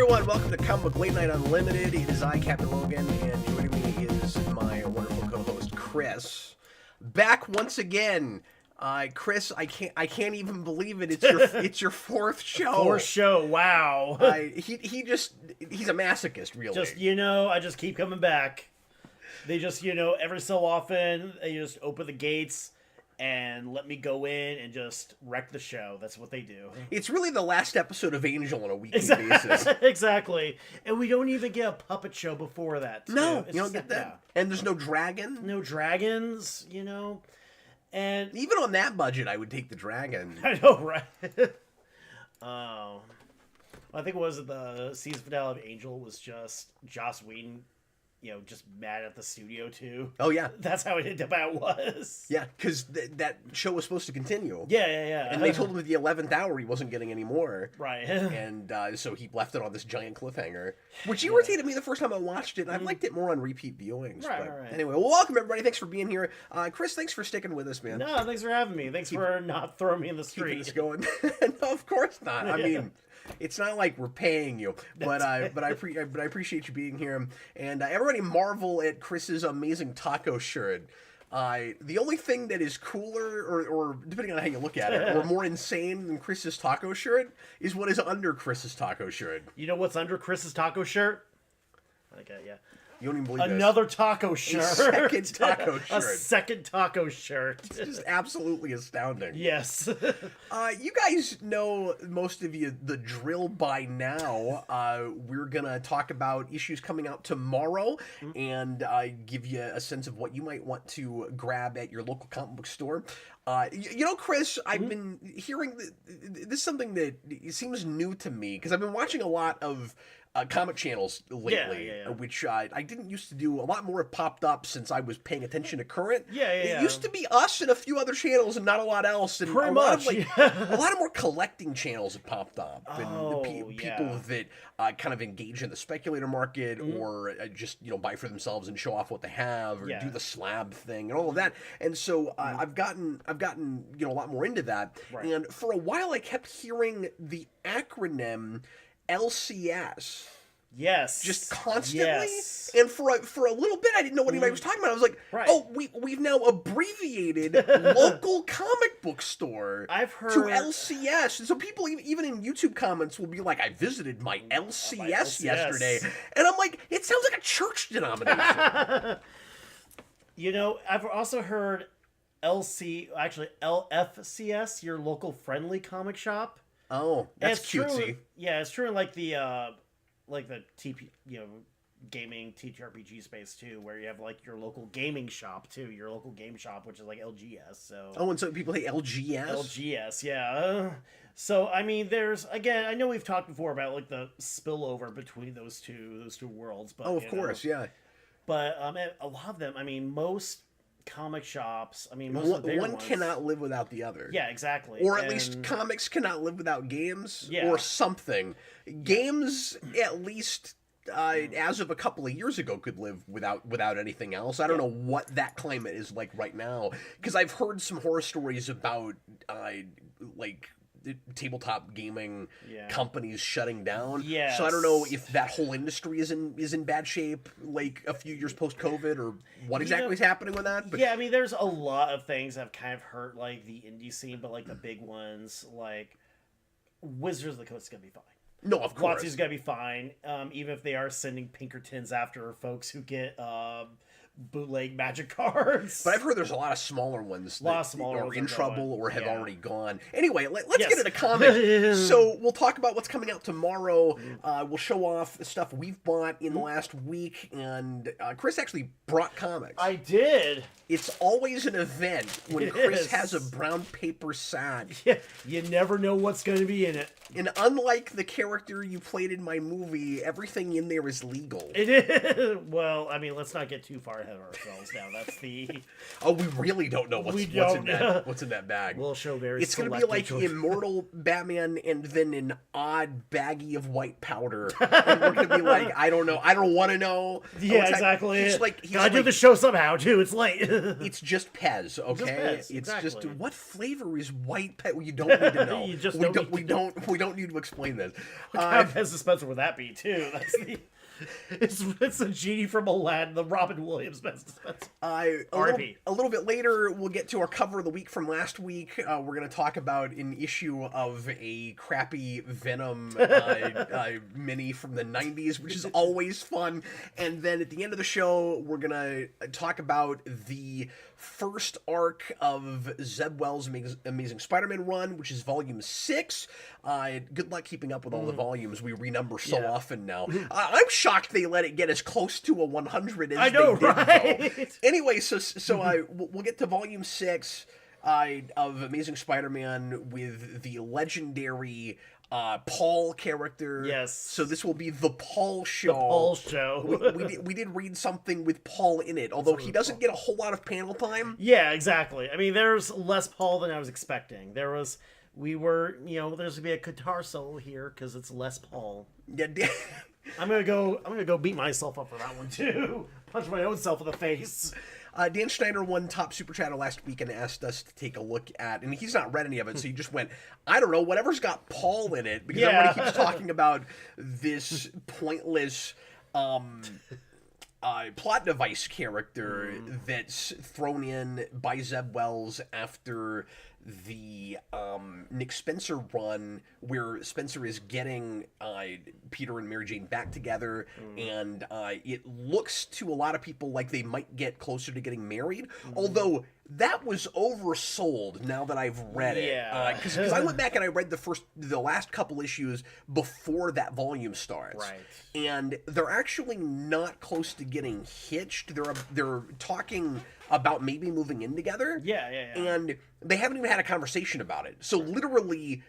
everyone, welcome to Comic Book Late Night Unlimited. It is I, Captain Logan, and joining me is my wonderful co-host, Chris. Back once again. Chris, I can't even believe it. It's your fourth show. Fourth show, wow. He's a masochist, really. I just keep coming back. They just, every so often, they just open the gates and let me go in and just wreck the show. That's what they do. It's really the last episode of Angel on a weekly basis. Exactly. And we don't even get a puppet show before that, too. No, you don't get that. Yeah. And there's no dragon. No dragons, And even on that budget, I would take the dragon. I know, right? I think it was the season finale of Angel was just Joss Whedon, just mad at the studio too. Oh yeah, that's how it was. Yeah, because that show was supposed to continue. Yeah. And they told him at the 11th hour he wasn't getting any more. Right. And so he left it on this giant cliffhanger, which irritated me the first time I watched it. And I've liked it more on repeat viewings. Right. Anyway, well, welcome everybody. Thanks for being here. Chris, thanks for sticking with us, man. No, thanks for having me. Thanks for not throwing me in the street. Keeping this going. No, of course not. I mean, it's not like we're paying you, but I appreciate you being here, and everybody marvel at Chris's amazing taco shirt. The only thing that is cooler, or depending on how you look at it, or more insane than Chris's taco shirt is what is under Chris's taco shirt. You know what's under Chris's taco shirt? Okay, yeah. You don't even believe Another taco shirt. A second taco shirt. A second taco shirt. It's just absolutely astounding. Yes. You guys know, most of you, the drill by now. We're going to talk about issues coming out tomorrow and give you a sense of what you might want to grab at your local comic book store. Chris, I've been hearing this is something that seems new to me because I've been watching a lot of comic channels lately, which I didn't used to do. A lot more have popped up since I was paying attention to current. It used to be us and a few other channels and not a lot else. And Pretty much. A lot of more collecting channels have popped up. And people that kind of engage in the speculator market or just, buy for themselves and show off what they have or do the slab thing and all of that. And so I've gotten a lot more into that. Right. And for a while I kept hearing the acronym LCS. Yes. Just constantly. Yes. And for a little bit I didn't know what anybody was talking about. I was like, oh, we've now abbreviated local comic book store I've heard to LCS. And so people even in YouTube comments will be like, I visited my LCS yesterday. And I'm like, it sounds like a church denomination. I've also heard LFCS, your local friendly comic shop. Oh, that's cutesy. True, yeah, it's true in like the TP, gaming TTRPG space too, where you have like your local gaming shop too, your local game shop, which is like LGS. So and so people say LGS. LGS, yeah. So I mean, there's again, I know we've talked before about like the spillover between those two worlds, but of course, yeah. But a lot of them, I mean, most comic shops, I mean, most of the bigger one ones, cannot live without the other. Yeah, exactly. Or at least comics cannot live without games, Yeah. or something. Games, at least as of a couple of years ago, could live without anything else. I don't know what that climate is like right now, because I've heard some horror stories about tabletop gaming companies shutting down. Yes. So I don't know if that whole industry is in bad shape, like a few years post-COVID, or what exactly is happening with that. But yeah, I mean, there's a lot of things that have kind of hurt like the indie scene, but like the big ones, like Wizards of the Coast is gonna be fine. No, of course. WotC's gonna be fine, even if they are sending Pinkertons after folks who get bootleg Magic cards. But I've heard there's a lot of smaller ones that are in trouble or have already gone. Anyway, let's get into comics. So we'll talk about what's coming out tomorrow. We'll show off the stuff we've bought in the last week. And Chris actually brought comics. I did. It's always an event when Chris has a brown paper sack. Yeah, you never know what's going to be in it. And unlike the character you played in my movie, everything in there is legal. It is. Well, I mean, let's not get too far ahead of ourselves now. That's the... Oh, we really don't know what's in that bag. We'll show very It's going to be like Immortal Batman and then an odd baggie of white powder. And we're going to be like, I don't know. I don't want to know. Yeah, exactly. He's gotta do the show somehow, too. It's late. It's just Pez, okay? Just Pez, it's exactly. just, what flavor is white Pez? You don't need to know. We don't need to explain this. What kind of Pez dispenser would that be, too? That's the... It's a genie from Aladdin, the Robin Williams Pez dispenser. A little bit later, we'll get to our cover of the week from last week. We're going to talk about an issue of a crappy Venom mini from the 90s, which is always fun. And then at the end of the show, we're going to talk about the first arc of Zeb Wells' Amazing Spider-Man run, which is volume 6. Good luck keeping up with all the volumes. We renumber so often now. I'm shocked they let it get as close to a 100 as they did, right? Though. Anyway, so we'll get to volume 6 of Amazing Spider-Man with the legendary Paul character. Yes. So this will be the Paul show. The Paul show. we did read something with Paul in it, although he doesn't get a whole lot of panel time. Yeah, exactly. I mean, there's less Paul than I was expecting. There's gonna be a guitar solo here because it's less Paul. Yeah. I'm gonna go beat myself up for that one too. Punch my own self in the face. Dan Schneider won Top Super Chatter last week and asked us to take a look at, and he's not read any of it, so he just went, I don't know, whatever's got Paul in it, because everybody keeps talking about this pointless plot device character that's thrown in by Zeb Wells after the Nick Spencer run, where Spencer is getting Peter and Mary Jane back together, and it looks to a lot of people like they might get closer to getting married, although that was oversold now that I've read it. Because I went back and I read the last couple issues before that volume starts. Right. And they're actually not close to getting hitched. They're talking about maybe moving in together. Yeah. And they haven't even had a conversation about it. So literally,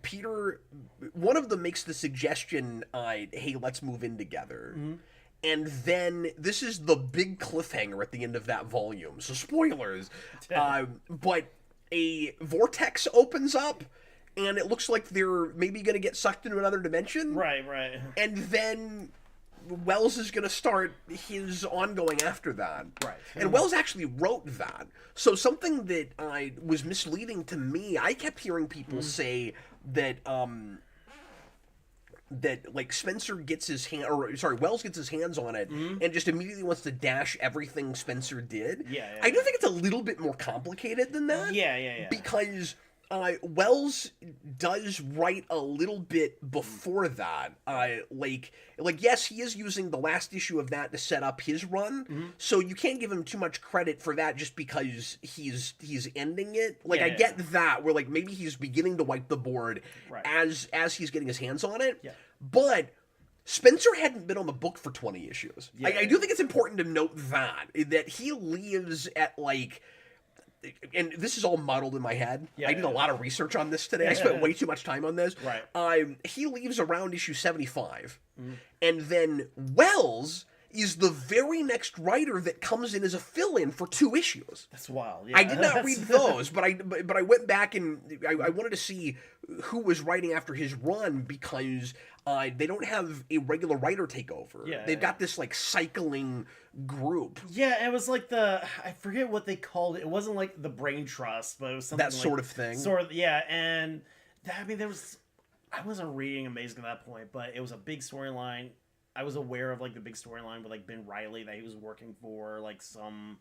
Peter, one of them makes the suggestion, hey, let's move in together. And then this is the big cliffhanger at the end of that volume. So spoilers. But a vortex opens up, and it looks like they're maybe going to get sucked into another dimension. Right. And then Wells is going to start his ongoing after that. Right. And Wells actually wrote that. So something that was misleading to me, I kept hearing people say that like Spencer gets his Wells gets his hands on it and just immediately wants to dash everything Spencer did. I do think it's a little bit more complicated than that. Yeah. Because Wells does write a little bit before that. Like yes, he is using the last issue of that to set up his run. So you can't give him too much credit for that just because he's ending it. Like I get that, where like maybe he's beginning to wipe the board as he's getting his hands on it. But Spencer hadn't been on the book for 20 issues. I do think it's important to note that he leaves at like, and this is all muddled in my head. I did a lot of research on this today. I spent way too much time on this. He leaves around issue 75. And then Wells is the very next writer that comes in as a fill-in for 2 issues. That's wild. I did not read those, but I went back and I wanted to see who was writing after his run, because they don't have a regular writer take over. They've got this like cycling group. Yeah, it was like I forget what they called it. It wasn't like the Brain Trust, but it was something that sort of thing. And I mean, I wasn't reading Amazing at that point, but it was a big storyline. I was aware of like the big storyline with like Ben Reilly, that he was working for like some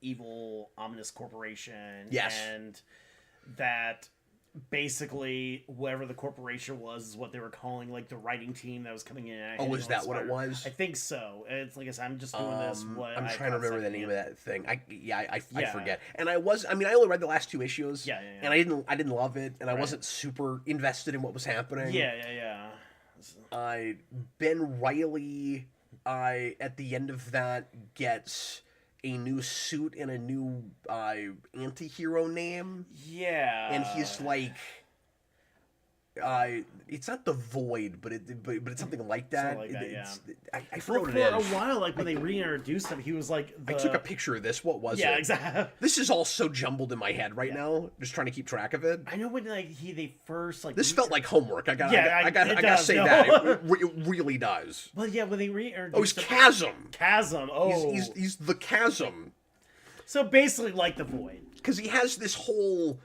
evil ominous corporation. And that basically whoever the corporation was is what they were calling like the writing team that was coming in. Is that what it was? I think so. It's like I said, I'm just doing this. I'm trying to remember the name of that thing. I forget. And I only read the last 2 issues. And I didn't love it, and I wasn't super invested in what was happening. Ben Reilly, at the end of that, gets a new suit and a new anti-hero name. And he's like, It's not the Void, but it's something like that. Something like that, I forgot what it for is. a while, like when they reintroduced him, he was like I took a picture of this. What was it? Yeah, exactly. This is all so jumbled in my head right now. Just trying to keep track of it. I know when they first like This felt like homework. I it gotta does, say no. that it really does. Well, yeah, when they reintroduced Oh, he's Chasm. Chasm. Oh, He's the Chasm. So basically, like the Void, because he has this whole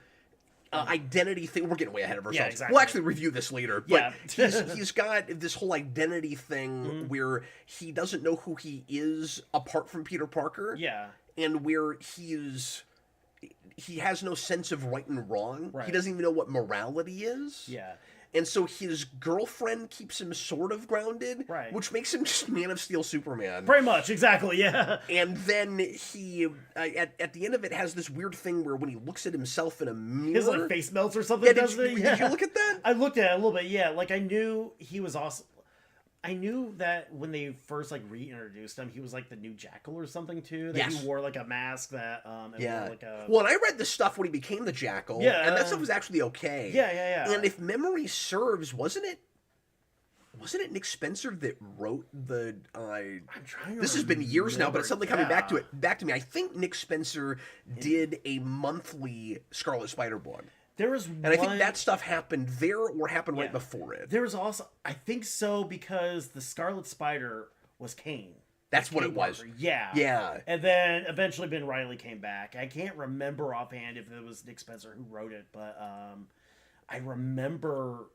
identity thing. We're getting way ahead of ourselves. Yeah, exactly. We'll actually review this later. But Yeah. he's got this whole identity thing where he doesn't know who he is apart from Peter Parker. Yeah. And where he has no sense of right and wrong. Right. He doesn't even know what morality is. Yeah. And so his girlfriend keeps him sort of grounded, Right. which makes him just Man of Steel Superman. Pretty much, exactly, yeah. And then he, at the end of it, has this weird thing where when he looks at himself in a mirror... His, like, face melts or something, Yeah, doesn't it? Yeah. Did you look at that? I looked at it a little bit, yeah. Like, I knew he was awesome. I knew that when they first, like, reintroduced him, he was, like, the new Jackal or something, too. That Yes. he wore, like, a mask that, and Yeah. wore, like, a... Well, and I read the stuff when he became the Jackal, Yeah. and that stuff was actually okay. Yeah. And if memory serves, wasn't it Nick Spencer that wrote the? I'm trying to This has been years now, but it's suddenly coming back yeah. to me. I think Nick Spencer did a monthly Scarlet Spider book, There was and I think that stuff happened there or happened right Yeah. before it. There was also... I think so, because the Scarlet Spider was Kane. That's what Kane it was. Parker. Yeah. Yeah. And then eventually Ben Reilly came back. I can't remember offhand if it was Nick Spencer who wrote it, but I remember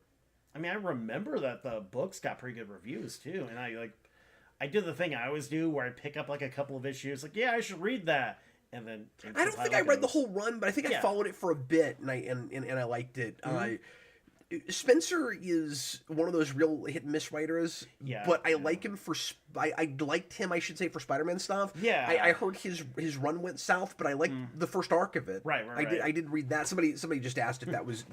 that the books got pretty good reviews too. And I did the thing I always do where I pick up like a couple of issues, like, yeah, I should read that. And then I don't think I read the whole run, but I think I Yeah. followed it for a bit, and I liked it. Spencer is one of those real hit and miss writers. Yeah. But I like him for I liked him, I should say, for Spider-Man stuff. Yeah. I heard his run went south, but I liked the first arc of it. Right. I did read that. Somebody just asked if that was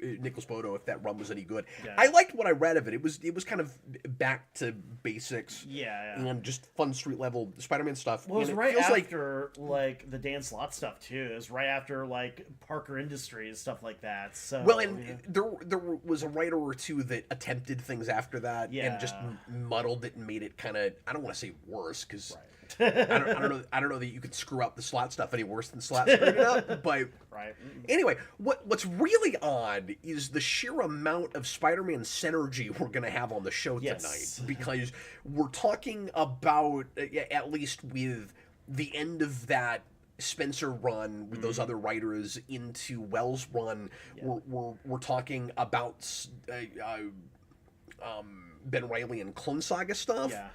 Nicholas Bodo, if that run was any good. Yeah. I liked what I read of it. It was kind of back to basics. Yeah. And just fun street level Spider-Man stuff. Well, it was And right feels after like the Dan Slott stuff too. It was right after like Parker Industries, stuff like that. So well, and there was a writer or two that attempted things after that Yeah. and just muddled it and made it kind of, I don't want to say worse, because Right. I don't know that you could screw up the Slot stuff any worse than Slot screwed it up. But Right. anyway, what's really odd is the sheer amount of Spider-Man synergy we're going to have on the show Yes. tonight, because we're talking about, at least with the end of that Spencer run with those other writers into Wells' run, we're talking about Ben Reilly and Clone Saga stuff. Yeah.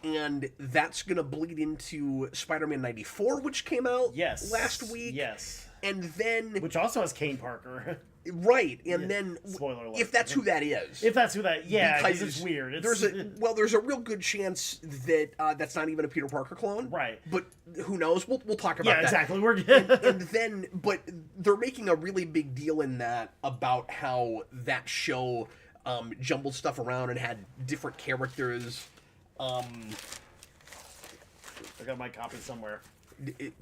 And that's going to bleed into Spider-Man 94, which came out last week. Yes. And then... Which also has Kane Parker. Right. And then... Spoiler alert. If that's who that is. If that's who that... Yeah, because Because it's weird. It's, there's a real good chance that that's not even a Peter Parker clone. Right. But who knows? We'll talk about that. exactly. We're And then... But they're making a really big deal in that about how that show jumbled stuff around and had different characters... I got my copy somewhere. It,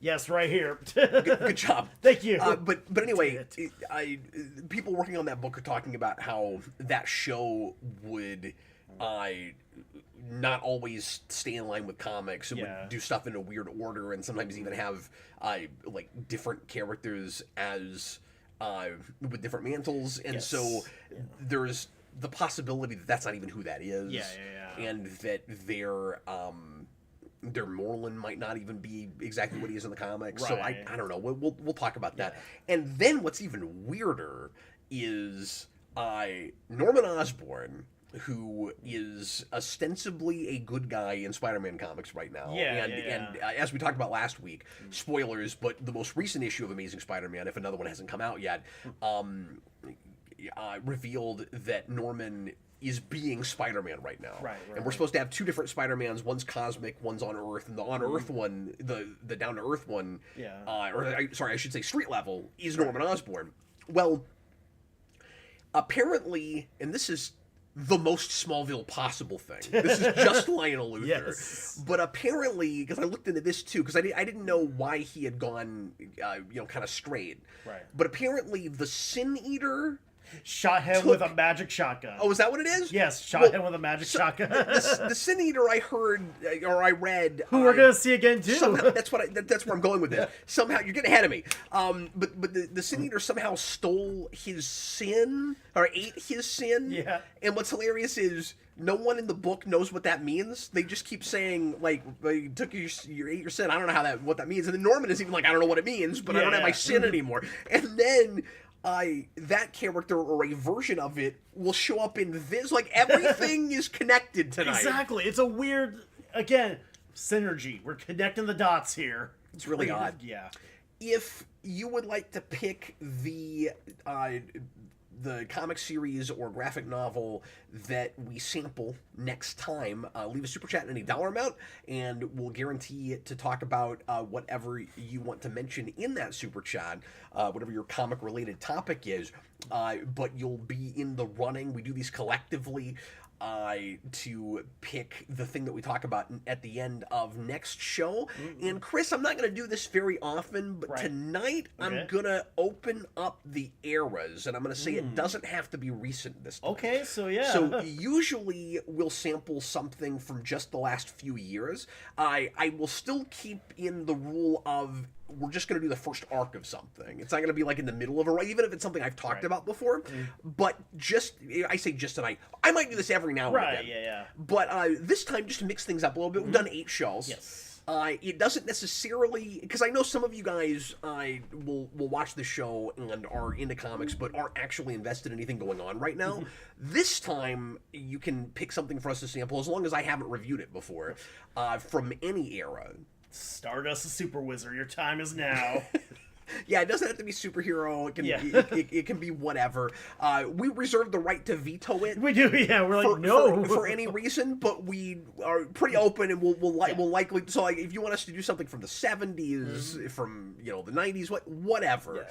Yes, right here. good job. Thank you. But anyway, people working on that book are talking about how that show would not always stay in line with comics. It would do stuff in a weird order, and sometimes even have like different characters as with different mantles, and so there's the possibility that that's not even who that is. And that their Morlun might not even be exactly what he is in the comics. So I don't know. We'll talk about that. And then what's even weirder is Norman Osborn, who is ostensibly a good guy in Spider-Man comics right now. And as we talked about last week, spoilers, but the most recent issue of Amazing Spider-Man, if another one hasn't come out yet, revealed that Norman is being Spider-Man right now. And we're supposed to have two different Spider-Mans. One's cosmic, one's on Earth, and the on Earth one, the down to Earth one, I should say street level, is Norman Osborn. Well, apparently, and this is the most Smallville possible thing. This is just Lionel Luthor. But apparently, because I looked into this too, because I didn't know why he had gone, kind of straight. But apparently, the Sin Eater Shot him with a magic shotgun. Oh, is that what it is? Yes, shot him with a magic shotgun. The Sin Eater I heard or I read, who we're gonna see again too. Somehow, that's where I'm going with this. Somehow you're getting ahead of me. But the Sin Eater somehow stole his sin or ate his sin. Yeah. And what's hilarious is no one in the book knows what that means. They just keep saying like, "You took your ate your sin." I don't know what that means. And then Norman is even like, "I don't know what it means, but I don't have my sin anymore." And then that character or a version of it will show up in this. Like everything is connected tonight. Exactly. It's a weird, again, synergy. We're connecting the dots here. It's really odd. Yeah. If you would like to pick the comic series or graphic novel that we sample next time, leave a super chat in any dollar amount, and we'll guarantee to talk about whatever you want to mention in that super chat, whatever your comic related topic is. But you'll be in the running. We do these collectively to pick the thing that we talk about at the end of next show. Mm-hmm. And Chris, I'm not going to do this very often, but tonight I'm going to open up the eras, and I'm going to say it doesn't have to be recent this time. Okay, so yeah. So usually we'll sample something from just the last few years. I will still keep in the rule of we're just going to do the first arc of something. It's not going to be like in the middle of a run, even if it's something I've talked about before. But I say just tonight. I might do this every now and again. Yeah. But this time, just to mix things up a little bit, we've done 8 shows. Yes. It doesn't necessarily, because I know some of you guys will watch the show and are into comics, but aren't actually invested in anything going on right now. This time, you can pick something for us to sample, as long as I haven't reviewed it before, from any era. Stardust the Super Wizard, your time is now. Yeah, it doesn't have to be superhero. It can it can be whatever. We reserve the right to veto it. We do, yeah. We're like, no, for any reason, but we are pretty open, and we'll likely. So, like, if you want us to do something from the 70s, from the 90s, whatever.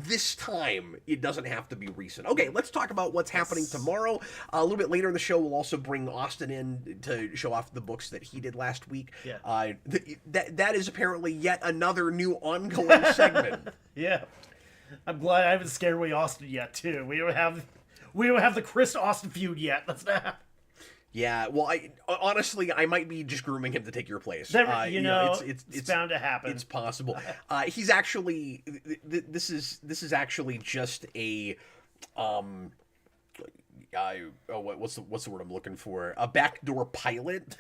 This time it doesn't have to be recent. Okay, let's talk about what's happening tomorrow. A little bit later in the show, we'll also bring Austin in to show off the books that he did last week. Yeah. That is apparently yet another new ongoing segment. Yeah, I'm glad I haven't scared away Austin yet. Too, we don't have the Chris Austin feud yet. That's not. Yeah, well, honestly, I might be just grooming him to take your place. It's bound to happen. It's possible. He's actually this is actually just a what's the word I'm looking for? A backdoor pilot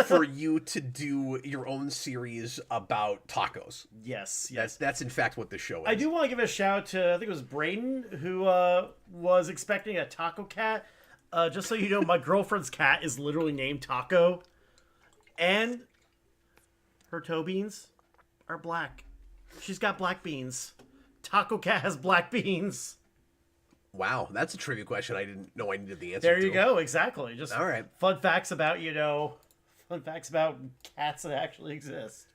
for you to do your own series about tacos. Yes. That's in fact what the show is. I do want to give a shout out to, I think it was Braden, who was expecting a taco cat. Just so you know, my girlfriend's cat is literally named Taco, and her toe beans are black. She's got black beans. Taco cat has black beans. Wow, that's a trivia question I didn't know I needed the answer to. There you to. go, exactly. Just all right. Fun facts about cats that actually exist.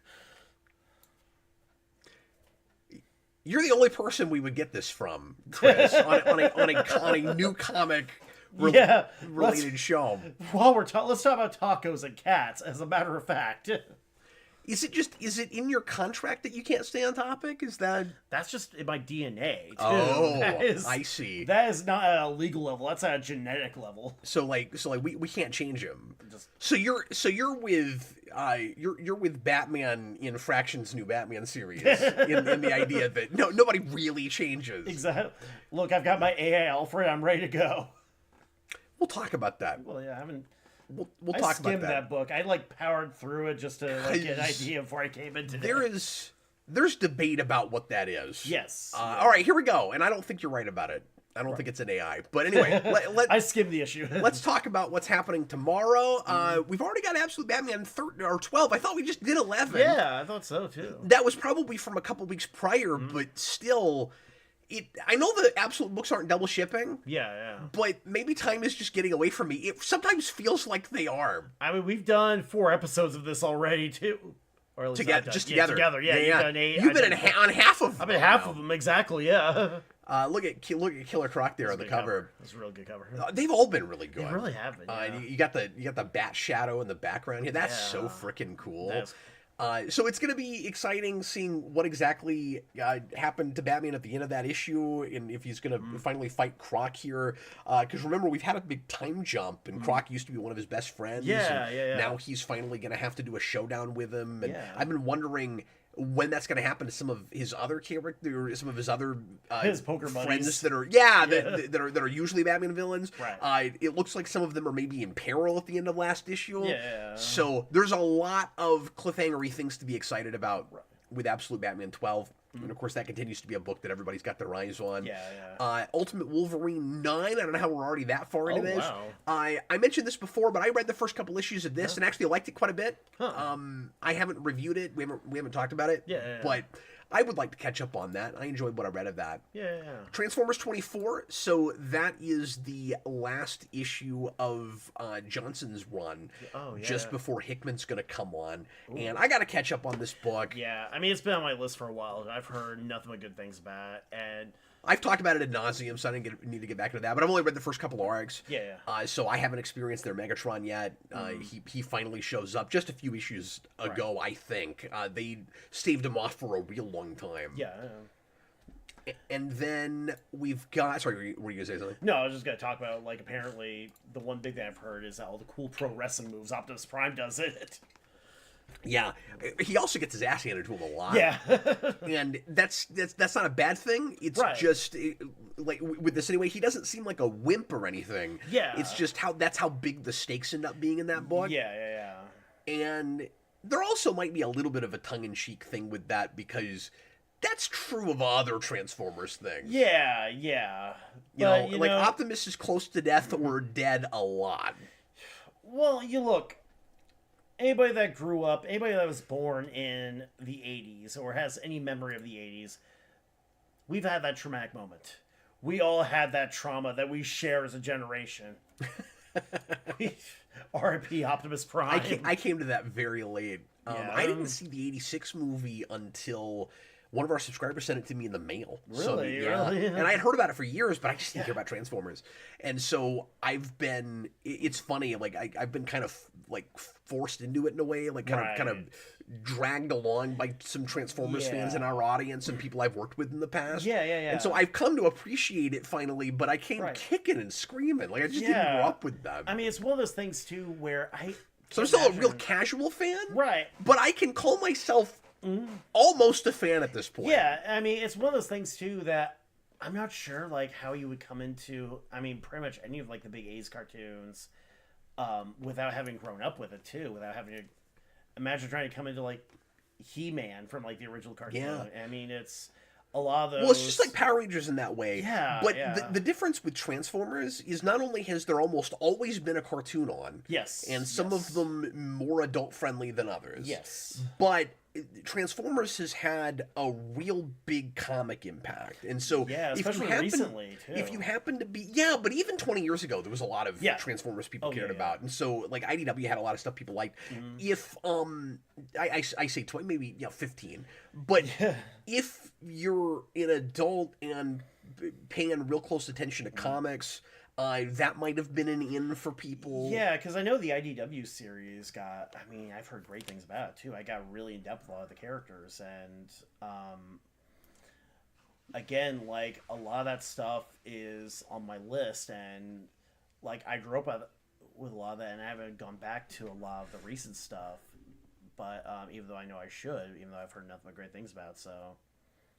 You're the only person we would get this from, Chris, on a new comic related show. While let's talk about tacos and cats, as a matter of fact. Is it in your contract that you can't stay on topic? That's just in my DNA, too. Oh, I see. That is not at a legal level. That's at a genetic level. So we can't change him. So you're with Batman in Fraction's new Batman series in the idea that nobody really changes. Exactly. Look, I've got my AA Alfred. I'm ready to go. We'll talk about that. Well, yeah, I haven't. We'll talk about that book. I powered through it just to get an idea before I came in today. There's debate about what that is. Yes. All right, here we go. And I don't think you're right about it. I don't think it's an AI. But anyway, I skimmed the issue. Let's talk about what's happening tomorrow. We've already got Absolute Batman 12. I thought we just did 11. Yeah, I thought so too. That was probably from a couple weeks prior, but still. I know the Absolute books aren't double shipping. Yeah. But maybe time is just getting away from me. It sometimes feels like they are. I mean, we've done 4 episodes of this already, too. Or at least together. Together, yeah. You've done 8. You've been on half of them. I've been half of them, exactly, yeah. Look at Killer Croc there on the cover. That's a real good cover. They've all been really good. They really have been, yeah. You got the bat shadow in the background here. That's so freaking cool. So it's going to be exciting seeing what exactly happened to Batman at the end of that issue, and if he's going to finally fight Croc here. Because remember, we've had a big time jump, and Croc used to be one of his best friends. Yeah. Now he's finally going to have to do a showdown with him, and Yeah. I've been wondering when that's going to happen to some of his other characters, some of his other his poker friends buddies. that are that are usually Batman villains. Right. It looks like some of them are maybe in peril at the end of last issue. Yeah. So there's a lot of cliffhangery things to be excited about with Absolute Batman 12. And of course, that continues to be a book that everybody's got their eyes on. Yeah. Ultimate Wolverine 9. I don't know how we're already that far into this. Wow. I mentioned this before, but I read the first couple issues of this and actually liked it quite a bit. I haven't reviewed it. We haven't talked about it. Yeah. But I would like to catch up on that. I enjoyed what I read of that. Yeah. Transformers 24. So that is the last issue of Johnson's run. Oh, yeah. Just before Hickman's going to come on. Ooh. And I got to catch up on this book. Yeah. I mean, it's been on my list for a while. I've heard nothing but good things about it. And I've talked about it ad nauseum, so I didn't need to get back into that. But I've only read the first couple arcs. Yeah. So I haven't experienced their Megatron yet. He finally shows up just a few issues ago, I think. They staved him off for a real long time. Yeah. And then we've got... Sorry, were you going to say something? No, I was just going to talk about, like, apparently the one big thing I've heard is all the cool pro wrestling moves Optimus Prime does it. Yeah, he also gets his ass handed to him a lot. Yeah, and that's not a bad thing. It's just like with this anyway. He doesn't seem like a wimp or anything. Yeah, it's just that's how big the stakes end up being in that book. Yeah. And there also might be a little bit of a tongue-in-cheek thing with that because that's true of other Transformers things. Yeah. You know, Optimus is close to death or dead a lot. Well, you look. Anybody that grew up, anybody that was born in the 80s or has any memory of the 80s, we've had that traumatic moment. We all had that trauma that we share as a generation. R.I.P. Optimus Prime. I came to that very late. I didn't see the 86 movie until... one of our subscribers sent it to me in the mail. Really? So, Really? And I had heard about it for years, but I just didn't care about Transformers. And so it's funny, like I've been kind of like forced into it in a way, like kind of dragged along by some Transformers fans in our audience and people I've worked with in the past. Yeah. And so I've come to appreciate it finally, but I came kicking and screaming. Like I just didn't grow up with them. I mean, it's one of those things too where So I'm still a real casual fan. Right. But I can call myself almost a fan at this point. Yeah, I mean, it's one of those things too that I'm not sure like how you would come into. I mean, pretty much any of like the big A's cartoons, without having grown up with it too, without having to imagine trying to come into like He-Man from like the original cartoon. Yeah. I mean, it's a lot of those. Well, it's just like Power Rangers in that way. Yeah, But the difference with Transformers is not only has there almost always been a cartoon on. Yes. And some of them more adult friendly than others. Yes. But Transformers has had a real big comic impact, and so especially recently too. If you happen to be but even 20 years ago there was a lot of Transformers people cared about, and so like IDW had a lot of stuff people liked. If I say 20, maybe 15, but if you're an adult and paying real close attention to comics. That might have been an in for people. Yeah, because I know the IDW series got... I mean, I've heard great things about it, too. I got really in-depth with a lot of the characters, and... again, like, a lot of that stuff is on my list, and, like, I grew up with a lot of that, and I haven't gone back to a lot of the recent stuff, but even though I know I should, even though I've heard nothing but great things about it, so...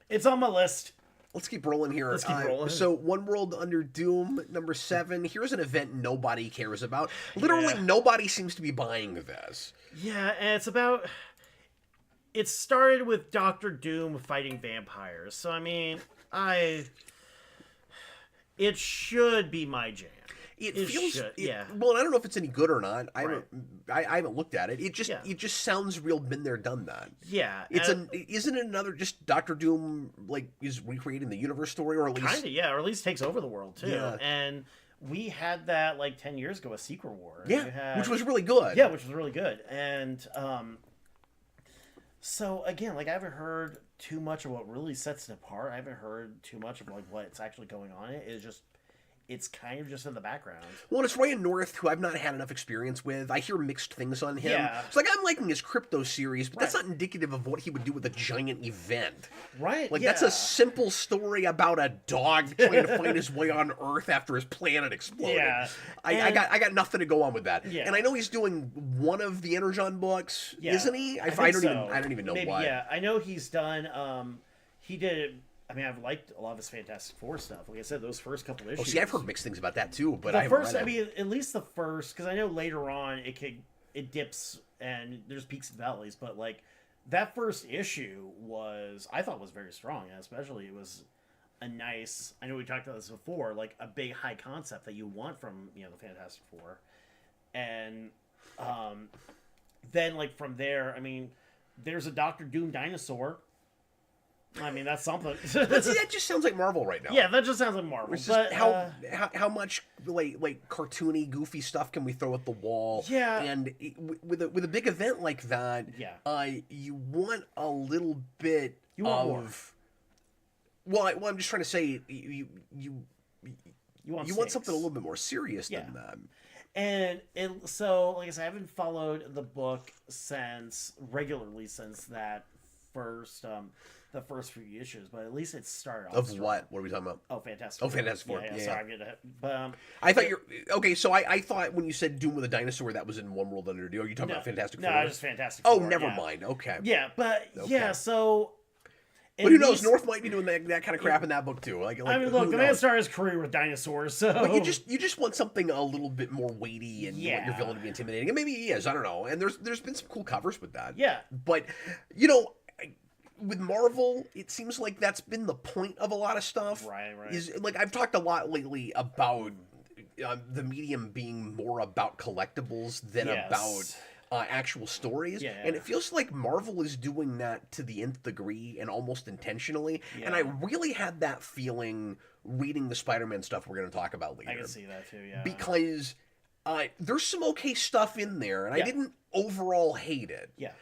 It's on my list! Let's keep rolling here. Let's keep rolling. So, One World Under Doom, number 7. Here's an event nobody cares about. Literally, nobody seems to be buying this. Yeah, and it's about... It started with Dr. Doom fighting vampires. So, I mean, it should be my jam. It feels, well, I don't know if it's any good or not. I haven't looked at it. It just sounds real. Been there, done that. Yeah, isn't it another just Doctor Doom like is recreating the universe story, or at least or at least takes over the world too. Yeah. And we had that like 10 years ago, a Secret War. Which was really good. Yeah, which was really good. And so again, like I haven't heard too much of what really sets it apart. I haven't heard too much of like what's actually going on. it's kind of just in the background. Well, it's Ryan North, who I've not had enough experience with. I hear mixed things on him. Yeah. It's like, I'm liking his Crypto series, but that's not indicative of what he would do with a giant event. Right. Like, that's a simple story about a dog trying to find his way on Earth after his planet exploded. Yeah. I got nothing to go on with that. Yeah. And I know he's doing one of the Energon books, isn't he? I don't even know Maybe, what. Yeah, I know he's done. He did. I mean, I've liked a lot of his Fantastic Four stuff. Like I said, those first couple issues. Oh, see, I've heard mixed things about that too, but the I haven't first, read it. I mean, at least the first, because I know later on it dips and there's peaks and valleys, but like that first issue I thought was very strong, and especially it was a nice. I know we talked about this before, like a big high concept that you want from the Fantastic Four, and then like from there, I mean, there's a Doctor Doom dinosaur. I mean, that's something. But see, that just sounds like Marvel right now. Yeah, that just sounds like Marvel. It's but just how much like cartoony, goofy stuff can we throw at the wall? Yeah. And with a big event like that, you want a little bit more. Well, I'm just trying to say you want something a little bit more serious than that. And so, like I said, I haven't followed the book regularly since that first the first few issues, but at least it started off of strong. What are we talking about? Oh, Fantastic. Oh, Fantastic Four. Yeah. Sorry, I'm getting ahead. But I thought you're okay. So I thought when you said Doom with a dinosaur, that was in One World Under. Are you talking about Fantastic Four? No, just Fantastic Four. Four. Oh, never mind. Okay. Yeah, but so. But who knows? North might be doing that kind of crap in that book too. Like I mean, look, the man started his career with dinosaurs, so. But you just want something a little bit more weighty, and you want your villain to be intimidating, and maybe he is. I don't know. And there's been some cool covers with that. Yeah. But with Marvel, it seems like that's been the point of a lot of stuff. Right. Is like I've talked a lot lately about the medium being more about collectibles than about actual stories. Yeah. And it feels like Marvel is doing that to the nth degree and almost intentionally. Yeah. And I really had that feeling reading the Spider-Man stuff we're going to talk about later. I can see that too, yeah. Because there's some okay stuff in there, and I didn't overall hate it. Yeah.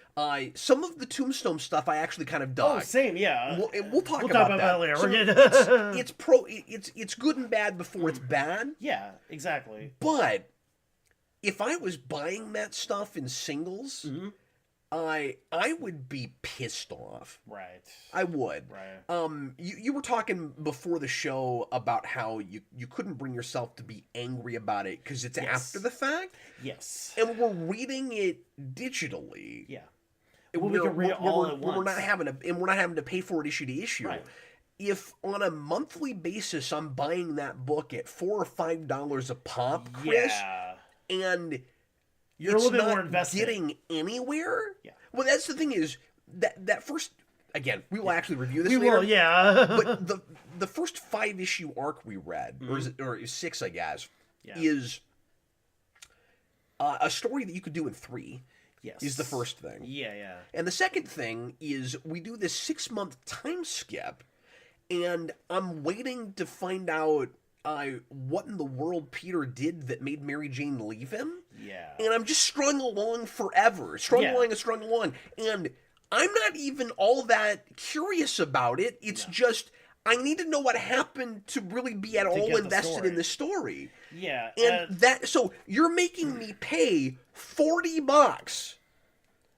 Some of the Tombstone stuff I actually kind of dug. Oh, same, yeah. We'll talk about that later. So it's good and bad before it's bad. Yeah, exactly. But if I was buying that stuff in singles, I would be pissed off. Right. I would. Right. You were talking before the show about how you couldn't bring yourself to be angry about it because it's after the fact. Yes. And we're reading it digitally. Yeah. Well, we can read it all at once. We're not having to pay for it issue to issue. Right. If on a monthly basis I'm buying that book at $4 or $5 a pop, Chris, and you're a little bit more invested, getting anywhere. Yeah. Well, that's the thing is that first. Again, we will actually review this we later. will, yeah. But the first 5-issue arc we read, or 6, I guess, is a story that you could do in 3. Yes. Is the first thing. Yeah. And the second thing is we do this 6-month time skip, and I'm waiting to find out what in the world Peter did that made Mary Jane leave him. Yeah. And I'm just strung along forever. Strung along. And I'm not even all that curious about it. It's just I need to know what happened to really be at all invested in the story. Yeah. And so you're making me pay $40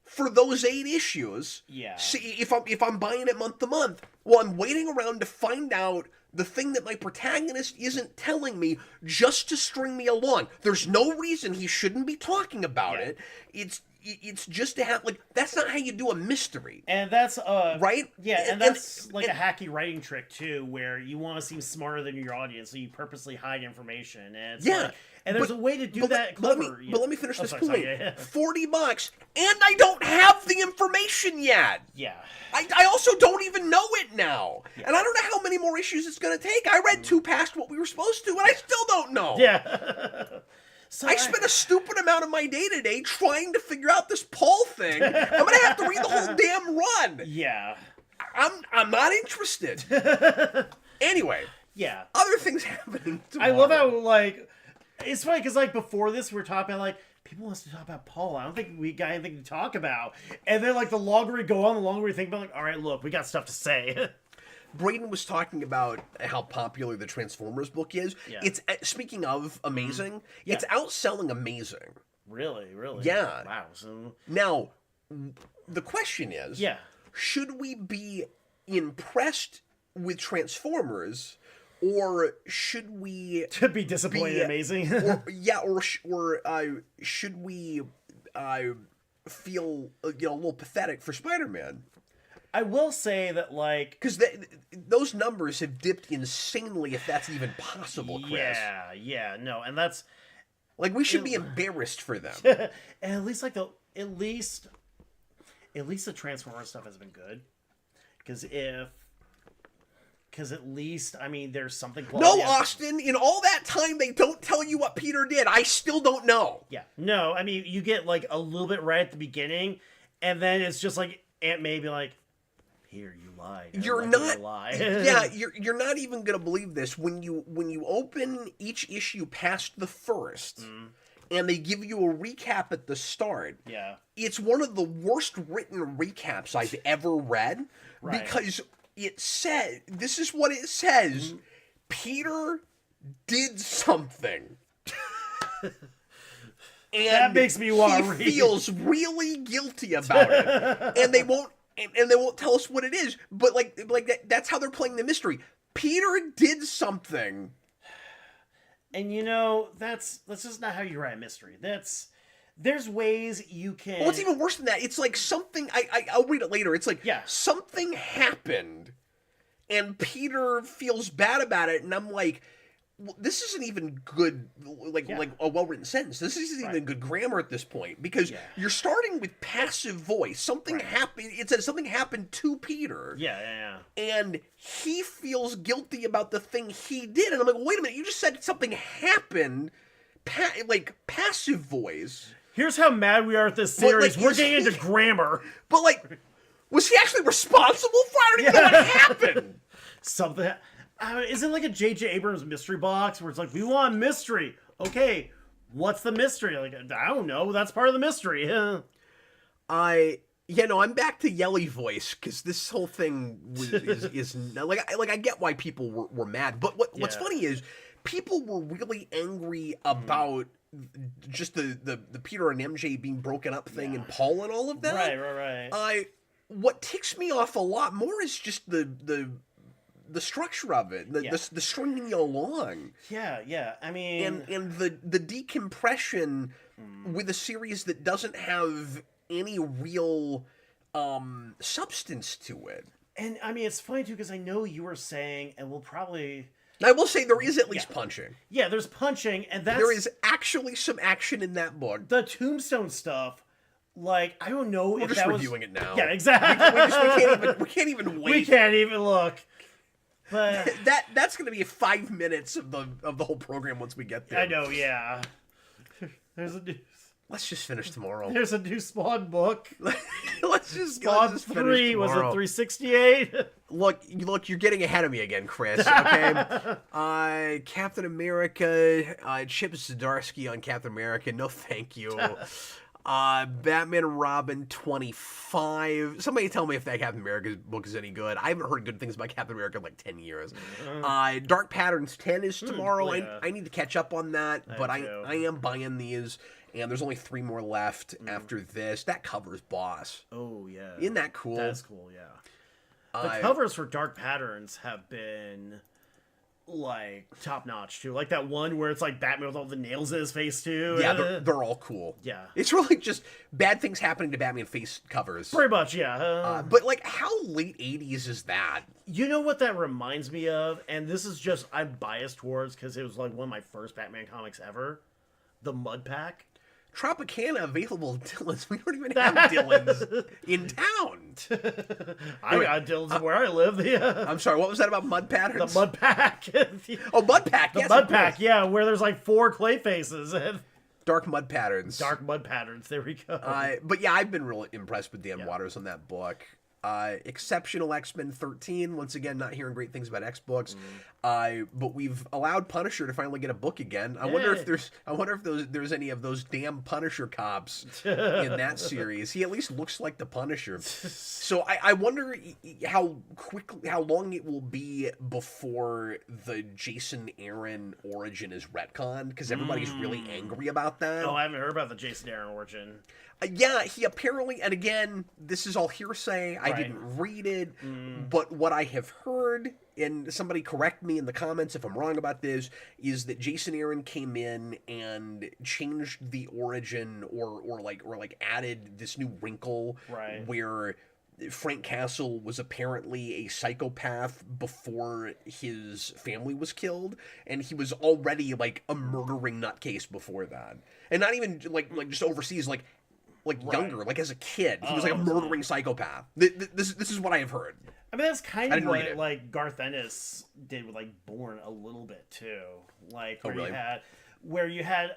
for those 8 issues. Yeah. See, if I'm buying it month to month, well, I'm waiting around to find out the thing that my protagonist isn't telling me just to string me along. There's no reason he shouldn't be talking about it. It's just to have, like, that's not how you do a mystery. And that's right? Yeah, and that's a hacky writing trick too, where you want to seem smarter than your audience, so you purposely hide information. And it's and there's a way to do that clever. But let me finish this point. Sorry, $40, and I don't have the information yet. Yeah. I also don't even know it now. Yeah. And I don't know how many more issues it's going to take. I read 2 past what we were supposed to, and I still don't know. Yeah. So I spent a stupid amount of my day-to-day trying to figure out this Paul thing. I'm going to have to read the whole damn run. Yeah. I'm not interested. Anyway. Yeah. Other things happening tomorrow. I love how, like, it's funny because, like, before this we were talking about, like, people want us to talk about Paul. I don't think we got anything to talk about. And then, like, the longer we go on, the longer we think about, like, all right, look, we got stuff to say. Braden was talking about how popular the Transformers book is. Yeah. It's speaking of amazing. Yeah. It's outselling amazing. Really? Yeah. Wow. So Now, the question is, yeah. should we be impressed with Transformers, or should we To be disappointed, amazing. or should we feel a little pathetic for Spider-Man? I will say that, like, Because those numbers have dipped insanely, if that's even possible, Chris. yeah, no, and that's Like, we should be embarrassed for them. and at least the Transformers stuff has been good, because at least, I mean, there's something No, Austin, in all that time they don't tell you what Peter did. I still don't know. Yeah, no, I mean, you get like a little bit right at the beginning, and then it's just like Aunt May be like, "Here, you lied. You're not. Yeah, you're not even gonna believe this when you open each issue past the first, and they give you a recap at the start. Yeah, it's one of the worst written recaps I've ever read, right. because it said, this is what it says: Peter did something. And that makes me want to read. He feels really guilty about it, and they won't tell us what it is. But that's how they're playing the mystery. Peter did something, and that's just not how you write a mystery. There's ways you can. Well, it's even worse than that. It's like something. I'll read it later. It's like something happened, and Peter feels bad about it, and I'm like, well, this isn't even good, like a well-written sentence. This isn't even good grammar at this point, because you're starting with passive voice. Something happened. It says something happened to Peter. Yeah. And he feels guilty about the thing he did. And I'm like, wait a minute, you just said something happened. Passive voice. Here's how mad we are at this series. We're getting into grammar. But was he actually responsible for it? I don't even know what happened. Something. Is it like a J.J. Abrams mystery box where it's like, we want mystery? Okay, what's the mystery? Like, I don't know. That's part of the mystery. I'm back to Yelly voice, because this whole thing is I get why people were mad, but what's funny is people were really angry about just the Peter and MJ being broken up thing, and Paul and all of that. Right. What ticks me off a lot more is just the structure of it, the stringing you along. Yeah. I mean, and the decompression with a series that doesn't have any real substance to it. And I mean, it's funny too, because I know you were saying, and we'll probably. I will say there is at least punching. Yeah, there's punching, and there is actually some action in that book. The Tombstone stuff. Like, I don't know if that was... We're just reviewing it now. Yeah, exactly. We can't even wait. We can't even look. But that's going to be 5 minutes of the whole program once we get there. I know, yeah. Let's just finish tomorrow. There's a new Spawn book. let's just Spawn 3 was it 368? Look, you're getting ahead of me again, Chris. Okay. Captain America, Chip Zdarsky on Captain America. No, thank you. Batman and Robin 25. Somebody tell me if that Captain America book is any good. I haven't heard good things about Captain America in like 10 years. Dark Patterns 10 is tomorrow. I need to catch up on that, but I am buying these, and there's only 3 more left after this. That cover's boss. Oh, yeah. Isn't that cool? That's cool, yeah. The covers for Dark Patterns have been like top notch too, like that one where it's like Batman with all the nails in his face too. Yeah, they're all cool. Yeah, it's really just bad things happening to Batman face covers. Pretty much, yeah. But like, how late 80s is that? You know what that reminds me of, and this is just I'm biased towards because it was like one of my first Batman comics ever. The Mud Pack. Tropicana available Dillons. We don't even have Dillons in town. I got Dillons where I live. Yeah. I'm sorry, what was that about Mud Patterns? The Mud Pack. Oh, Mud Pack. The Mud Pack, yeah, where there's like 4 clay faces. Dark Mud Patterns. Dark Mud Patterns. There we go. But yeah, I've been really impressed with Dan Waters on that book. Exceptional X-Men 13. Once again, not hearing great things about X books. But we've allowed Punisher to finally get a book again. I wonder if there's any of those damn Punisher cops in that series. He at least looks like the Punisher. So I wonder how long it will be before the Jason Aaron origin is retconned, because everybody's really angry about that. Oh, I haven't heard about the Jason Aaron origin. Yeah, he apparently, and again, this is all hearsay. I didn't read it, but what I have heard, and somebody correct me in the comments if I'm wrong about this, is that Jason Aaron came in and changed the origin, or added this new wrinkle, where Frank Castle was apparently a psychopath before his family was killed, and he was already like a murdering nutcase before that, and not even like just overseas, younger, like as a kid, he was like a murdering psychopath. This is what I have heard. I mean, that's kind of what like Garth Ennis did with like Bourne a little bit too, like where you had.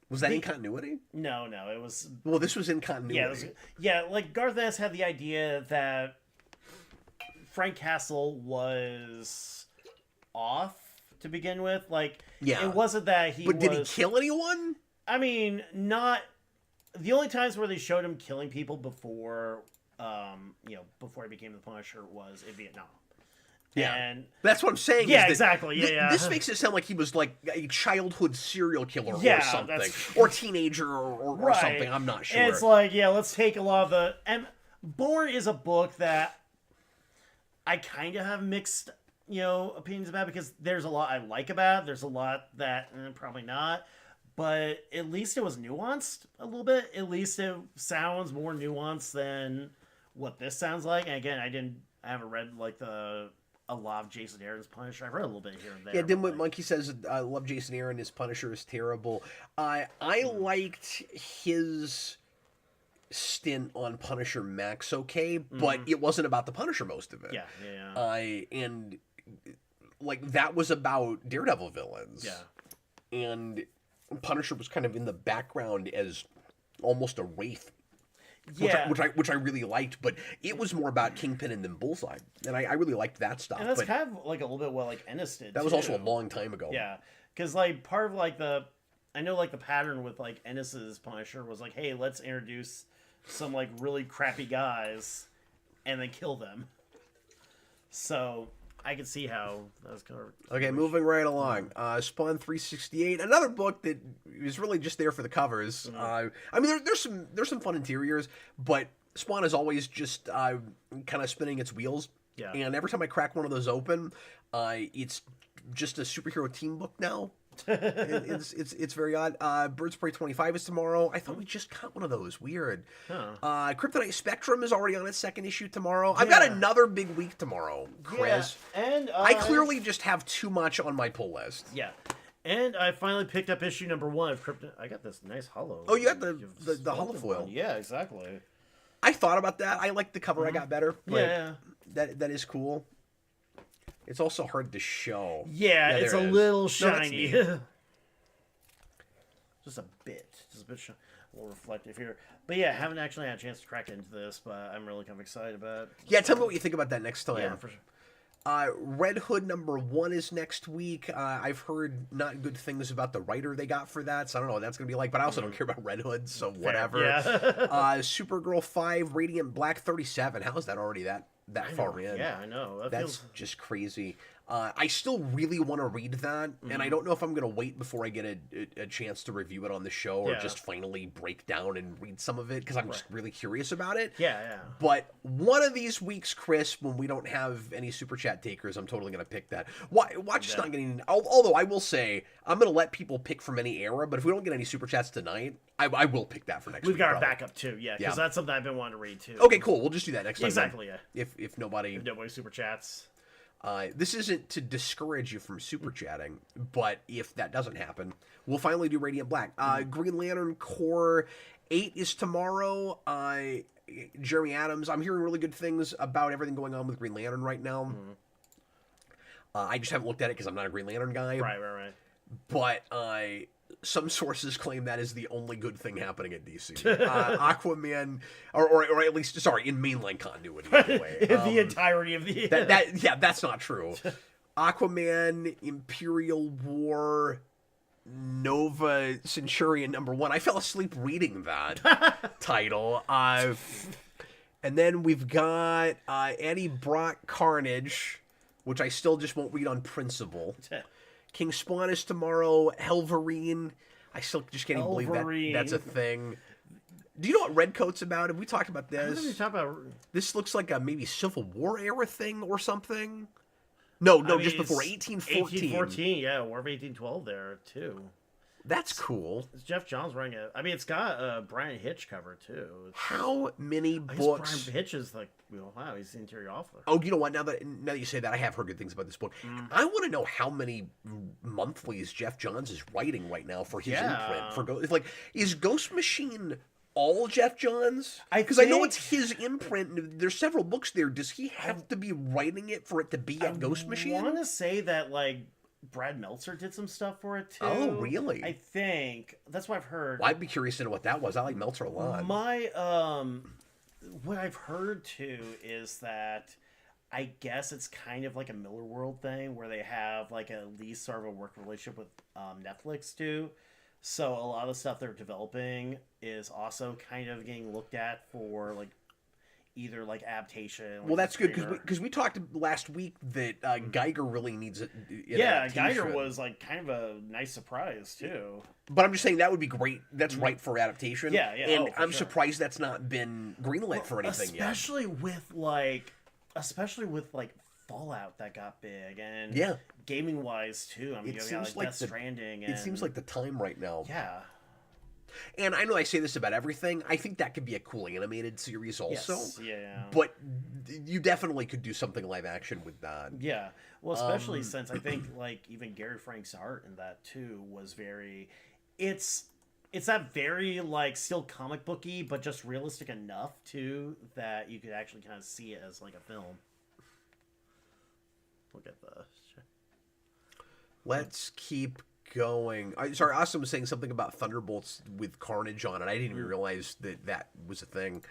Was that in continuity? No, it was. Well, this was in continuity. Yeah, like Garth Ennis had the idea that Frank Castle was off to begin with. Like, it wasn't that he. But did he kill anyone? I mean, not. The only times where they showed him killing people before he became the Punisher was in Vietnam. Yeah, and that's what I'm saying. Yeah, exactly. This makes it sound like he was like a childhood serial killer or something, or teenager or something. I'm not sure. And it's like, let's take a lot of the. And Bourne is a book that I kind of have mixed, opinions about, because there's a lot I like about it. There's a lot that probably not. But at least it was nuanced a little bit. At least it sounds more nuanced than what this sounds like. And again, I haven't read like a lot of Jason Aaron's Punisher. I've read a little bit here and there. Yeah, Dimwit Monkey says, I love Jason Aaron. His Punisher is terrible. I liked his stint on Punisher Max but it wasn't about the Punisher most of it. And like that was about Daredevil villains. Yeah. And Punisher was kind of in the background as almost a wraith, which I really liked, but it was more about Kingpin and then Bullseye, and I really liked that stuff. And that's kind of like a little bit what like Ennis did. That was also a long time ago. Yeah, because like part of like the pattern with like Ennis's Punisher was like, hey, let's introduce some like really crappy guys and then kill them. So I can see how that was kind of... Okay, moving right along. Spawn 368, another book that is really just there for the covers. I mean, there's some fun interiors, but Spawn is always just kind of spinning its wheels. Yeah. And every time I crack one of those open, it's just a superhero team book now. It's very odd. Birds of Prey 25 is tomorrow. I thought we just got one of those. Weird. Kryptonite Spectrum is already on its second issue tomorrow. I've got another big week tomorrow, Chris. And I clearly just have too much on my pull list. Yeah. And I finally picked up issue number 1 of Kryptonite. I got this nice hollow. Oh, you got the holofoil. Yeah, exactly. I thought about that. I like the cover I got better. But that is cool. It's also hard to show. Yeah, it's a little shiny. Just a bit shiny. A little reflective here. But yeah, haven't actually had a chance to crack into this, but I'm really kind of excited about it. Yeah, tell me what you think about that next time. Yeah, for sure. Red Hood number 1 is next week. I've heard not good things about the writer they got for that, so I don't know what that's going to be like, but I also don't care about Red Hood, so whatever. Yeah. Supergirl 5, Radiant Black 37. How is that already that far in? Yeah, I know. That's just crazy. I still really want to read that, and I don't know if I'm going to wait before I get a chance to review it on the show or just finally break down and read some of it, because I'm just really curious about it. Yeah. But one of these weeks, Chris, when we don't have any Super Chat takers, I'm totally going to pick that. Watch is not getting... Although I will say, I'm going to let people pick from any era, but if we don't get any Super Chats tonight, I will pick that for next week. We've got our backup, too, because that's something I've been wanting to read, too. Okay, cool. We'll just do that next time. Exactly, then. If nobody Super Chats... this isn't to discourage you from super chatting, but if that doesn't happen, we'll finally do Radiant Black. Green Lantern Corps 8 is tomorrow. Jeremy Adams, I'm hearing really good things about everything going on with Green Lantern right now. I just haven't looked at it because I'm not a Green Lantern guy. Right. But some sources claim that is the only good thing happening at DC. Aquaman, or at least, sorry, in mainline continuity anyway. The entirety of the... Yeah, that's not true. Aquaman, Imperial War, Nova Centurion #1. I fell asleep reading that title. And then we've got Eddie Brock Carnage, which I still just won't read on principle. King Spawn is tomorrow. Helverine. I still just can't even believe that's a thing. Do you know what Redcoat's about? Have we talked about this? What are you talking about? This looks like a maybe Civil War era thing or something. No, I mean, just before 1814. 1814, yeah, War of 1812 there too. That's cool. It's Jeff Johns writing it. I mean, it's got Brian Hitch cover too. How many books? Brian Hitch is like, wow, he's the interior author. Oh, you know what? Now that you say that, I have heard good things about this book. I want to know how many monthlies Jeff Johns is writing right now for his imprint. For is Ghost Machine all Jeff Johns? Because I know it's his imprint. There's several books there. Does he have to be writing it for it to be at Ghost Machine? I want to say that Brad Meltzer did some stuff for it too. Oh, really? I think that's what I've heard. Well, I'd be curious to know what that was. I like Meltzer a lot. What I've heard too is that I guess it's kind of like a Miller World thing where they have at least sort of a working relationship with Netflix too. So a lot of the stuff they're developing is also kind of getting looked at for either adaptation. Well, that's good because we talked last week that Geiger really needs it. Yeah, Geiger was kind of a nice surprise too. But I'm just saying that would be great. That's right for adaptation. Yeah. And I'm surprised that's not been greenlit for anything yet. Especially with Fallout that got big and gaming wise too. I mean, it seems like Death Stranding. It seems like the time right now. Yeah. And I know I say this about everything. I think that could be a cool animated series also. Yes, yeah. But you definitely could do something live action with that. Yeah. Well, especially since I think even Gary Frank's art in that too was very... It's that very still comic booky, but just realistic enough too that you could actually kind of see it as a film. Look at the... Let's keep going. Sorry, Austin was saying something about Thunderbolts with Carnage on it. I didn't even realize that was a thing.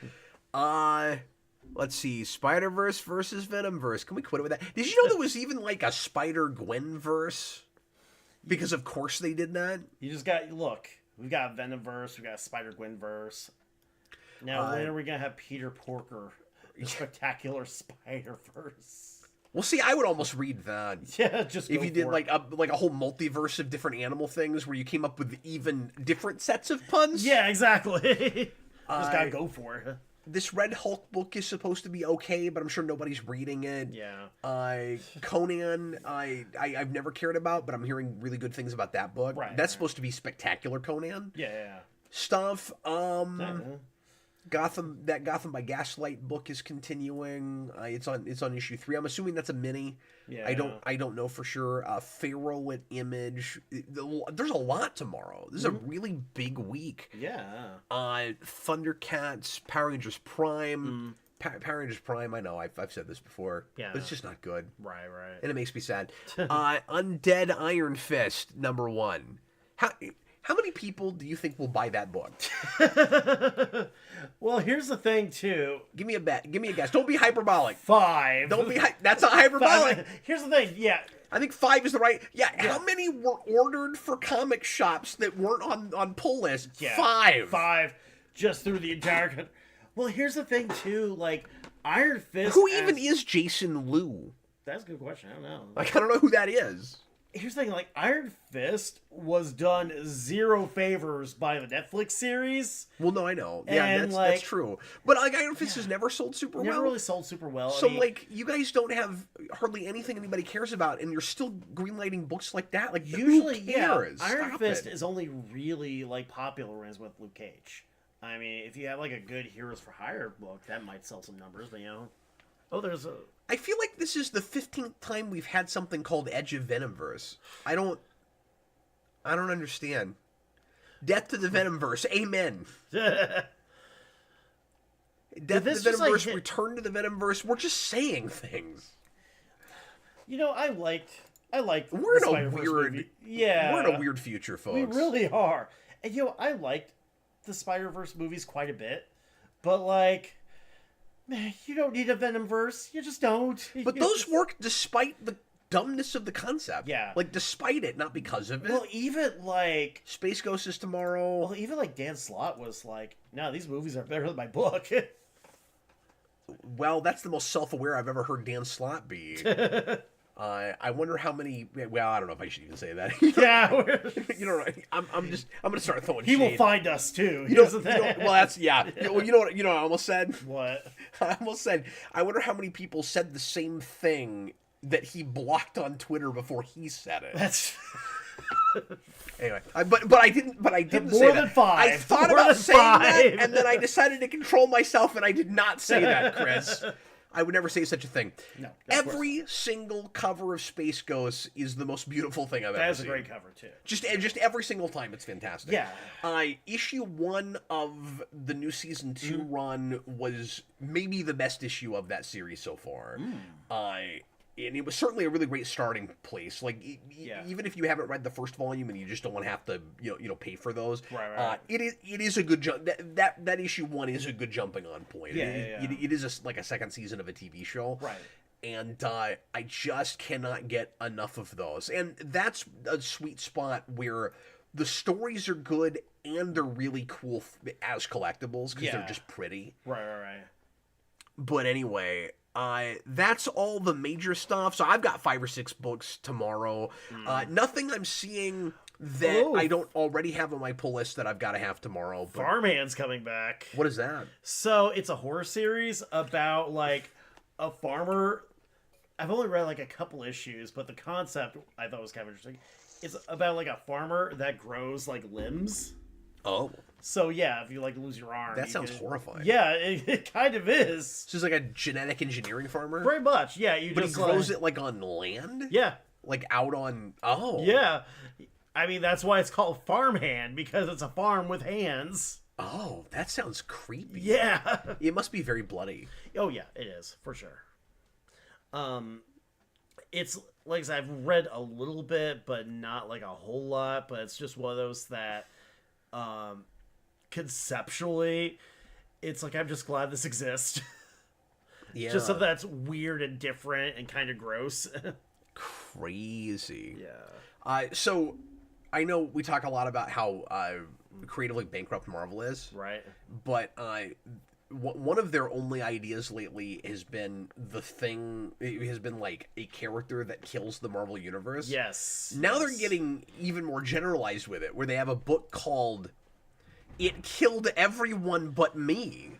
Let's see. Spider-Verse versus Venomverse. Can we quit it with that? Did you know there was even a Spider-Gwen-verse? Because of course they did that. You just got... Look, we've got Venomverse, we've got Spider-Gwen-verse. Now, when are we going to have Peter Porker? The Spectacular Spider-Verse. Well, see, I would almost read that. Yeah, just if you did a whole multiverse of different animal things where you came up with even different sets of puns. Yeah, exactly. Just gotta go for it. This Red Hulk book is supposed to be okay, but I'm sure nobody's reading it. Yeah. Conan, I've never cared about, but I'm hearing really good things about that book. Right. That's supposed to be Spectacular Conan. Yeah. Stuff. Gotham by Gaslight book is continuing. It's on issue 3. I'm assuming that's a mini. Yeah. I don't know for sure. Pharaoh at Image. There's a lot tomorrow. This is a really big week. Yeah. Thundercats, Power Rangers Prime. Power Rangers Prime. I know I've said this before. Yeah. But it's just not good. Right. And it makes me sad. Undead Iron Fist #1. How many people do you think will buy that book? Well, here's the thing, too. Give me a bet. Give me a guess. Don't be hyperbolic. 5. Don't be. That's not hyperbolic. 5. Here's the thing. Yeah. I think 5 is the right. Yeah. How many were ordered for comic shops that weren't on pull list? Yeah. 5. 5. Just through the entire. Well, here's the thing, too. Iron Fist. Who even is Jason Liu? That's a good question. I don't know. I don't know who that is. Here's the thing, Iron Fist was done 0 favors by the Netflix series. Well, no, I know. Yeah, that's true. But Iron Fist has never sold super well. Never really sold super well. So, you guys don't have hardly anything anybody cares about, and you're still greenlighting books like that? Usually, who cares? Iron Fist is only really, popular when it's with Luke Cage. I mean, if you have, a good Heroes for Hire book, that might sell some numbers, but, Oh, there's a... I feel like this is the 15th time we've had something called Edge of Venomverse. I don't understand. Death to the Venomverse. Amen. Death to the Venomverse. Return to the Venomverse. We're just saying things. I liked I like we're the in a Spider-Verse weird movie. Yeah, we're in a weird future, folks. we really are. And I liked the Spider-Verse movies quite a bit, but like, man, you don't need a Venom verse. You just don't. But those work despite the dumbness of the concept. Yeah. Like, despite it, not because of it. Well, even like Space Ghost is tomorrow. Well, even like Dan Slott was like, "No, these movies are better than my book." Well, that's the most self-aware I've ever heard Dan Slott be. I wonder how many. Well, I don't know if I should even say that. Yeah, You know, I'm gonna start throwing. he shade. will find us too. Well, that's yeah. Well, you know what I almost said. What? I almost said. I wonder how many people said the same thing that he blocked on Twitter before he said it. That's Anyway, but I didn't more say than that. 5. I thought More about than saying 5. that, and then I decided to control myself, and I did not say that, Chris. I would never say such a thing. No, Every single cover of Space Ghost is the most beautiful thing I've ever seen. That's a great cover too. Just every single time, it's fantastic. Yeah. Issue 1 of the new season 2 run was maybe the best issue of that series so far. And it was certainly a really great starting place. Like, even if you haven't read the first volume and you just don't want to have to, pay for those, right. it is a good jump. That issue 1 is a good jumping on point. It is like a second season of a TV show, right? And I just cannot get enough of those. And that's a sweet spot where the stories are good and they're really cool as collectibles because they're just pretty. Right. But anyway. That's all the major stuff. So I've got 5 or 6 books tomorrow. Nothing I'm seeing that I don't already have on my pull list that I've got to have tomorrow. But Farmhand's coming back. what is that? So it's a horror series about like a farmer. I've only read like a couple issues, but the concept I thought was kind of interesting. It's about like a farmer that grows like limbs. Oh. So yeah, if you like lose your arm, That sounds horrifying. Yeah, it kind of is. So he's like a genetic engineering farmer? Very much, yeah. But he grows it like on land? Yeah. Like out on... Oh. Yeah. I mean, that's why it's called Farmhand, because it's a farm with hands. Oh, that sounds creepy. Yeah. It must be very bloody. Oh yeah, it is, for sure. It's, like I said, I've read a little bit, but not like a whole lot, but it's just one of those that... conceptually, it's like I'm just glad this exists. Yeah. Just something that's weird and different and kind of gross. Crazy. Yeah. So I know we talk a lot about how creatively bankrupt Marvel is. Right. But one of their only ideas lately has been like a character that kills the Marvel Universe. Yes. Now they're getting even more generalized with it, where they have a book called It Killed Everyone But Me.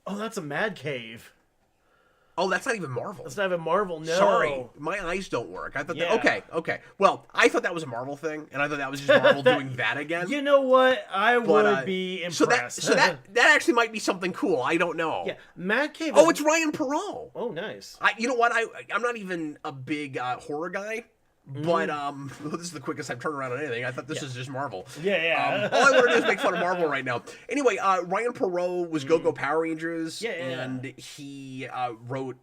Oh, that's a Mad Cave. Oh, that's not even Marvel. That's not even Marvel, no. Sorry, my eyes don't work. I thought Yeah. okay. Well, I thought that was a Marvel thing, and I thought that was just Marvel doing that again. You know what? I would be impressed. So that actually might be something cool. I don't know. Yeah, Mad Cave. Oh, it's Ryan Perot. Oh, nice. You know what? I'm not even a big horror guy. But this is the quickest I've turned around on anything. I thought this was just Marvel. Yeah. All I want to do is make fun of Marvel right now. Anyway, Ryan Perot was Go-Go Power Rangers, and he wrote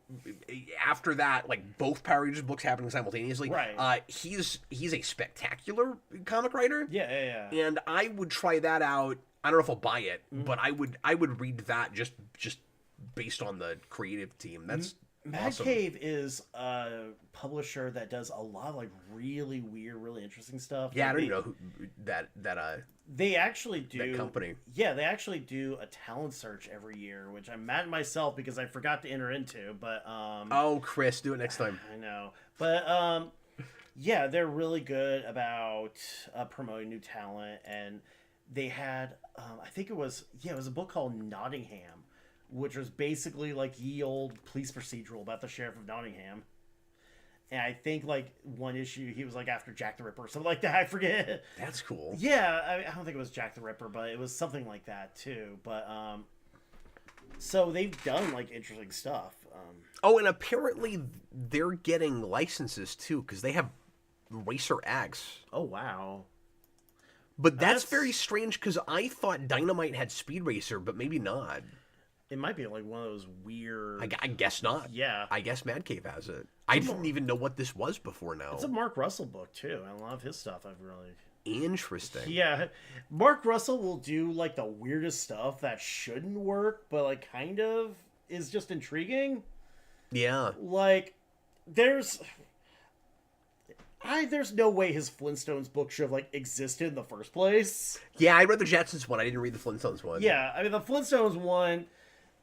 after that like both Power Rangers books happening simultaneously. Right. He's a spectacular comic writer. Yeah. And I would try that out. I don't know if I'll buy it, but I would read that just based on the creative team. That's Mad awesome. Cave is a publisher that does a lot of like really weird, really interesting stuff. Yeah, like I don't even know who they actually do that company. Yeah, they actually do a talent search every year, which I'm mad at myself because I forgot to enter into. But oh, Chris, do it next time. I know, but yeah, they're really good about promoting new talent, and they had I think it was a book called Nottingham, which was basically like ye old police procedural about the sheriff of Nottingham. And I think like one issue he was like after Jack the Ripper or something like that. I forget. That's cool. Yeah, I don't think it was Jack the Ripper, but it was something like that too. But so they've done like interesting stuff. Oh, and apparently they're getting licenses too because they have Racer X. Oh wow. But that's very strange because I thought Dynamite had Speed Racer, but maybe not. It might be like one of those weird. I guess not. Yeah. I guess Mad Cave has it. I didn't even know what this was before now. It's a Mark Russell book too, and a lot of his stuff I've really. Interesting. Yeah, Mark Russell will do like the weirdest stuff that shouldn't work, but like kind of is just intriguing. Yeah. Like, there's no way his Flintstones book should have like existed in the first place. Yeah, I read the Jetsons one. I didn't read the Flintstones one. Yeah, I mean the Flintstones one,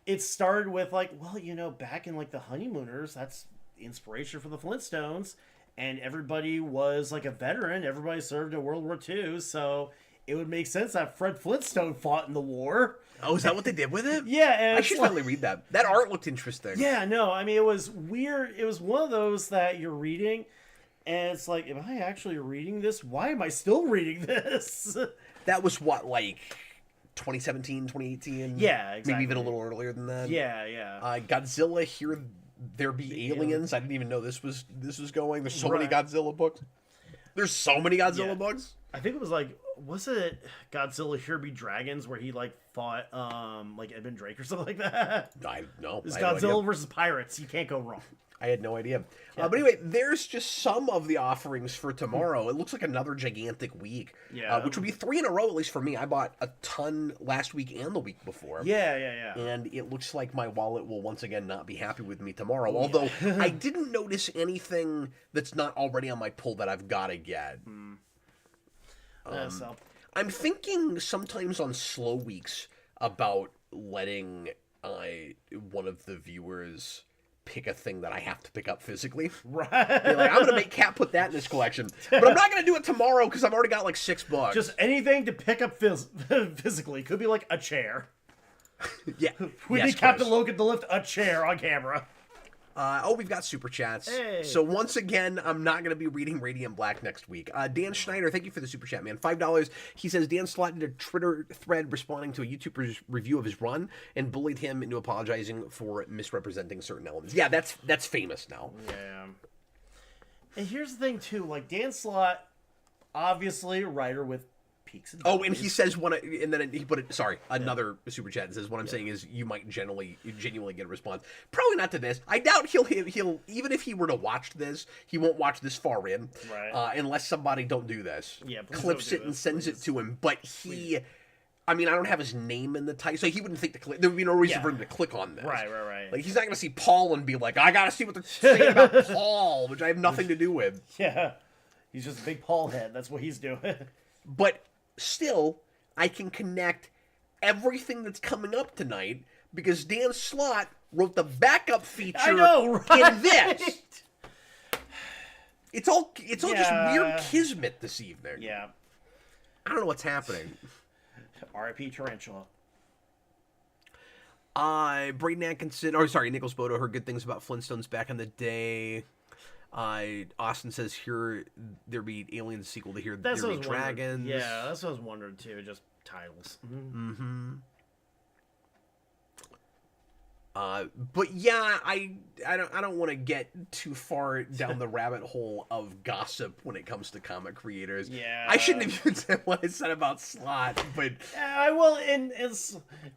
it started with like, well, back in like the Honeymooners, that's inspiration for the Flintstones, and everybody was like a veteran. Everybody served in World War II, so it would make sense that Fred Flintstone fought in the war. Oh, is that what they did with it? Yeah, and I should finally read that. That art looked interesting. Yeah, no, I mean it was weird. It was one of those that you're reading, and it's like, am I actually reading this? Why am I still reading this? That was what, like 2017, 2018? Yeah, exactly. Maybe even a little earlier than that. Yeah. Godzilla, Here There Be Aliens. I didn't even know this was going. There's so many Godzilla books. There's so many Godzilla books. I think it was like, was it Godzilla Here Be Dragons where he like fought like Edmund Drake or something like that? I know. It's Godzilla versus pirates. You can't go wrong. I had no idea. But anyway, there's just some of the offerings for tomorrow. It looks like another gigantic week. Yeah. Which would be 3 in a row, at least for me. I bought a ton last week and the week before. Yeah. And it looks like my wallet will once again not be happy with me tomorrow. Although I didn't notice anything that's not already on my pull that I've got to get. So. I'm thinking sometimes on slow weeks about letting one of the viewers pick a thing that I have to pick up physically. Right. Be like, I'm going to make Kat put that in this collection. But I'm not going to do it tomorrow because I've already got like 6 books. Just anything to pick up physically. Could be like a chair. Yeah. We need Captain Logan to lift a chair on camera. We've got super chats. Hey. So once again, I'm not going to be reading Radiant Black next week. Dan Schneider, thank you for the super chat, man. $5. He says Dan slotted a Twitter thread responding to a YouTuber's review of his run and bullied him into apologizing for misrepresenting certain elements. Yeah, that's famous now. Yeah. And here's the thing too, like Dan Slott, obviously a writer with peaks and valleys. Oh, and he says and then he put it. Sorry, another super chat says what I'm saying is you might genuinely get a response. Probably not to this. I doubt he'll even if he were to watch this, he won't watch this far in, right? Unless somebody don't do this. Yeah, clips it and sends it to him. But he, I mean, I don't have his name in the title, so he wouldn't think to click. There would be no reason for him to click on this. Right. Like he's not going to see Paul and be like, I got to see what they're saying about Paul, which I have nothing to do with. Yeah, he's just a big Paul head. That's what he's doing. But still, I can connect everything that's coming up tonight because Dan Slott wrote the backup feature in this. It's all just weird kismet this evening. Yeah. I don't know what's happening. R.I.P. Tarantula. Braden Atkinson, Nicholas Bodo heard good things about Flintstones back in the day. Austin says here there be Aliens sequel to Here There Be Dragons. Yeah, that's what I was wondering too. Just titles. Mm-hmm. But yeah, I don't want to get too far down the rabbit hole of gossip when it comes to comic creators. Yeah, I shouldn't have even said what I said about Slott, but I will. And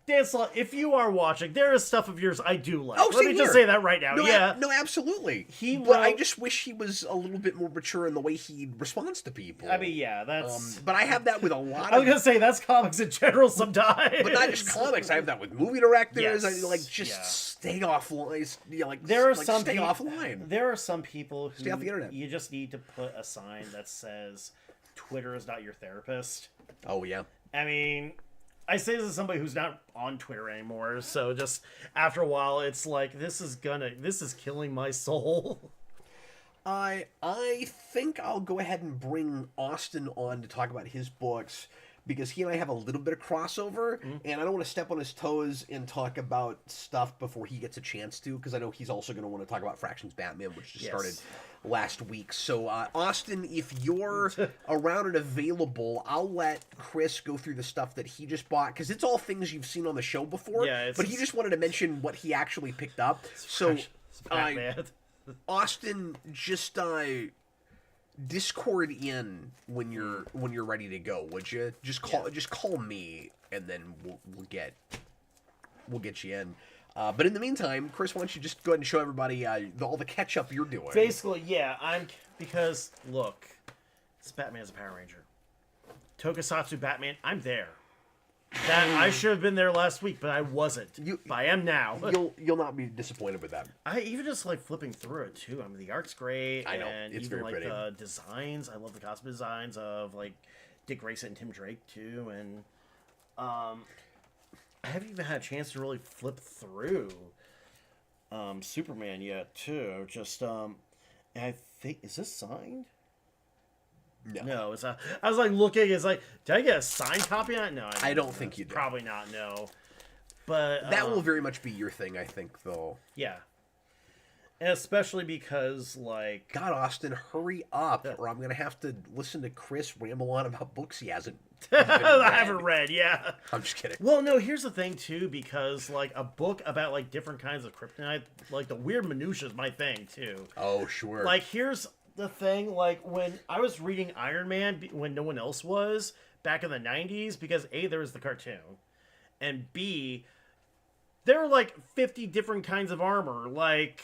Dan Slott, if you are watching, there is stuff of yours I do like. Oh, Let me just say that right now. No, no, absolutely. I just wish he was a little bit more mature in the way he responds to people. I mean, yeah, that's. But I have that with a lot. I was gonna say that's comics in general sometimes, but not just comics. I have that with movie directors. Yes. Stay offline. Stay offline. There are some people who stay off the internet. You just need to put a sign that says Twitter is not your therapist. Oh yeah. I mean, I say this as somebody who's not on Twitter anymore, so just after a while it's like this is killing my soul. I think I'll go ahead and bring Austin on to talk about his books, because he and I have a little bit of crossover, and I don't want to step on his toes and talk about stuff before he gets a chance to, because I know he's also going to want to talk about Fractions Batman, which just started last week. So, Austin, if you're around and available, I'll let Chris go through the stuff that he just bought, because it's all things you've seen on the show before, but he just wanted to mention what he actually picked up. So, Austin, just Discord in when you're ready to go, would you? Just call me, and then we'll get we'll get you in. But in the meantime, Chris, why don't you just go ahead and show everybody all the catch up you're doing? Basically, yeah, because look, it's Batman as a Power Ranger. Tokusatsu Batman, I'm there. That I should have been there last week, but I wasn't. But I am now. You'll not be disappointed with that. I even just like flipping through it too. I mean, the art's great. I know, and it's even very like pretty. the designs. I love the costume designs of like Dick Grayson and Tim Drake too. And I haven't even had a chance to really flip through Superman yet too. Just and I think, is this signed? No, it's not. I was like looking. It's like, did I get a signed copy on it? No, I don't think you did. Probably not. No, but that will very much be your thing, I think, though. Yeah, and especially because like, God, Austin, hurry up, or I'm gonna have to listen to Chris ramble on about books he hasn't. I haven't read. Yeah, I'm just kidding. Well, no, here's the thing too, because like a book about like different kinds of kryptonite, like the weird minutia is my thing too. Oh, sure. Like here's the thing, like when I was reading Iron Man when no one else was back in the 90s, because A, there was the cartoon, and B, there were like 50 different kinds of armor. Like,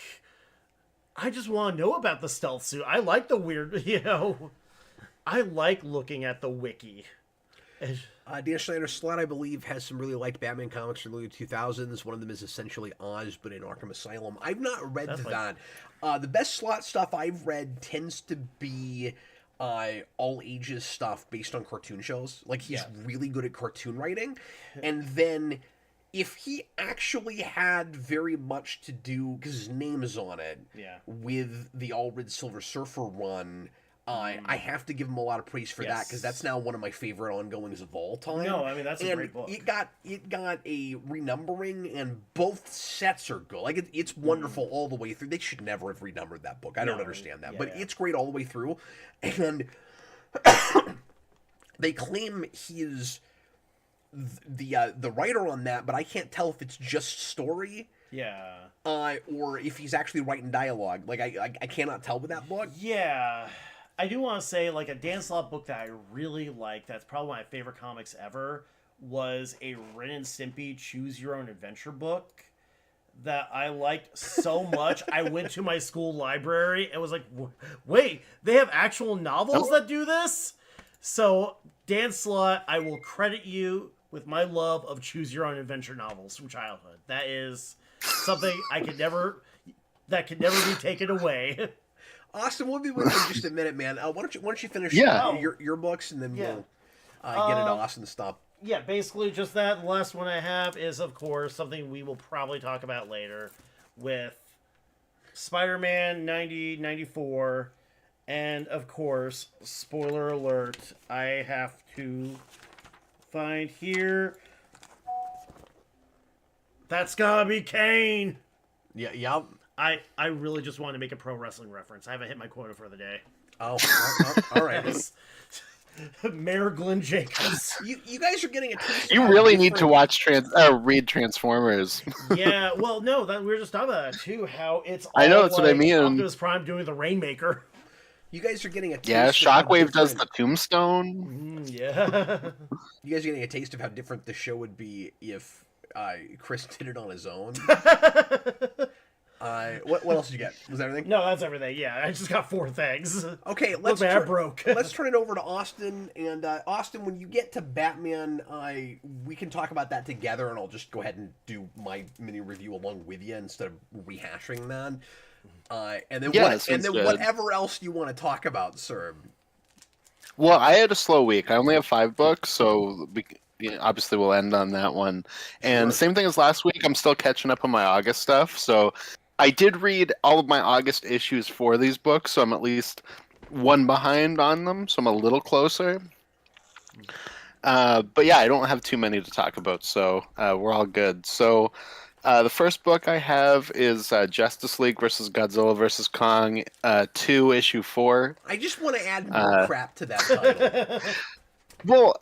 I just want to know about the stealth suit. I like the weird, I like looking at the wiki. Dan Schneider Slot, I believe, has some really liked Batman comics from the early 2000s. One of them is essentially Oz, but in Arkham Asylum. I've not read that. The best Slot stuff I've read tends to be all ages stuff based on cartoon shows. Like, he's really good at cartoon writing. And then, if he actually had very much to do, because his name is on it, with the All Red Silver Surfer run, I have to give him a lot of praise for that, because that's now one of my favorite ongoings of all time. No, I mean, that's a great book. It got a renumbering, and both sets are good. Like, it's wonderful all the way through. They should never have renumbered that book. I don't understand that. But it's great all the way through. And they claim he's the writer on that, but I can't tell if it's just story. Yeah. Or if he's actually writing dialogue. Like, I cannot tell with that book. Yeah. I do want to say, like, a Dan Slott book that I really like, that's probably one of my favorite comics ever, was a Ren and Stimpy Choose Your Own Adventure book that I liked so much. I went to my school library and was like, wait, they have actual novels that do this? So, Dan Slott, I will credit you with my love of Choose Your Own Adventure novels from childhood. That is something that could never be taken away. Austin, we'll be with you in just a minute, man. Why don't you finish your books, and then we'll get into Austin's stuff. Yeah, basically just that. The last one I have is, of course, something we will probably talk about later with Spider-Man 94. And, of course, spoiler alert, I have to find here. That's gotta be Kane! Yeah. I really just wanted to make a pro wrestling reference. I haven't hit my quota for the day. Oh, all right. Mayor Glenn Jacobs. You guys are getting a taste. You really need to watch read Transformers. Yeah, well, no, we were just talking about that too. How it's all I know that's what I mean. Optimus Prime doing the Rainmaker. You guys are getting a taste. Yeah, Shockwave does the Tombstone. Yeah. You guys are getting a taste of how different the show would be if Chris did it on his own. What else did you get? Was that everything? No, that's everything. Yeah, I just got 4 things. Okay, let's turn it over to Austin. And Austin, when you get to Batman, we can talk about that together, and I'll just go ahead and do my mini review along with you instead of rehashing that. And then whatever else you want to talk about, sir. Well, I had a slow week. I only have 5 books, so obviously we'll end on that one. And same thing as last week, I'm still catching up on my August stuff. So I did read all of my August issues for these books, so I'm at least one behind on them, so I'm a little closer. But yeah, I don't have too many to talk about, so we're all good. So the first book I have is Justice League versus Godzilla versus Kong 2, issue 4. I just want to add more crap to that title. Well,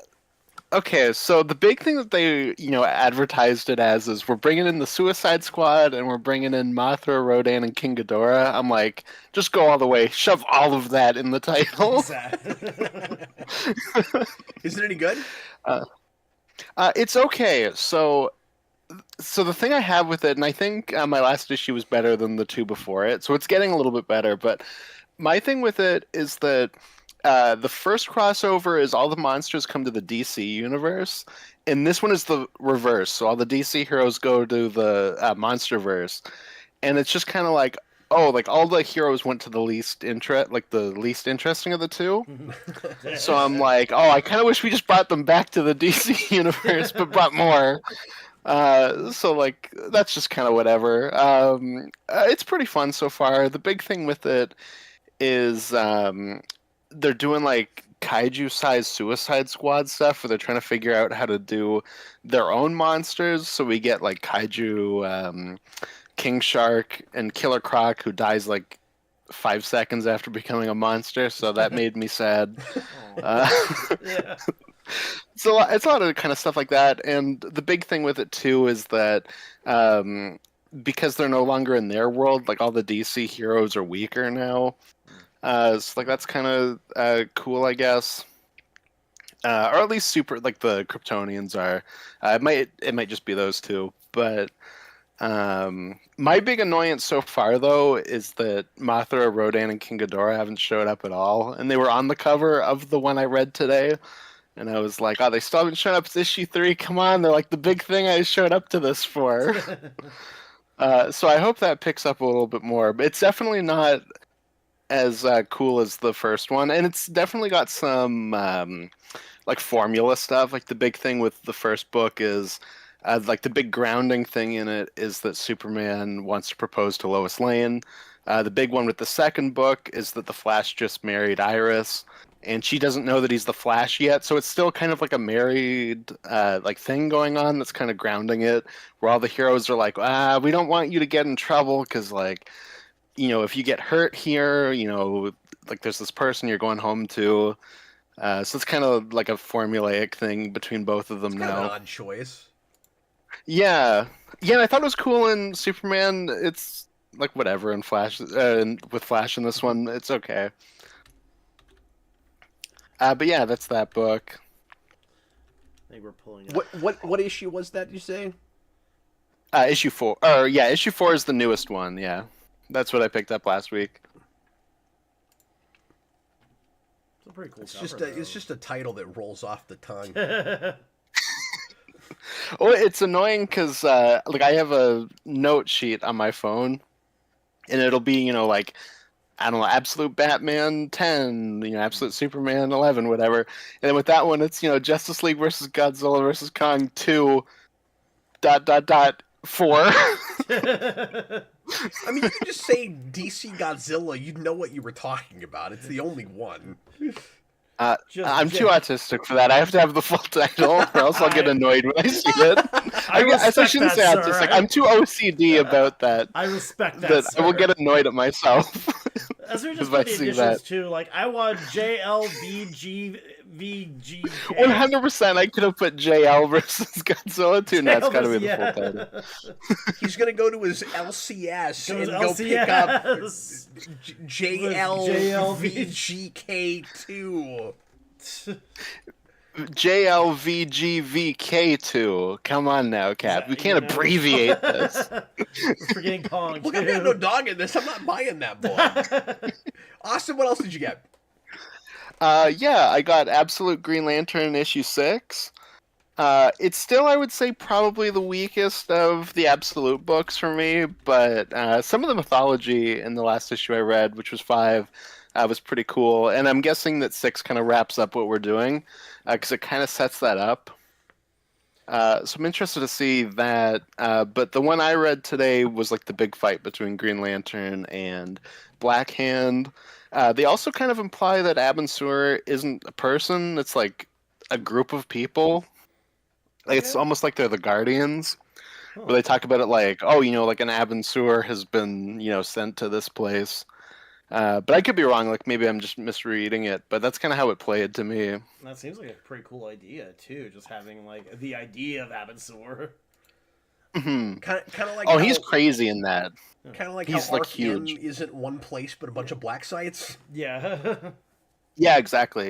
okay, so the big thing that they, advertised it as is we're bringing in the Suicide Squad and we're bringing in Mothra, Rodan, and King Ghidorah. I'm like, just go all the way. Shove all of that in the title. Is it any good? It's okay. So So the thing I have with it, and I think my last issue was better than the two before it, so it's getting a little bit better. But my thing with it is that the first crossover is all the monsters come to the DC universe, and this one is the reverse. So all the DC heroes go to the MonsterVerse, and it's just kind of like, oh, like all the heroes went to the least interesting of the two. So I'm like, oh, I kind of wish we just brought them back to the DC universe, but brought more. So like that's just kind of whatever. It's pretty fun so far. The big thing with it is they're doing like kaiju-sized Suicide Squad stuff, where they're trying to figure out how to do their own monsters. So we get like kaiju King Shark and Killer Croc, who dies like 5 seconds after becoming a monster. So that made me sad. Yeah. So it's a lot of kind of stuff like that, and the big thing with it too is that because they're no longer in their world, like all the DC heroes are weaker now. So like that's kind of cool, I guess, or at least super like the Kryptonians are. It might just be those two, but my big annoyance so far though is that Mothra, Rodan, and King Ghidorah haven't showed up at all, and they were on the cover of the one I read today. And I was like, oh, they still haven't shown up to issue 3. Come on, they're like the big thing I showed up to this for. So I hope that picks up a little bit more. But it's definitely not as cool as the first one. And it's definitely got some like formula stuff. Like the big thing with the first book is like the big grounding thing in it is that Superman wants to propose to Lois Lane. The big one with the second book is that the Flash just married Iris, and she doesn't know that he's the Flash yet, so it's still kind of like a married like thing going on that's kind of grounding it, where all the heroes are like, we don't want you to get in trouble because, like, you know, if you get hurt here, you know, like there's this person you're going home to. So it's kind of like a formulaic thing between both of them It's now. kind of an odd choice. Yeah, I thought it was cool in Superman. It's like whatever in Flash, with Flash in this one, it's okay. But yeah, that's that book. I think we're pulling up. What issue was that you say? Issue 4. Or yeah, issue 4 is the newest one. Yeah, that's what I picked up last week. It's a pretty cool It's cover, it's just a title that rolls off the tongue. Oh, it's annoying because like I have a note sheet on my phone, and it'll be, you know, like, I don't know, Absolute Batman 10, you know, Absolute Superman 11, whatever. And then with that one, it's, you know, Justice League versus Godzilla versus Kong 2, ... 4. I mean, you could just say DC Godzilla. You'd know what you were talking about. It's the only one. I'm too autistic for that. I have to have the full title, or else I'll get annoyed when I see it. I shouldn't say sir. autistic. I'm too OCD about that. I respect that, That sir. I will get annoyed at myself. As we just if I put the see additions that. too, like I want JLVGVG. 100%. I could have put JL versus Godzilla too. No, it's got to be the full title. He's gonna go to his LCS Go and to go pick up LCS. JLVGK2. JLVGVK2. Come on now, Cap. We can't abbreviate this. Forgetting Kong. Look, I've got no dog in this. I'm not buying that book. Austin, what else did you get? Yeah, I got Absolute Green Lantern issue 6. It's still, I would say, probably the weakest of the Absolute books for me, but some of the mythology in the last issue I read, which was 5, was pretty cool, and I'm guessing that 6 kind of wraps up what we're doing, because it kind of sets that up. So I'm interested to see that, but the one I read today was like the big fight between Green Lantern and Black Hand. They also kind of imply that Abin Sur isn't a person, it's like a group of people. Like, it's almost like they're the Guardians, where they talk about it like, oh, you know, like an Abin Sur has been, you know, sent to this place. But I could be wrong, like maybe I'm just misreading it, but that's kind of how it played to me. That seems like a pretty cool idea too, just having like the idea of Abin Sur. Mm-hmm. Kind of like he's crazy in that. Kind of like He's, how like, Arc-M huge. isn't one place but a bunch of black sites. Yeah. Yeah, exactly.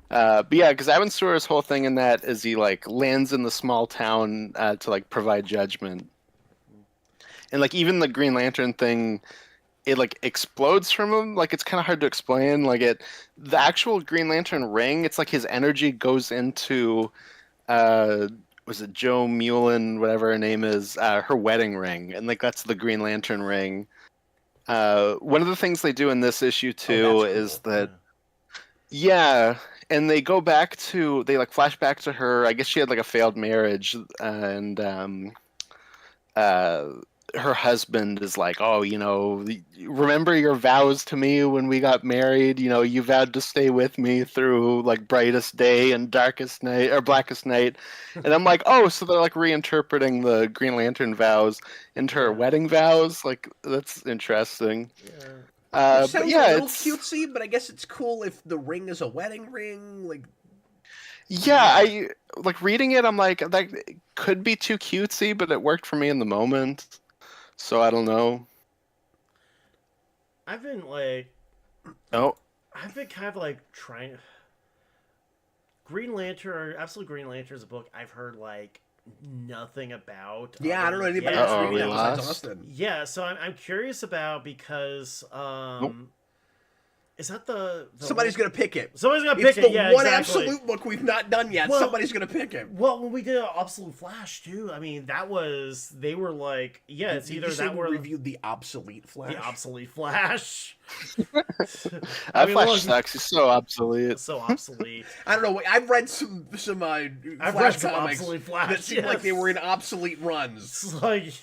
But yeah, because Evan Stewart's whole thing in that is he like lands in the small town to like provide judgment, and like even the Green Lantern thing, it like explodes from him. Like it's kind of hard to explain. The actual Green Lantern ring, it's like his energy goes into, uh, was it Joe Mullen, whatever her name is, her wedding ring, and like that's the Green Lantern ring. One of the things they do in this issue too is that. Yeah, and they like flash back to her. I guess she had like a failed marriage, and uh, her husband is like, "Oh, remember your vows to me when we got married? You vowed to stay with me through like brightest day and darkest night or blackest night." And I'm like, "Oh, so they're like reinterpreting the Green Lantern vows into her wedding vows? Like that's interesting." Yeah. Which But sounds yeah, a little it's cutesy, but I guess it's cool if the ring is a wedding ring. Like, yeah, I like reading it. I'm like, that could be too cutesy, but it worked for me in the moment. So I don't know. I've been like, Oh, I've been kind of like trying. Green Lantern, Absolute Green Lantern is a book I've heard like nothing about. yeah, I don't know anybody Yeah. else reading that we besides lost? Austin. Yeah, so I'm curious about because Nope. is that the Somebody's gonna pick it. somebody's gonna It's pick the it? Yeah, one exactly. absolute book we've not done yet. Well- Somebody's gonna pick it. Well, when we did Absolute Flash too, I mean they were like, yeah, it's Did either you say that we or reviewed the obsolete Flash. the Obsolete Flash. That mean, Flash look- sucks. He's so obsolete. So obsolete. I don't know. I've read some I've Flash read some comics Obsolete Flash that seem like they yes. were in obsolete runs. It's like,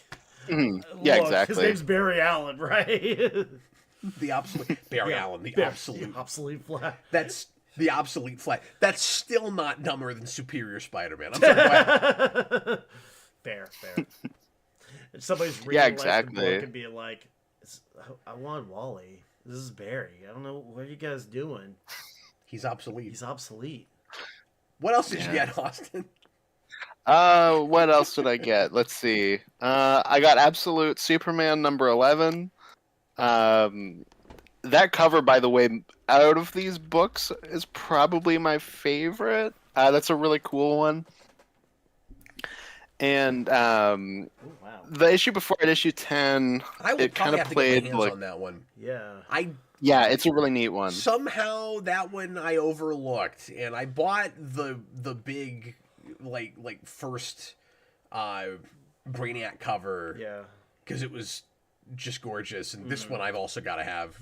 Mhm. Yeah, look, exactly. His name's Barry Allen, right? The obsolete Barry Allen. The absolute. The Obsolete Flash. That's the obsolete Flash. That's still not dumber than Superior Spider-Man. I'm sorry. What? Fair. If somebody's reading Yeah, like, exactly. the book and being like, I want Wally. This is Barry. I don't know what are you guys doing. He's obsolete. He's obsolete. What else did you Yeah. get, Austin? What else did I get? Let's see. I got Absolute Superman number 11. That cover, by the way, out of these books, is probably my favorite. That's a really cool one. And Oh wow. the issue before it, issue 10, I will it probably kind have of to get my played hands like, on that one. Yeah. yeah, it's a really neat one. Somehow that one I overlooked, and I bought the big like first Brainiac cover Yeah. because it was just gorgeous, and this one I've also got to have.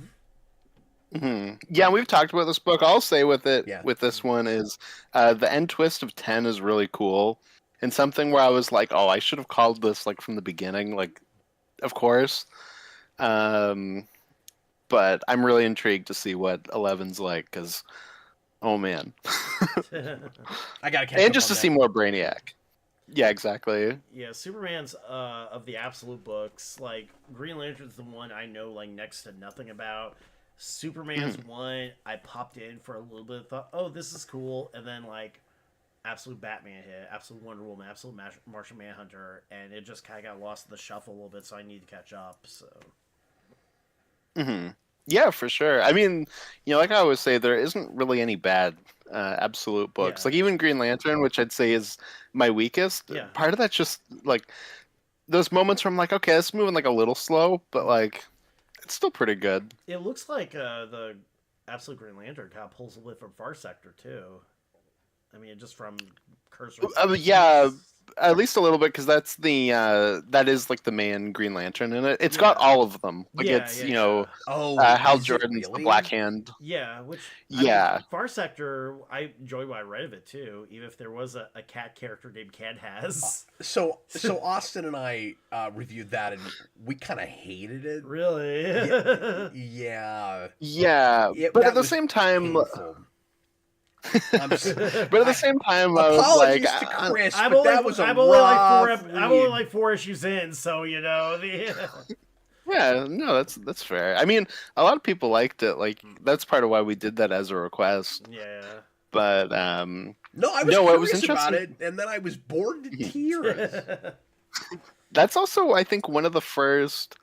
Yeah, we've talked about this book. I'll say with it, Yeah. with this one is the end twist of 10 is really cool, and something where I was like, oh, I should have called this like from the beginning, like, of course. But I'm really intrigued to see what 11's like, because, oh man, I got to catch and up just on to see that. more Brainiac. Yeah, exactly. Yeah, Superman's of the Absolute books, like Green Lantern's the one I know like next to nothing about. Superman's one I popped in for a little bit, thought, oh, this is cool, and then like Absolute Batman hit, Absolute Wonder Woman, Absolute Martian Manhunter, and it just kind of got lost in the shuffle a little bit, so I need to catch up. So Yeah, for sure. I mean, like I always say, there isn't really any bad Absolute books. Yeah. Like even Green Lantern, which I'd say is my weakest. Yeah. Part of that's just like those moments where I'm like, okay, it's moving like a little slow, but like it's still pretty good. it looks like the Absolute Green Lantern kind of pulls a bit from Far Sector too. I mean, just from cursor. Yeah, at least a little bit, because that's that is like the main Green Lantern in it. It's got all of them. Like Yeah, it's yeah. Oh, Hal is it Jordan's the really? Black Hand. Yeah, which Yeah. Far Sector, I enjoyed what I read of it too. Even if there was a cat character named Cat has. So Austin and I reviewed that, and we kind of hated it. Really? Yeah. Yeah, It- but that at the was same time, painful. I'm but at the same time, I was apologies like, to Chris, I'm but only, that was a I'm only like rough I'm only read. like 4 issues in, so you know. yeah, no, that's fair. I mean, a lot of people liked it. Like that's part of why we did that as a request. Yeah. But No, I was No, it was curious about interesting. it, and then I was bored to tears. that's also, I think, one of the first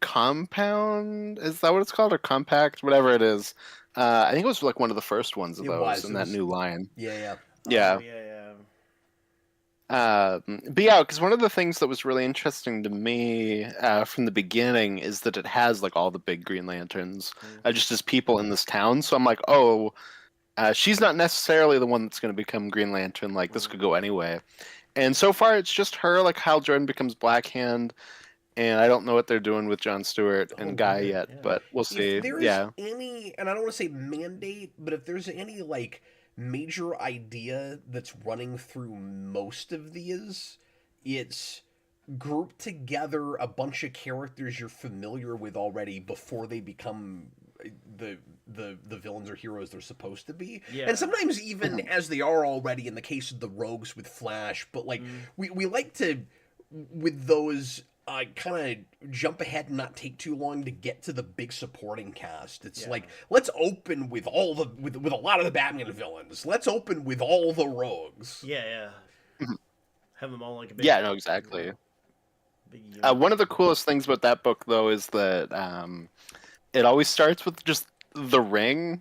compound. Is that what it's called, or compact? Whatever it is. I think it was like one of the first ones of It those was. in It that was- new line. Yeah. Yeah. Oh, yeah. But yeah, because one of the things that was really interesting to me from the beginning is that it has like all the big Green Lanterns just as people in this town. So I'm like, oh, she's not necessarily the one that's going to become Green Lantern. Like this could go anyway. And so far, it's just her. Like Hal Jordan becomes Black Hand, and I don't know what they're doing with Jon Stewart and Guy weird, yet, yeah. but we'll see. If there's Yeah. any, and I don't want to say mandate, but if there's any like major idea that's running through most of these, it's group together a bunch of characters you're familiar with already before they become the villains or heroes they're supposed to be. Yeah. And sometimes even as they are already in the case of the Rogues with Flash, but like we like to with those kind of jump ahead and not take too long to get to the big supporting cast. It's like, let's open with all the with a lot of the Batman villains. Let's open with all the Rogues. Yeah. Have them all like a big. Yeah, no, exactly. Big unit. One of the coolest things about that book, though, is that it always starts with just the Ring,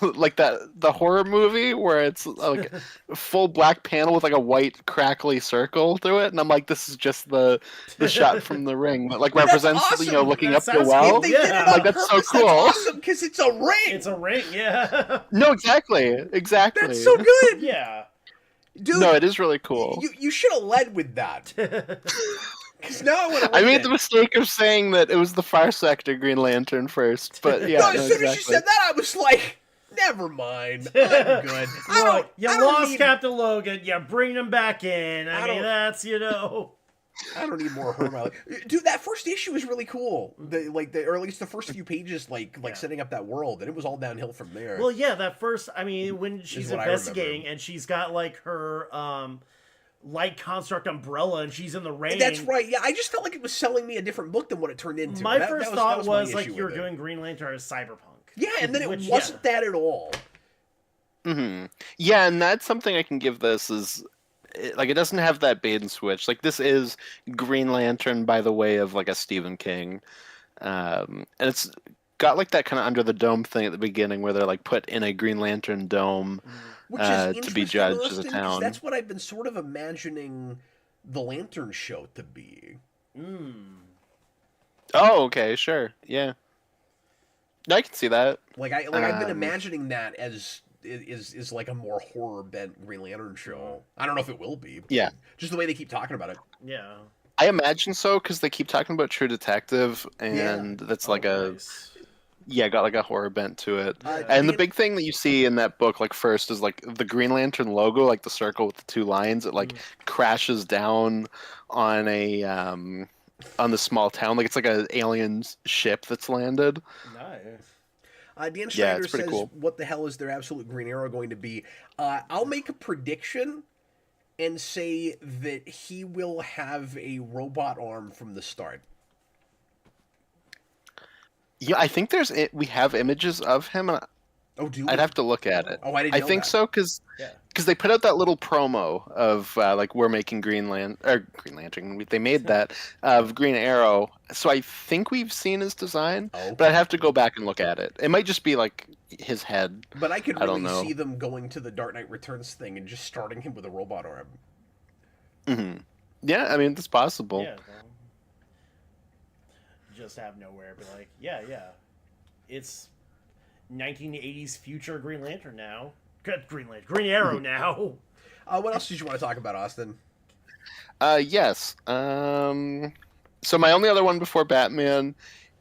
like the horror movie where it's like a full black panel with like a white crackly circle through it, and I'm like, this is just the shot from the Ring that like But that's represents awesome. looking That up the sounds well. If they did it on Like, that's so purpose, cool. That's awesome because it's a ring. It's a ring, yeah. No, exactly. That's so good, Yeah. dude. No, it is really cool. You should have led with that. Because now I want to. I made the mistake of saying that it was the Far Sector Green Lantern first, but yeah, No, as no, soon as you exactly. said that, I was like, never mind. I'm good. Look, you I don't lost need, Captain Logan. You bring him back in. I mean, don't- that's I don't need more Hermione. Dude, that first issue was really cool. Or at least the first few pages, setting up that world, and it was all downhill from there. Well, yeah, that first. I mean, when she's what I investigating remember. and she's got like her light construct umbrella and she's in the rain. That's right. Yeah, I just felt like it was selling me a different book than what it turned into. My That first that thought my was like issue you're with it. doing Green Lantern as cyberpunk. Yeah, and then it Which, wasn't that at all. Yeah, and that's something I can give this is like it doesn't have that bait and switch. Like this is Green Lantern by the way of like a Stephen King, and it's got like that kind of under the dome thing at the beginning where they're like put in a Green Lantern dome Which is to be interesting, judged as a Austin, 'cause town. that's what I've been sort of imagining the Lantern Show to be. Oh, okay, sure, yeah. I can see that. I've been imagining that as is like a more horror bent Green Lantern show. I don't know if it will be. But Yeah. just the way they keep talking about it. Yeah. I imagine so because they keep talking about True Detective, and that's like nice. got like a horror bent to it. Uh, And the the- big thing that you see in that book, like first, is like the Green Lantern logo, like the circle with the two lines. It like crashes down on a on the small town, like it's like an alien ship that's landed. Nice. Dan Yeah, Schneider it's pretty says, cool. "What the hell is their absolute Green Arrow going to be?" I'll make a prediction and say that he will have a robot arm from the start. Yeah, I think we have images of him, and Oh, do I'd have to look at it. Oh, I didn't I know think that. so because Yeah. they put out that little promo of like we're making Green Lantern. They made that of Green Arrow, so I think we've seen his design, Oh, but I'd have to go back and look at it. It might just be like his head. But I could I don't really know. see them going to the Dark Knight Returns thing and just starting him with a robot arm. Yeah, I mean it's possible. Yeah. Just have nowhere be like, yeah, it's 1980s future Green Lantern now. Good Green Arrow now. What else did you want to talk about, Austin? Yes. So my only other one before Batman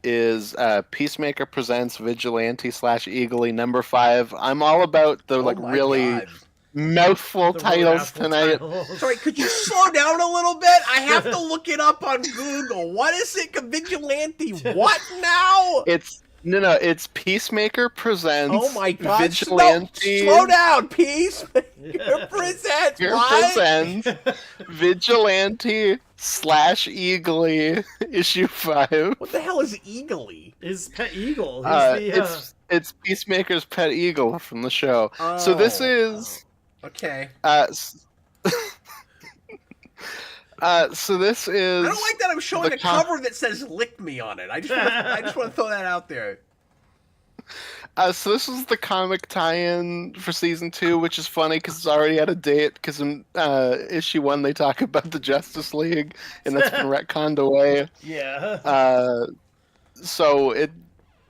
is Peacemaker presents Vigilante / Eagly #5. I'm all about the Oh my really God. mouthful The titles mouthful tonight. titles. Sorry, could you slow down a little bit? I have to look it up on Google. What is it? Vigilante? What now? It's Peacemaker presents Oh my God! Vigilante. Slow down, Peacemaker presents Here what? presents Vigilante / Eagly #5. What the hell is Eagly? His pet eagle. He's It's Peacemaker's pet eagle from the show. So this is Okay. so this is I don't like that I'm showing the a cover that says "Lick Me" on it. I just want to throw that out there. So this is the comic tie-in for season 2, which is funny because it's already out of date. Because in issue 1 they talk about the Justice League, and that's been retconned away. Yeah. So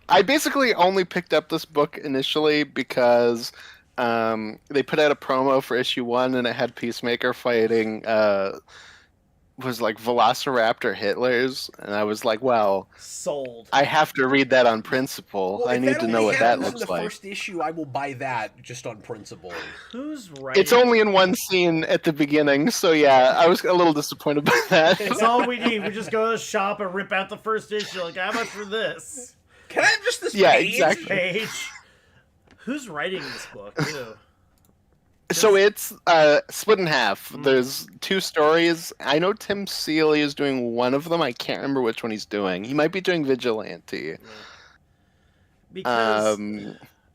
I basically only picked up this book initially because they put out a promo for issue 1, and it had Peacemaker fighting was like Velociraptor Hitlers, and I was like, well, Sold. I have to read that on principle. Well, I if need to know what that looks in the like. first issue, I will buy that just on principle. Who's writing? It's only in one scene at the beginning, so yeah, I was a little disappointed by that. It's all we need. We just go to the shop and rip out the first issue. Like, how much for this? Can I have just this Yeah, page? exactly. Page. Who's writing this book, too? So it's split in half. There's 2 stories. I know Tim Seeley is doing one of them. I can't remember which one he's doing. He might be doing Vigilante. Because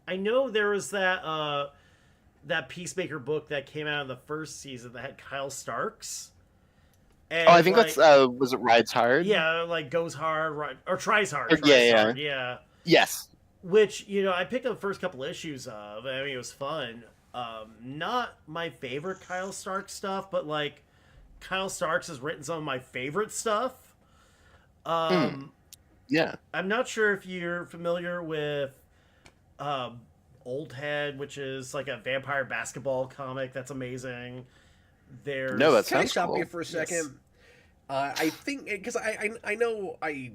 I know there was that that Peacemaker book that came out in the first season that had Kyle Starks. And I think that's was it Rides Hard? Yeah, like goes hard, or tries hard. Yeah. Yeah. Yes. Which, I picked up the first couple issues of. I mean, it was fun. Not my favorite Kyle Starks stuff, but like Kyle Starks has written some of my favorite stuff. Yeah. I'm not sure if you're familiar with Old Head, which is like a vampire basketball comic that's amazing. There's No, that Can I sounds stop cool. you for a second? Yes. I think because I know I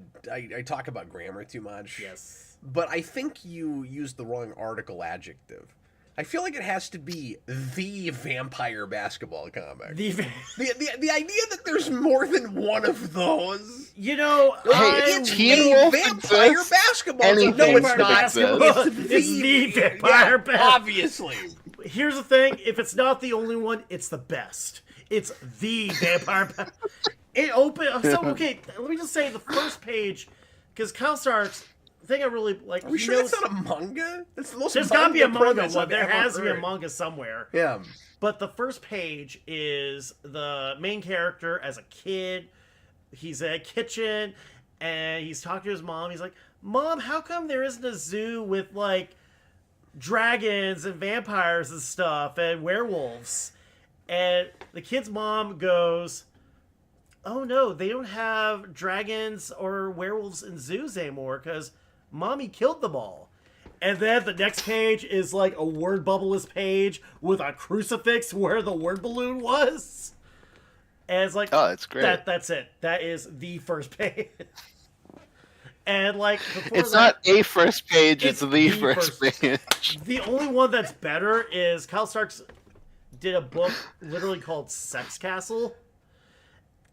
talk about grammar too much. Yes. But I think you used the wrong article adjective. I feel like it has to be the vampire basketball comic. The idea that there's more than one of those. Hey, Teen a Wolf vampire exists. basketball. Anything No, it's could not. exist. It's the vampire basketball. Obviously. Here's the thing: if it's not the only one, it's the best. It's the vampire. It opened. So okay, let me just say the first page, because Kyle Starks. The thing I really like. Are we sure that's not a manga? That's the most. There's got to be a manga premise one. I've There ever has to be a heard. manga somewhere. Yeah. But the first page is the main character as a kid. He's at a kitchen and he's talking to his mom. He's like, "Mom, how come there isn't a zoo with like dragons and vampires and stuff and werewolves?" And the kid's mom goes, "Oh no, they don't have dragons or werewolves in zoos anymore because Mommy killed them all." And then the next page is like a word bubbleless page with a crucifix where the word balloon was. And it's like, Oh, that's great. That's it. That is the first page. And like, before It's that, not a first page, it's it's the the first first- page. the only one that's better is Kyle Starks did a book literally called Sex Castle,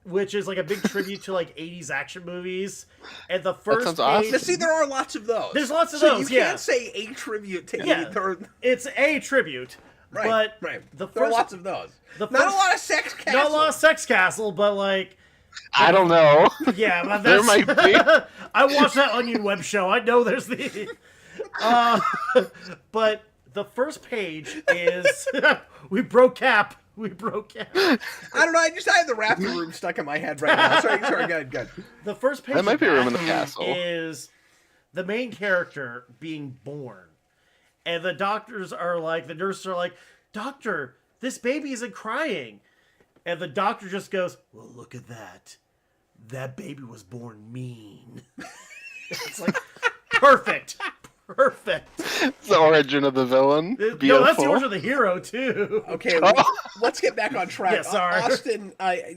which is like a big tribute to like 80s action movies. And the first sounds page, Now, see, there are lots of those. There's lots of so those, you yeah. can't say a tribute to Yeah. either. it's a tribute. Right, but right. the There are first, lots of those. the Not a first- lot of sex castles. not a lot of Sex Castle, but like, I don't know. yeah, but There that's, might be. I watched that Onion Web show. I know there's the. But the first page is we broke Cap. We broke Cap. I don't know. I had the Raptor Room stuck in my head right now. Sorry, good. The first page That might of be a room in the Bathroom castle. is the main character being born, and the doctors are like, the nurses are like, "Doctor, this baby isn't crying," and the doctor just goes, "Well, look at that. That baby was born mean." It's like perfect. It's the origin of the villain. Beautiful. No, that's the origin of the hero too. Okay, let's get back on track. Yeah, sorry. Austin,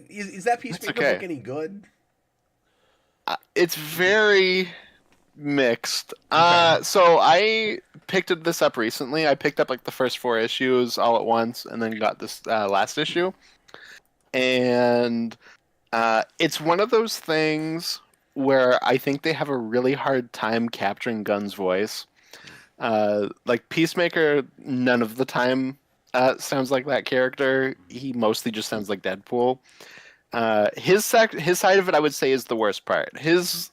is that Peacemaker okay. book any good? It's very mixed. So I picked this up recently. I picked up like the first 4 issues all at once, and then got this last issue. And it's one of those things where I think they have a really hard time capturing Gunn's voice. Like Peacemaker, none of the time sounds like that character. He mostly just sounds like Deadpool. His side of it, I would say, is the worst part. His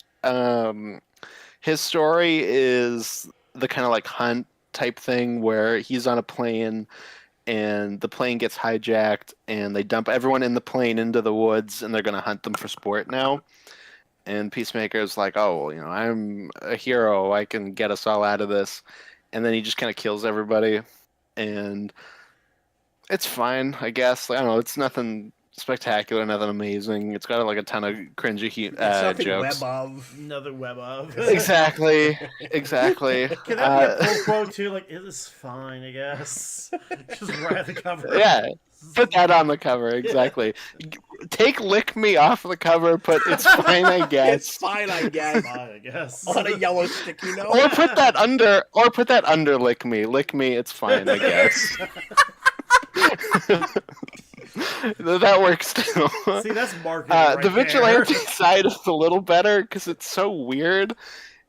story is the kind of like hunt type thing where he's on a plane and the plane gets hijacked and they dump everyone in the plane into the woods and they're going to hunt them for sport now. And Peacemaker is like, "Oh, I'm a hero. I can get us all out of this." and then he just kind of kills everybody, and it's fine, I guess. Like, I don't know, it's nothing spectacular, nothing amazing. It's got like a ton of cringy It's nothing jokes. web of. Another web of. Exactly. Can that be a pull quote too? Like, it is fine, I guess. Just right at the cover. Yeah. Put that on the cover, exactly. Take "Lick Me" off the cover, put "It's fine, I guess." It's fine, I guess. Fine, I guess. On a yellow sticky note. Or put that under "Lick Me." "Lick me, it's fine, I guess." That works too. See, that's marketing right the there. vigilante side is a little better because it's so weird.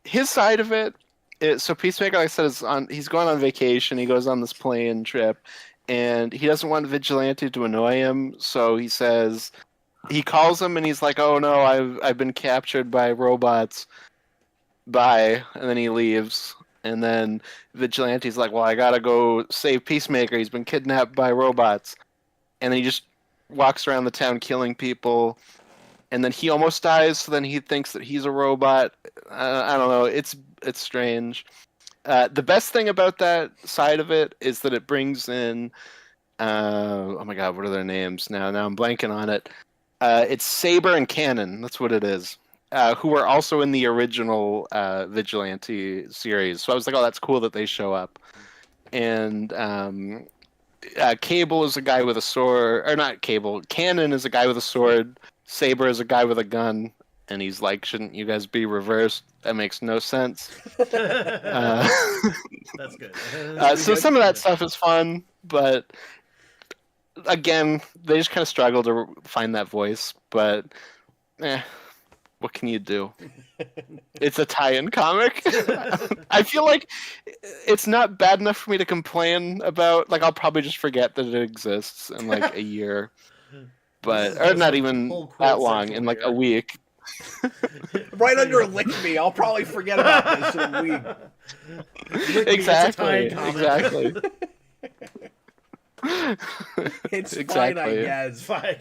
His side of it, so Peacemaker, like I said, he's going on vacation. He goes on this plane trip, and he doesn't want Vigilante to annoy him, so he calls him and he's like, "Oh no, I've been captured by robots. Bye," and then he leaves. And then Vigilante's like, "Well, I gotta go save Peacemaker. He's been kidnapped by robots." And then he just walks around the town killing people. And then he almost dies, so then he thinks that he's a robot. I don't know. It's strange. The best thing about that side of it is that it brings in, oh my god, what are their names now? Now I'm blanking on it. It's Saber and Cannon. That's what it is. Who were also in the original Vigilante series. So I was like, oh, that's cool that they show up. And Cable is a guy with a sword, or not Cable. Cannon is a guy with a sword. Saber is a guy with a gun. And he's like, "Shouldn't you guys be reversed? That makes no sense." That's good. So some of that stuff is fun, but again, they just kind of struggle to find that voice. But what can you do? It's a tie-in comic. I feel like it's not bad enough for me to complain about. Like, I'll probably just forget that it exists in like a year, or not even that long, in like a week. Right under "Lick Me," I'll probably forget about this in a week. Exactly. Exactly. It's Exactly. fine, I guess. Fine.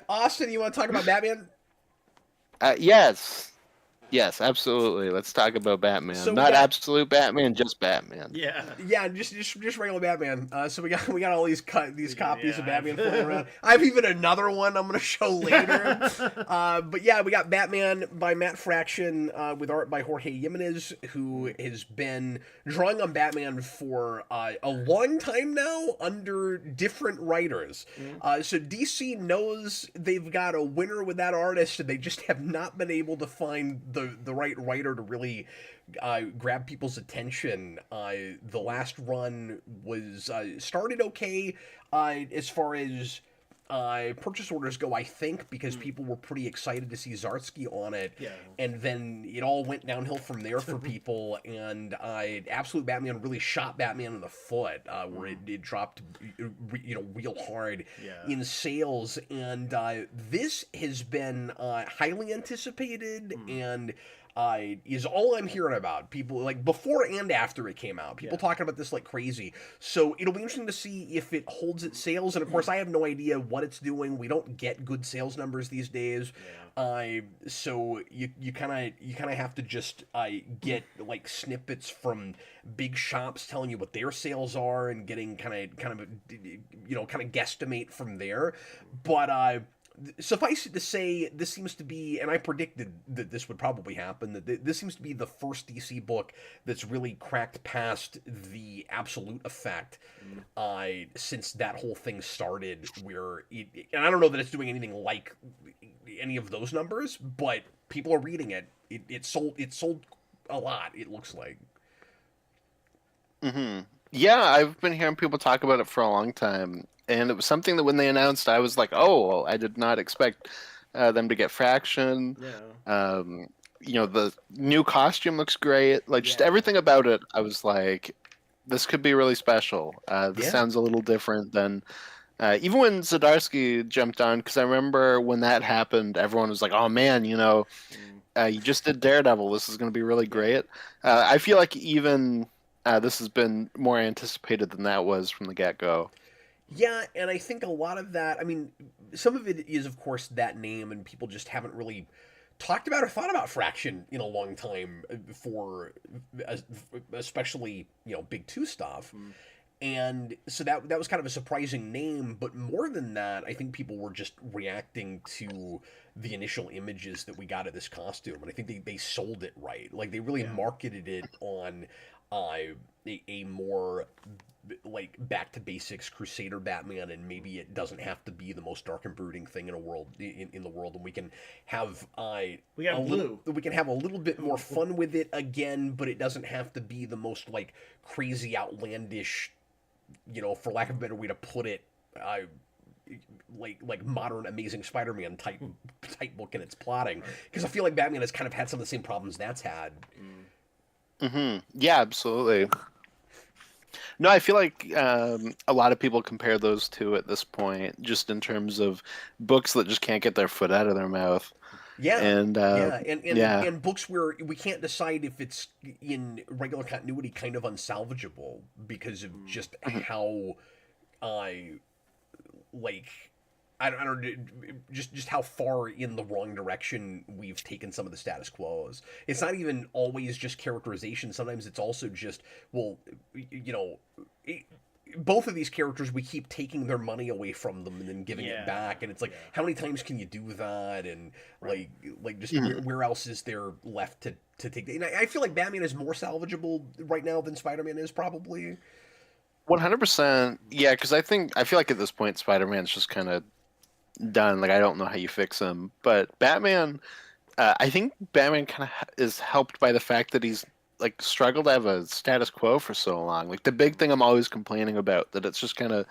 Austin, you want to talk about Batman? Yes, absolutely. Let's talk about Batman. So Not absolute Batman, just Batman. Yeah, just regular Batman. So we got all these copies of Batman floating around. I have even another one I'm going to show later. But yeah, we got Batman by Matt Fraction with art by Jorge Jimenez, who has been drawing on Batman for a long time now under different writers. So DC knows they've got a winner with that artist, and they just have not been able to find the right writer to really grab people's attention. The last run was started okay as far as purchase orders go, I think, because people were pretty excited to see Zartsky on it, and then it all went downhill from there for people, and Absolute Batman really shot Batman in the foot, where it dropped, real hard in sales, and this has been highly anticipated and is all I'm hearing about. People, like, before and after it came out, people talking about this like crazy. So it'll be interesting to see if it holds its sales. And of course, I have no idea what it's doing. We don't get good sales numbers these days. So you kind of have to just get like snippets from big shops telling you what their sales are and getting kind of guesstimate from there. But suffice it to say, this seems to be, and I predicted that this would probably happen, that this seems to be the first DC book that's really cracked past the absolute effect since that whole thing started, where and I don't know that it's doing anything like any of those numbers, but people are reading it. It sold a lot, it looks like. Mm-hmm. Yeah, I've been hearing people talk about it for a long time. And it was something that when they announced, I was like, "Oh, well, I did not expect them to get Fraction." The new costume looks great. Like, just everything about it, I was like, "This could be really special." This sounds a little different than even when Zdarsky jumped on. Because I remember when that happened, everyone was like, "Oh man, you just did Daredevil. This is going to be really great." I feel like even this has been more anticipated than that was from the get-go. Yeah, and I think a lot of that, I mean, some of it is, of course, that name, and people just haven't really talked about or thought about Fraction in a long time for especially Big Two stuff. And so that was kind of a surprising name, but more than that, I think people were just reacting to the initial images that we got of this costume, and I think they sold it right. Like they really marketed it on a more like back to basics Crusader Batman, and maybe it doesn't have to be the most dark and brooding thing in the world, and we can have we can have a little bit more fun with it again, but it doesn't have to be the most like crazy outlandish, for lack of a better way to put it, like modern Amazing Spider-Man type book in its plotting, because I feel like Batman has kind of had some of the same problems that's had. Yeah, absolutely. No, I feel like a lot of people compare those two at this point, just in terms of books that just can't get their foot out of their mouth. And books where we can't decide if it's in regular continuity kind of unsalvageable because of just how I don't know, just how far in the wrong direction we've taken some of the status quos. It's not even always just characterization. Sometimes it's also just, both of these characters, we keep taking their money away from them and then giving it back, and it's like, how many times can you do that? And where else is there left to take? And I feel like Batman is more salvageable right now than Spider-Man is, probably. 100%. Yeah, because I feel like at this point Spider-Man's just kind of done. Like I don't know how you fix him, but Batman, I think Batman kind of is helped by the fact that he's like struggled to have a status quo for so long. Like the big thing I'm always complaining about, that it's just kind of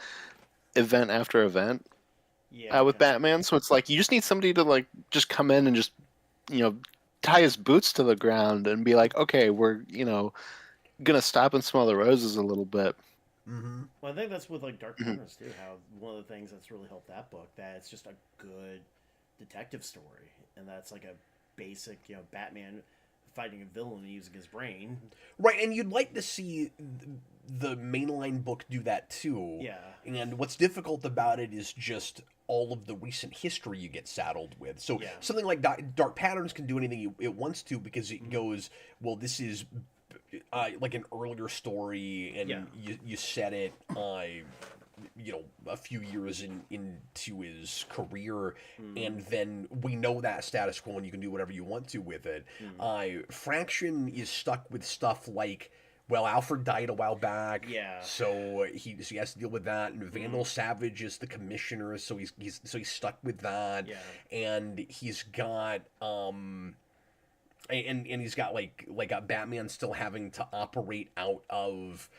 event after event with Batman. So it's like you just need somebody to like just come in and just tie his boots to the ground and be like, okay, we're gonna stop and smell the roses a little bit. Well, I think that's with like Dark Corners too. How one of the things that's really helped that book, that it's just a good detective story, and that's like a basic Batman fighting a villain and using his brain. Right, and you'd like to see the mainline book do that too. Yeah. And what's difficult about it is just all of the recent history you get saddled with. So something like Dark Patterns can do anything it wants to, because it goes, well, this is like an earlier story, and you set it a few years into his career, and then we know that status quo, and you can do whatever you want to with it. Fraction is stuck with stuff like, well, Alfred died a while back, so he has to deal with that, and Vandal Savage is the commissioner, so he's stuck with that, and he's got and he's got like a Batman still having to operate out of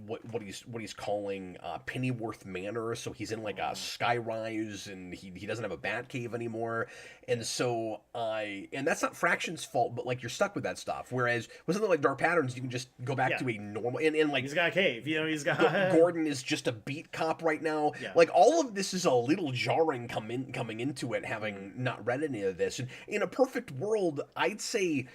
what he's calling Pennyworth Manor, so he's in like a skyrise, and he doesn't have a Batcave anymore, and so and that's not Fraction's fault, but like you're stuck with that stuff. Whereas with something like Dark Patterns, you can just go back to a normal, and like he's got a cave, he's got Gordon is just a beat cop right now. Like all of this is a little jarring coming into it, having not read any of this. And in a perfect world, I'd say,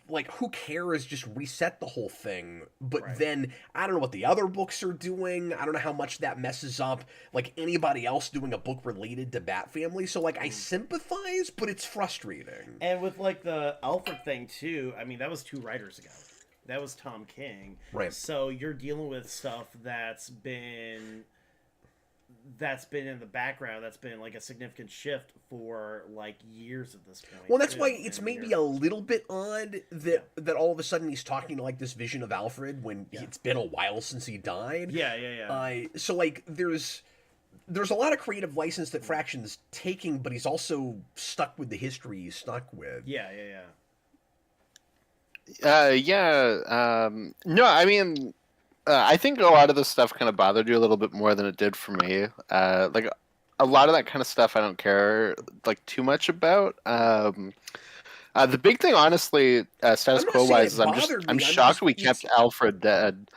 like, who cares, just reset the whole thing. But then I don't know what the other books are doing. I don't know how much that messes up like anybody else doing a book related to Bat Family. So like I sympathize, but it's frustrating. And with like the Alfred thing too, I mean, that was 2 writers ago. That was Tom King. Right. So you're dealing with stuff that's been in the background, that's been like a significant shift for like years at this point. Well, that's why it's maybe a little bit odd that all of a sudden he's talking to like this vision of Alfred when it's been a while since he died. So like there's a lot of creative license that Fraction's taking, but he's also stuck with the history he's stuck with. No, I mean, I think a lot of this stuff kind of bothered you a little bit more than it did for me. Like a lot of that kind of stuff I don't care like too much about. The big thing, honestly, status quo wise, is I'm shocked we kept Alfred dead.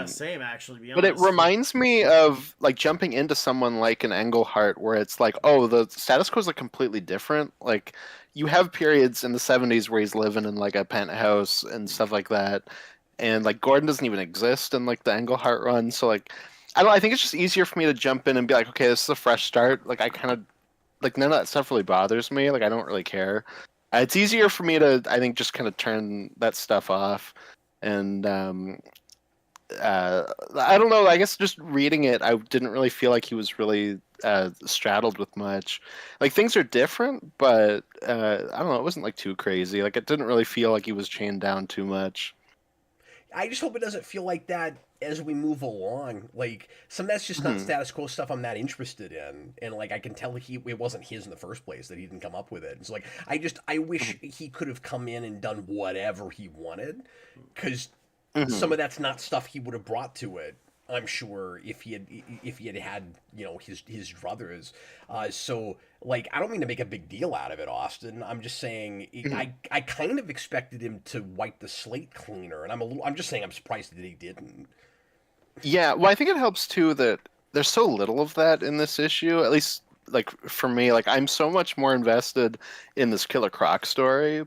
Same actually. To be honest. But it reminds me of like jumping into someone like an Englehart, where it's like, oh, the status quo is like completely different. Like you have periods in the 70s where he's living in like a penthouse and stuff like that, and like Gordon doesn't even exist in like the Englehart run. So like I think it's just easier for me to jump in and be like, okay, this is a fresh start. Like I kind of like none of that stuff really bothers me. Like I don't really care. It's easier for me to, I think, just kind of turn that stuff off. And I don't know. I guess just reading it, I didn't really feel like he was really straddled with much. Like things are different, but I don't know. It wasn't like too crazy. Like it didn't really feel like he was chained down too much. I just hope it doesn't feel like that as we move along. Like some that's just not status quo stuff I'm that interested in, and like I can tell it wasn't his in the first place that he didn't come up with it. It's like I wish he could have come in and done whatever he wanted, because some of that's not stuff he would have brought to it. I'm sure if he had his druthers. So like I don't mean to make a big deal out of it, Austin. I'm just saying I kind of expected him to wipe the slate cleaner, and I'm just saying I'm surprised that he didn't. Yeah, well, I think it helps too that there's so little of that in this issue. At least, like for me, like I'm so much more invested in this Killer Croc story,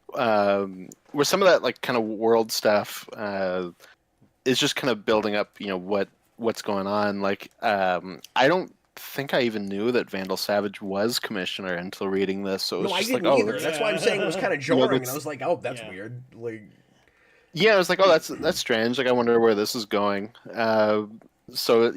where some of that like kind of world stuff is just kind of building up. What's going on. Like, I don't think I even knew that Vandal Savage was commissioner until reading this. So it was No, I just like, didn't oh, either. That's why I'm saying it was kind of jarring, and I was like, oh, that's weird. Like, yeah, I was like, oh, that's strange. Like, I wonder where this is going. So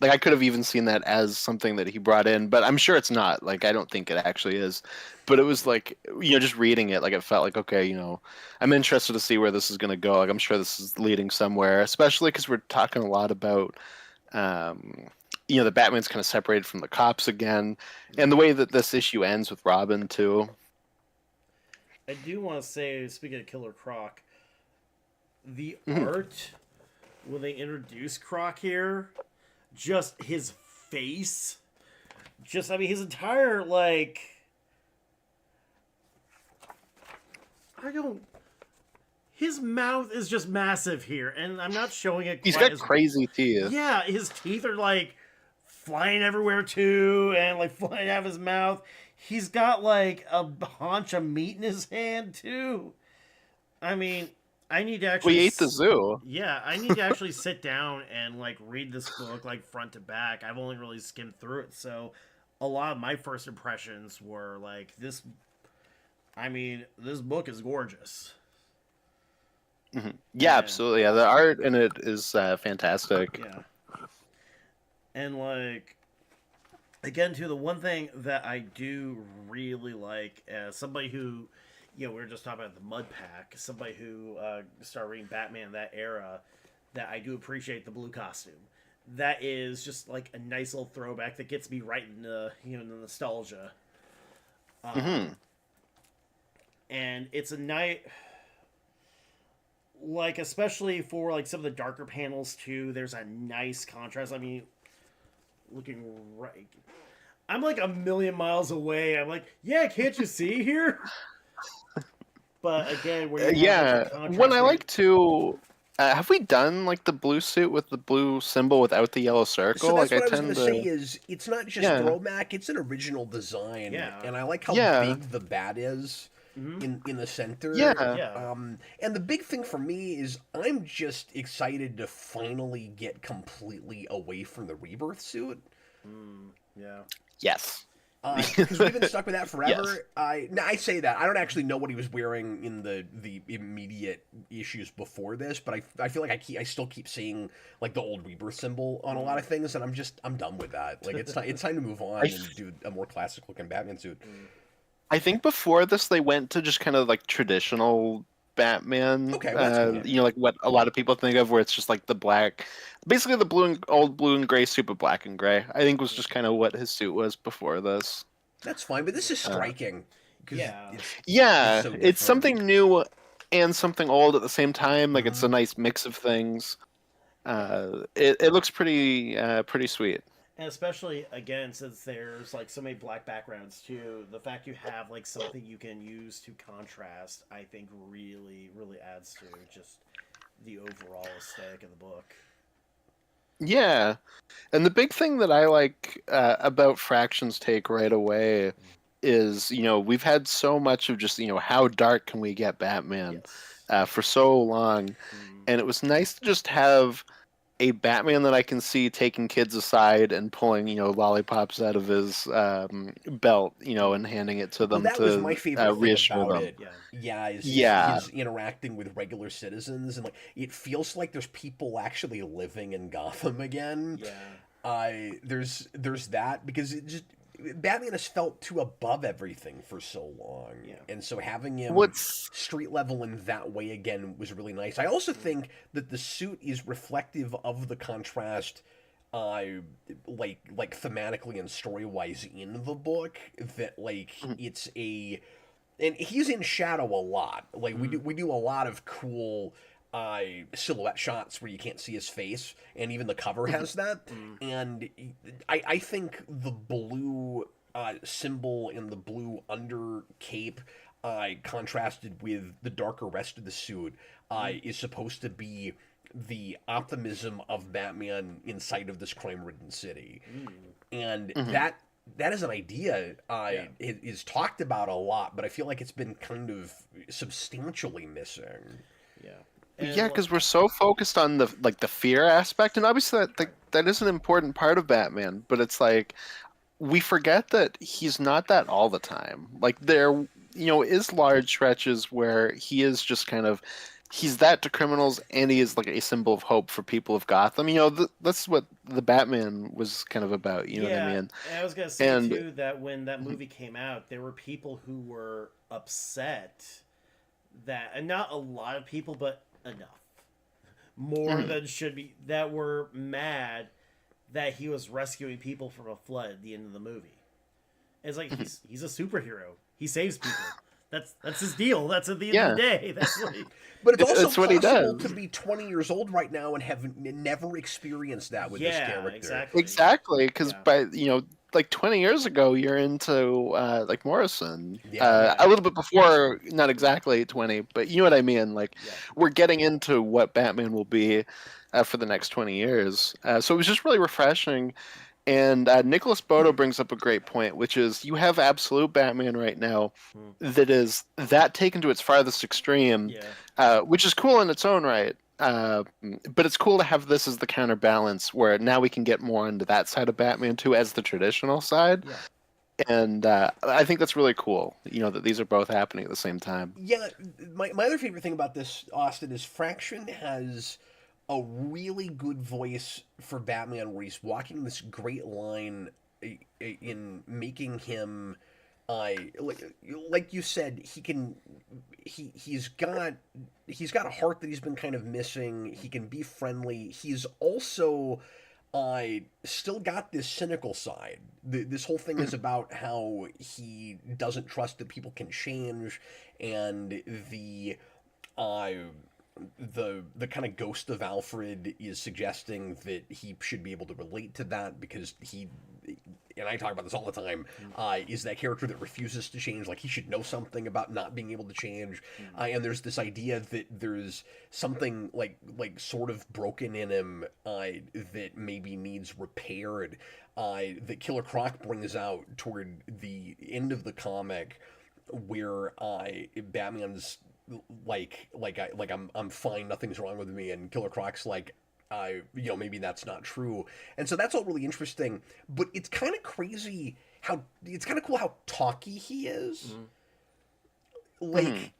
I could have even seen that as something that he brought in, but I'm sure it's not. Like, I don't think it actually is. But it was like, just reading it, like it felt like, okay, I'm interested to see where this is going to go. Like, I'm sure this is leading somewhere, especially because we're talking a lot about, the Batman's kind of separated from the cops again, and the way that this issue ends with Robin too. I do want to say, speaking of Killer Croc, the art when they introduce Croc here, just his face, his entire his mouth is just massive here, and I'm not showing it. He's got crazy teeth. Yeah, his teeth are like flying everywhere too, and like flying out of his mouth. He's got like a haunch of meat in his hand too. I mean, I need to actually. We ate the zoo. Yeah, I need to actually sit down and like read this book like front to back. I've only really skimmed through it, so a lot of my first impressions were like this. I mean, this book is gorgeous. Mm-hmm. Yeah, absolutely. Yeah, the art in it is fantastic. Yeah, and like. Again, too, the one thing that I do really like, as somebody who, we were just talking about the Mud Pack, somebody who started reading Batman in that era, that I do appreciate the blue costume. That is just like a nice little throwback that gets me right into, the nostalgia. And it's a night, like, especially for like some of the darker panels too, there's a nice contrast. I mean, looking right, I'm like a million miles away. I'm like, yeah, can't you see here? But again, when when I like to, have we done like the blue suit with the blue symbol without the yellow circle? So that's like what I was going to say is it's not just throwback; it's an original design, and I like how big the bat is. In the center. And the big thing for me is I'm just excited to finally get completely away from the Rebirth suit. Yes. Because we've been stuck with that forever. Yes. I say that. I don't actually know what he was wearing in the immediate issues before this, but I feel like I still keep seeing like the old Rebirth symbol on a lot of things, and I'm done with that. Like it's time to move on and do a more classic looking Batman suit. I think before this they went to just kind of like traditional Batman. Okay, like what a lot of people think of, where it's just like the black, basically the old blue and gray suit, but black and gray. I think was just kind of what his suit was before this. That's fine, but this is striking. It's something new and something old at the same time. Like it's a nice mix of things. It looks pretty sweet. And especially, again, since there's, like, so many black backgrounds, too, the fact you have, like, something you can use to contrast, I think really, really adds to just the overall aesthetic of the book. Yeah. And the big thing that I like about Fraction's take right away is, we've had so much of just, how dark can we get Batman for so long. And it was nice to just have a Batman that I can see taking kids aside and pulling, lollipops out of his belt, and handing it to Well, them that was my to favorite thing reassure about them. it. Yeah, is Yeah. his interacting with regular citizens, and like it feels like there's people actually living in Gotham again. Yeah. There's that because it just Batman has felt too above everything for so long, Yeah. and so having him What's street level in that way again was really nice. I also think that the suit is reflective of the contrast, uh, like thematically and story wise in the book. That like it's a and he's in shadow a lot. Like we do a lot of cool silhouette shots where you can't see his face, and even the cover has that. And I think the blue symbol and the blue under cape contrasted with the darker rest of the suit is supposed to be the optimism of Batman inside of this crime-ridden city, and that is an idea is talked about a lot, but I feel like it's been kind of substantially missing. Yeah. Yeah, because we're so focused on the fear aspect, and obviously that is an important part of Batman. But it's like we forget that he's not that all the time. Like there, is large stretches where he is just kind of he's that to criminals, and he is like a symbol of hope for people of Gotham. That's what the Batman was kind of about. You know what I mean? And I was gonna say And too that when that movie came out, there were people who were upset that, and not a lot of people, but enough, more than should be, that were mad that he was rescuing people from a flood at the end of the movie. It's like he's a superhero. He saves people. That's his deal. That's at the end of the day. That's what he... But it's also That's what he possible does. to be 20 years old right now and have never experienced that with this character. Exactly. Because by 20 years ago, you're into like Morrison. Yeah. A little bit before, not exactly 20, but you know what I mean. Like we're getting into what Batman will be for the next 20 years. So it was just really refreshing. And Nicholas Bodo brings up a great point, which is you have absolute Batman right now that is that taken to its farthest extreme, which is cool in its own right. But it's cool to have this as the counterbalance, where now we can get more into that side of Batman too, as the traditional side. And I think that's really cool, that these are both happening at the same time. Yeah, my other favorite thing about this, Austin, is Fraction has a really good voice for Batman, where he's walking this great line in making him, like you said, he's got a heart that he's been kind of missing. He can be friendly. He's also still got this cynical side. This whole thing is about how he doesn't trust that people can change, and the kind of ghost of Alfred is suggesting that he should be able to relate to that, because he, and I talk about this all the time, is that character that refuses to change. Like, he should know something about not being able to change. And there's this idea that there's something like sort of broken in him that maybe needs repaired, that Killer Croc brings out toward the end of the comic, where Batman's I'm fine, nothing's wrong with me, and Killer Croc's like, maybe that's not true. And so that's all really interesting, but it's kind of crazy it's kind of cool how talky he is.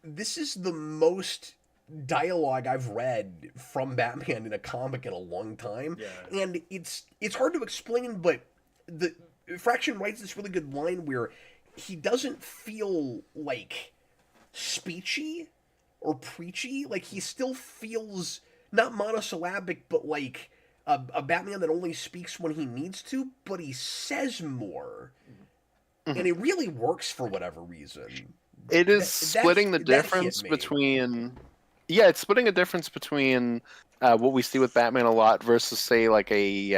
This is the most dialogue I've read from Batman in a comic in a long time. And it's hard to explain, but the Fraction writes this really good line where he doesn't feel like speechy or preachy. Like, he still feels not monosyllabic, but like a Batman that only speaks when he needs to, but he says more. And it really works for whatever reason. It is splitting the difference between... Yeah, it's splitting a difference between what we see with Batman a lot versus, say, like a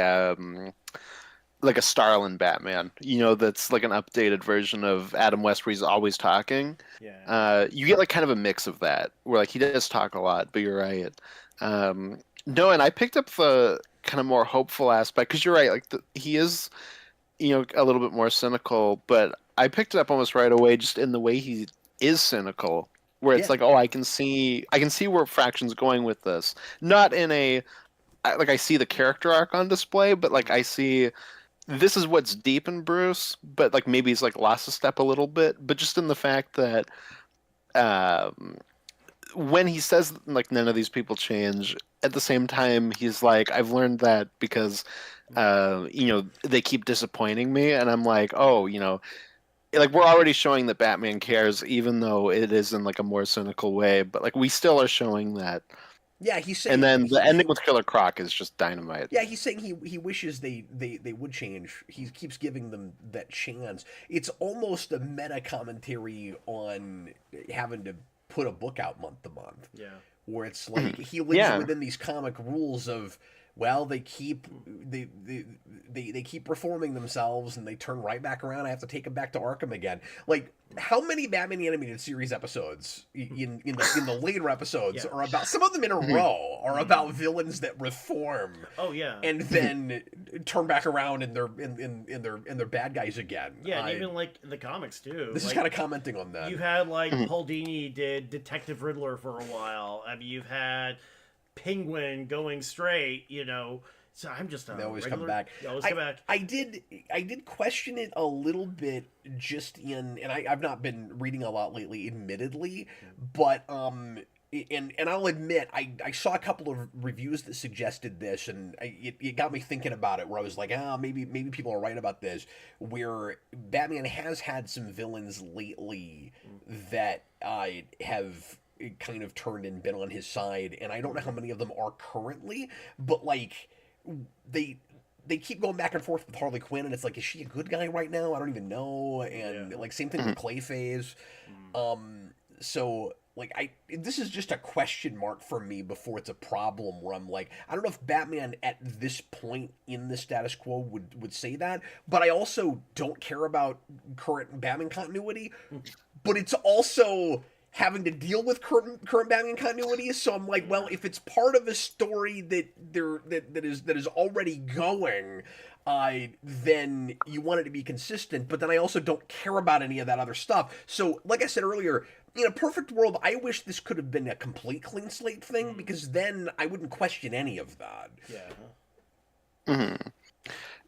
Starlin Batman, that's like an updated version of Adam West, where he's always talking. You get like kind of a mix of that, where like he does talk a lot, but you're right. No, and I picked up the kind of more hopeful aspect, because you're right, like he is, a little bit more cynical, but I picked it up almost right away, just in the way he is cynical, where it's like, oh, I can see where Fraction's going with this, not in a I see the character arc on display, but like I see this is what's deep in Bruce, but like maybe he's like lost a step a little bit, but just in the fact that um, when he says like none of these people change, at the same time he's like I've learned that because they keep disappointing me, and I'm like, oh, like we're already showing that Batman cares, even though it is in like a more cynical way, but like we still are showing that. Yeah, he's saying. And then the ending with Killer Croc is just dynamite. Yeah, he's saying he wishes they would change. He keeps giving them that chance. It's almost a meta commentary on having to put a book out month to month. Yeah. Where it's like he lives within these comic rules of, well, they keep reforming themselves and they turn right back around. I have to take them back to Arkham again. Like, how many Batman the Animated Series episodes in the later episodes are about, some of them in a row are about villains that reform. Oh yeah. And then turn back around and they're bad guys again. Yeah, and even like in the comics too. This is kind of commenting on that. You had like Paul Dini did Detective Riddler for a while. I mean, you've had Penguin going straight, So I'm just they always come back. They always come back. I did question it a little bit, just and I've not been reading a lot lately, admittedly, but and I'll admit I saw a couple of reviews that suggested this, and it got me thinking about it, where I was like, maybe people are right about this, where Batman has had some villains lately that have kind of turned and been on his side, and I don't know how many of them are currently, but like they keep going back and forth with Harley Quinn, and it's like, is she a good guy right now? I don't even know. And like same thing with Clayface. So like this is just a question mark for me before it's a problem, where I'm like, I don't know if Batman at this point in the status quo would say that, but I also don't care about current Batman continuity. But it's also having to deal with current Batman continuity, so I'm like, well, if it's part of a story that is already going, then you want it to be consistent. But then I also don't care about any of that other stuff. So, like I said earlier, in a perfect world, I wish this could have been a complete clean slate thing, because then I wouldn't question any of that. Yeah.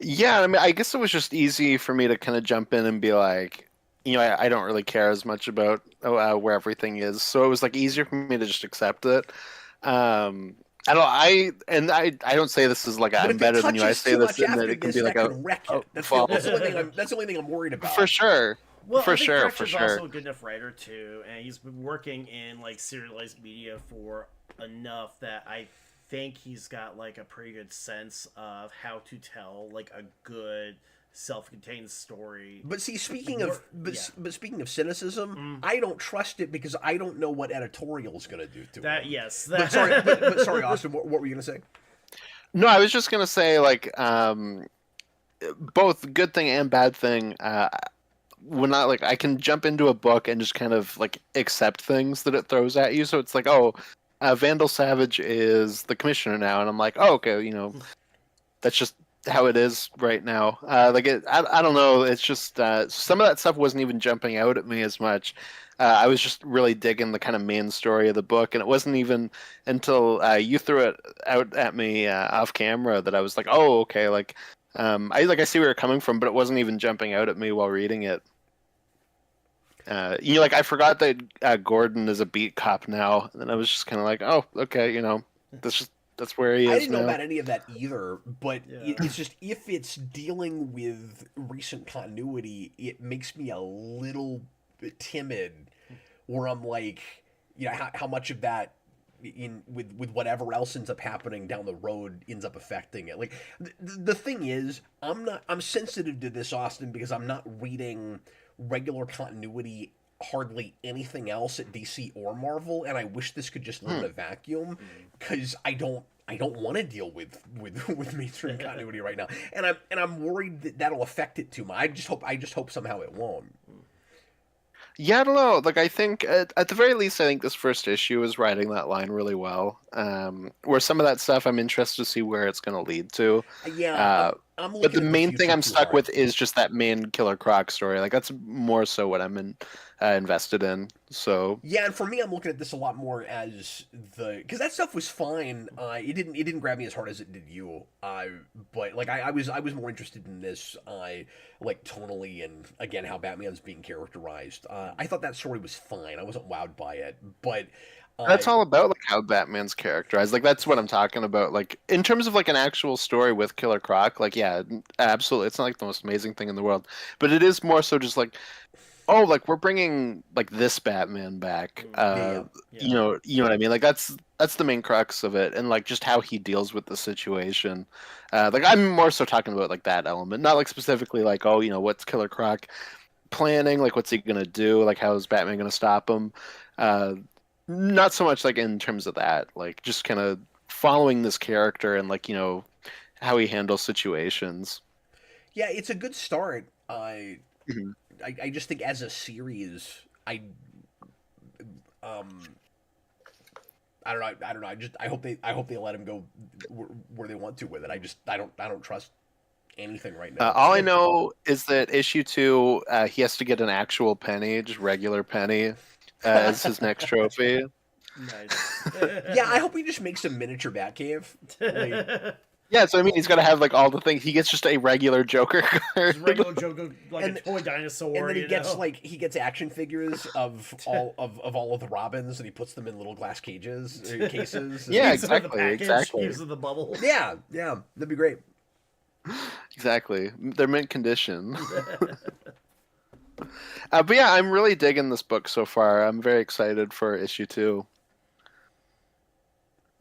Yeah, I mean, I guess it was just easy for me to kind of jump in and be like, I don't really care as much about where everything is, so it was like easier for me to just accept it. I don't say this is like I'm better than you. I say this in that it can be like that's the only thing I'm worried about. For sure. Well, for I think sure, Fletcher's for sure. also a good enough writer too, and he's been working in like serialized media for enough that I think he's got like a pretty good sense of how to tell like a good self-contained story. But see, speaking of cynicism, I don't trust it because I don't know what editorial's going to do to that. it. Yes. But sorry, Austin. What were you going to say? No, I was just going to say like both good thing and bad thing. When I can jump into a book and just kind of like accept things that it throws at you. So it's like, Vandal Savage is the commissioner now, and I'm like, oh, okay, that's just how it is right now. I don't know. It's just some of that stuff wasn't even jumping out at me as much. I was just really digging the kind of main story of the book, and it wasn't even until you threw it out at me off camera that I was like, oh, okay, I see where you're coming from, but it wasn't even jumping out at me while reading it. I forgot that Gordon is a beat cop now, and I was just kind of like, oh, okay, that's where he is. I didn't know now. about any of that either, but it's just, if it's dealing with recent continuity, it makes me a little bit timid, where I'm like, how much of that with whatever else ends up happening down the road ends up affecting it. Like the thing is, I'm sensitive to this, Austin, because I'm not reading regular continuity hardly anything else at DC or Marvel, and I wish this could just live in a vacuum, because I don't want to deal with mainstream continuity right now, and I'm worried that that'll affect it too much. I just hope somehow it won't. Yeah, I don't know. I think at the very least, I think this first issue is writing that line really well. Where some of that stuff, I'm interested to see where it's going to lead to. Yeah, I'm looking But the at main future thing I'm too stuck hard. with is just that main Killer Croc story. Like that's more so what I'm invested in. So Yeah, and for me, I'm looking at this a lot more as because that stuff was fine. It didn't grab me as hard as it did you. But like I was more interested in this, like tonally and again how Batman's being characterized. I thought that story was fine. I wasn't wowed by it, but that's uh, all about like how Batman's characterized. Like that's what I'm talking about. Like in terms of like an actual story with Killer Croc, like yeah, absolutely. It's not like the most amazing thing in the world, but it is more so just like oh, like we're bringing like this Batman back. yeah, yeah, Yeah. You know what I mean? Like that's the main crux of it, and like just how he deals with the situation. Like I'm more so talking about like that element, not like specifically like oh, what's Killer Croc planning? Like what's he gonna do? Like how is Batman gonna stop him? Uh, Not so much like in terms of that, like just kind of following this character and like how he handles situations. yeah. It's a good start. Mhm. I just think as a series, um I don't know. I don't know. I hope they let him go where they want to with it. I don't trust anything right now. All I know is that issue 2, he has to get an actual penny, just regular penny, as his next trophy. Nice. Yeah, I hope he just makes a miniature Batcave. Like, Yeah, so I mean, he's got to have like all the things. He gets just a regular Joker card. Just regular Joker, like And- a toy dinosaur. and then he you gets know? like he gets action figures of all of the Robins, and he puts them in little glass cases. Yeah, Keeps it in the exactly, package, exactly. Keeps it in the bubble. Yeah, yeah, that'd be great. Exactly, they're mint condition. But yeah, I'm really digging this book so far. I'm very excited for issue 2.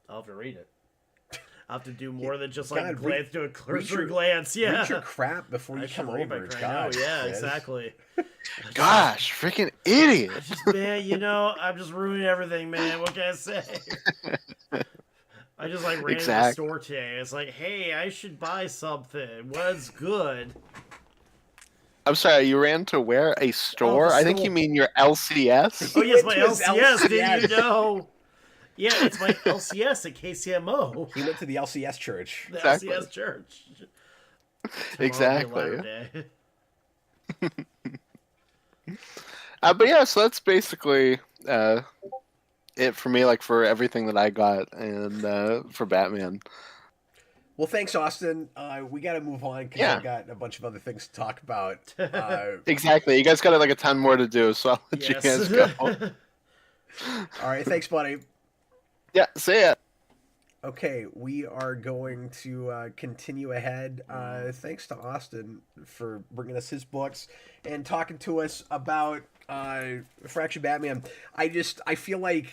I'll have to read it. I'll have to do more than just like God, glance, do a read cursory your- glance. Yeah. Read your crap before you I come should read my over. crap. God, No, yeah, Chris. exactly. Gosh, freaking idiot! Just man, I'm just ruining everything, man. What can I say? I just like ran to the Exactly. store today. It's like, hey, I should buy something. What's good? I'm sorry, you ran to where? A store? the I think store. you mean your LCS. Oh He yes, went my to his LCS. Didn't you LCS. know? Yeah, it's my LCS at KCMO. He went to the LCS church. The Exactly. LCS church. Exactly. Tomorrow will be a louder day. But yeah, so that's basically it for me, like for everything that I got and for Batman. Well, thanks, Austin. We got to move on because Yeah. I've got a bunch of other things to talk about. Exactly. You guys got like a ton more to do, so I'll let you guys go. All right, thanks, buddy. Yeah, see ya. Okay, we are going to continue ahead. Thanks to Austin for bringing us his books and talking to us about Fraction Batman. I feel like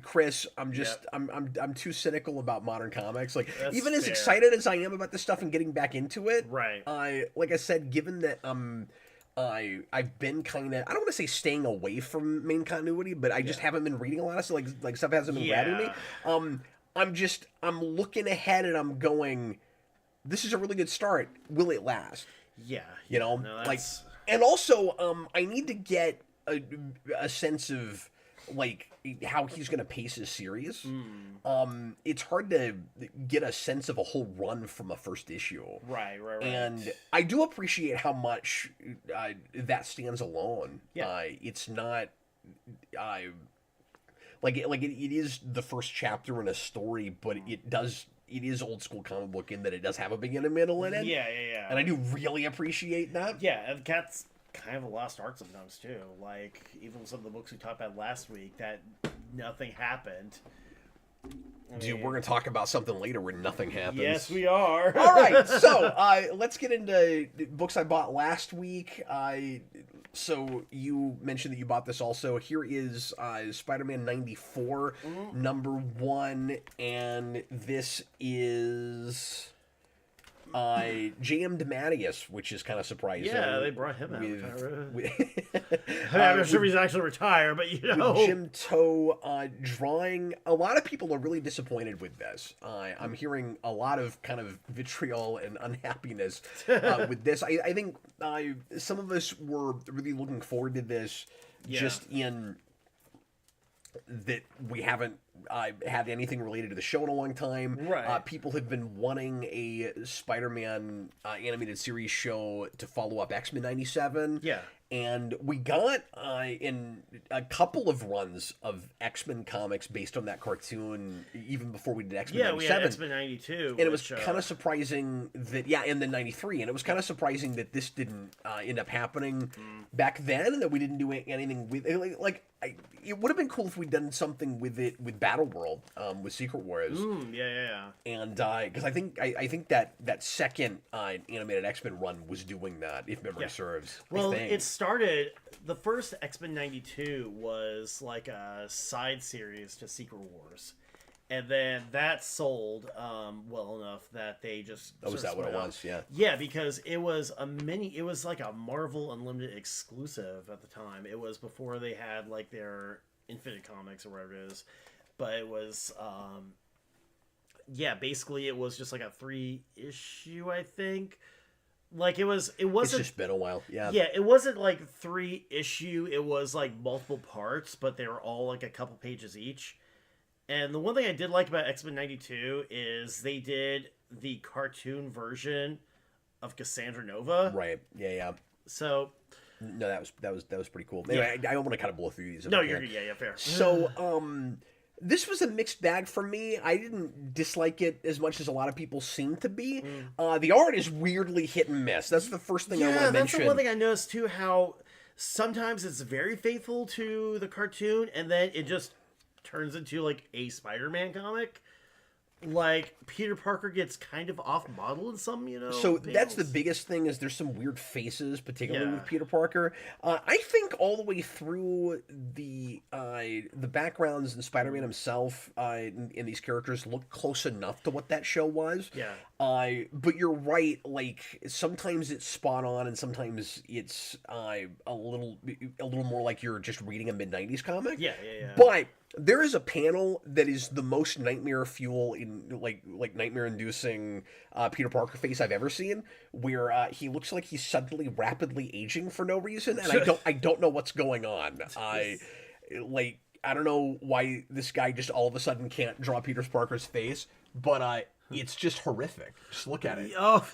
Chris, I'm too cynical about modern comics. Like That's even as fair. excited as I am about this stuff and getting back into it, Right. like I said, given that I've been kind of I don't want to say staying away from main continuity, but I just haven't been reading a lot of stuff. Like stuff hasn't been grabbing me. I'm looking ahead and I'm going, this is a really good start. Will it last? Yeah. You know, no, like, that's- and also I need to get a sense of like how he's gonna pace his series. It's hard to get a sense of a whole run from a first issue. right. And I do appreciate how much that stands alone. Yeah. It's not, it is the first chapter in a story, but it is old school comic book in that it does have a beginning, middle, and end. Yeah. And I do really appreciate that. Yeah, and Cat's kind of a lost art sometimes too. Like even some of the books we talked about last week, that nothing happened. Dude, we're gonna talk about something later where nothing happens. Yes, we are. All right, so let's get into books I bought last week. So you mentioned that you bought this also. Here is Spider-Man 94, number 1, and this is J.M. DeMatteis, which is kind of surprising. Yeah, they brought him out. I'm I'm sure he's actually retired, but with Jim Toe drawing. A lot of people are really disappointed with this. I'm hearing a lot of kind of vitriol and unhappiness with this. I think some of us were really looking forward to this, just in that we haven't had anything related to the show in a long time. Right. People have been wanting a Spider-Man animated series show to follow up X-Men 97. Yeah. And we got in a couple of runs of X-Men comics based on that cartoon, even before we did X-Men 97. Yeah, we had X-Men 92. And it was kind of surprising that, and then 93. And it was kind of surprising that this didn't end up happening back then, and that we didn't do anything with it. It would have been cool if we'd done something with it with Battle World, with Secret Wars. Yeah. And because I think that second animated X-Men run was doing that, if memory serves. Well, it started. The first X-Men 92 was like a side series to Secret Wars, and then that sold well enough that they just. Oh, was that what it was? Yeah. Yeah, because it was it was like a Marvel Unlimited exclusive at the time. It was before they had like their Infinite Comics or whatever it is, but it was basically it was just like a 3-issue, I think. Like it wasn't. It's just been a while. Yeah. Yeah, it wasn't like 3-issue. It was like multiple parts, but they were all like a couple pages each. And the one thing I did like about X-Men 92 is they did the cartoon version of Cassandra Nova. Right. Yeah. So. No, that was pretty cool. Anyway, I don't want to kind of blow through these. No, you're good. Yeah, fair. So, this was a mixed bag for me. I didn't dislike it as much as a lot of people seem to be. The art is weirdly hit and miss. That's the first thing I want to mention. Yeah, that's the one thing I noticed too, how sometimes it's very faithful to the cartoon, and then it just turns into like a Spider-Man comic. Like Peter Parker gets kind of off model in some, So panels. that's the biggest thing, is there's some weird faces, particularly with Peter Parker. I think all the way through the backgrounds and Spider-Man himself in these characters look close enough to what that show was. Yeah. But you're right. Like sometimes it's spot on, and sometimes it's a little more like you're just reading a mid-90s comic. Yeah. But there is a panel that is the most nightmare fuel in like nightmare inducing Peter Parker face I've ever seen, where he looks like he's suddenly rapidly aging for no reason, and I don't know what's going on. I don't know why this guy just all of a sudden can't draw Peter Parker's face, but it's just horrific. Just look at it. Oh,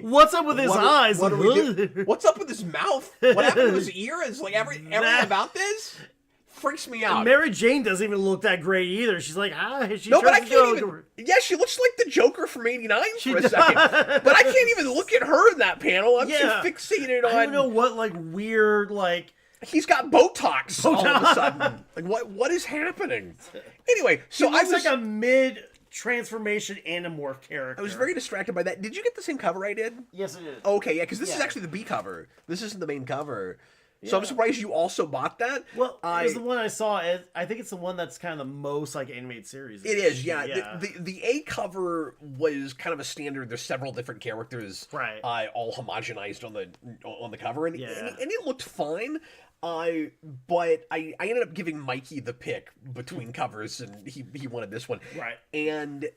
what's up with his eyes? What's up with his mouth? What happened to his ears? Like everything about this freaks me out. Mary Jane doesn't even look that great either. She's like, no, but I can't even. Yeah, she looks like the Joker from '89 for a second. But I can't even look at her in that panel. I'm too fixated on. I don't know what weird He's got Botox all of a sudden. What is happening? Anyway, so I was like a mid transformation Animorph character. I was very distracted by that. Did you get the same cover I did? Yes, I did. Okay, yeah, because this is actually the B cover. This isn't the main cover. So I'm surprised you also bought that. Well, it was the one I saw. I think it's the one that's kind of the most animated series. It is, yeah. The A cover was kind of a standard. There's several different characters, right? All homogenized on the cover, and it looked fine. But I ended up giving Mikey the pick between covers, and he wanted this one, right? And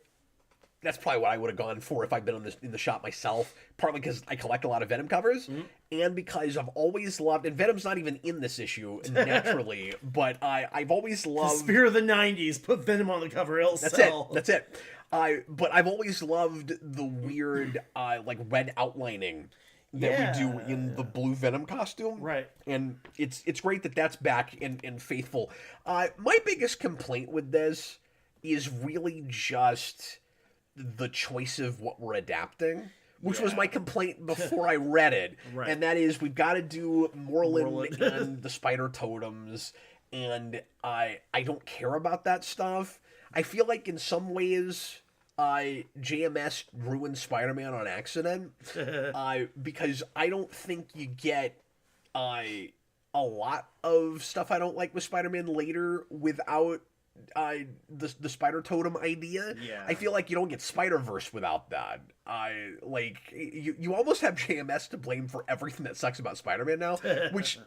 that's probably what I would have gone for if I'd been in the shop myself. Partly because I collect a lot of Venom covers, and because I've always loved, and Venom's not even in this issue naturally, but I've always loved the spirit of the '90s. Put Venom on the cover, it'll sell. That's it. But I've always loved the weird red outlining that we do in the blue Venom costume, right? And it's great that that's back and faithful. My biggest complaint with this is really just the choice of what we're adapting, which was my complaint before I read it. Right. And that is, we've got to do Moreland and the spider totems, and I don't care about that stuff. I feel like in some ways JMS ruined Spider-Man on accident, because I don't think you get a lot of stuff I don't like with Spider-Man later without the spider totem idea. Yeah. I feel like you don't get Spider-Verse without that. You almost have JMS to blame for everything that sucks about Spider-Man now, which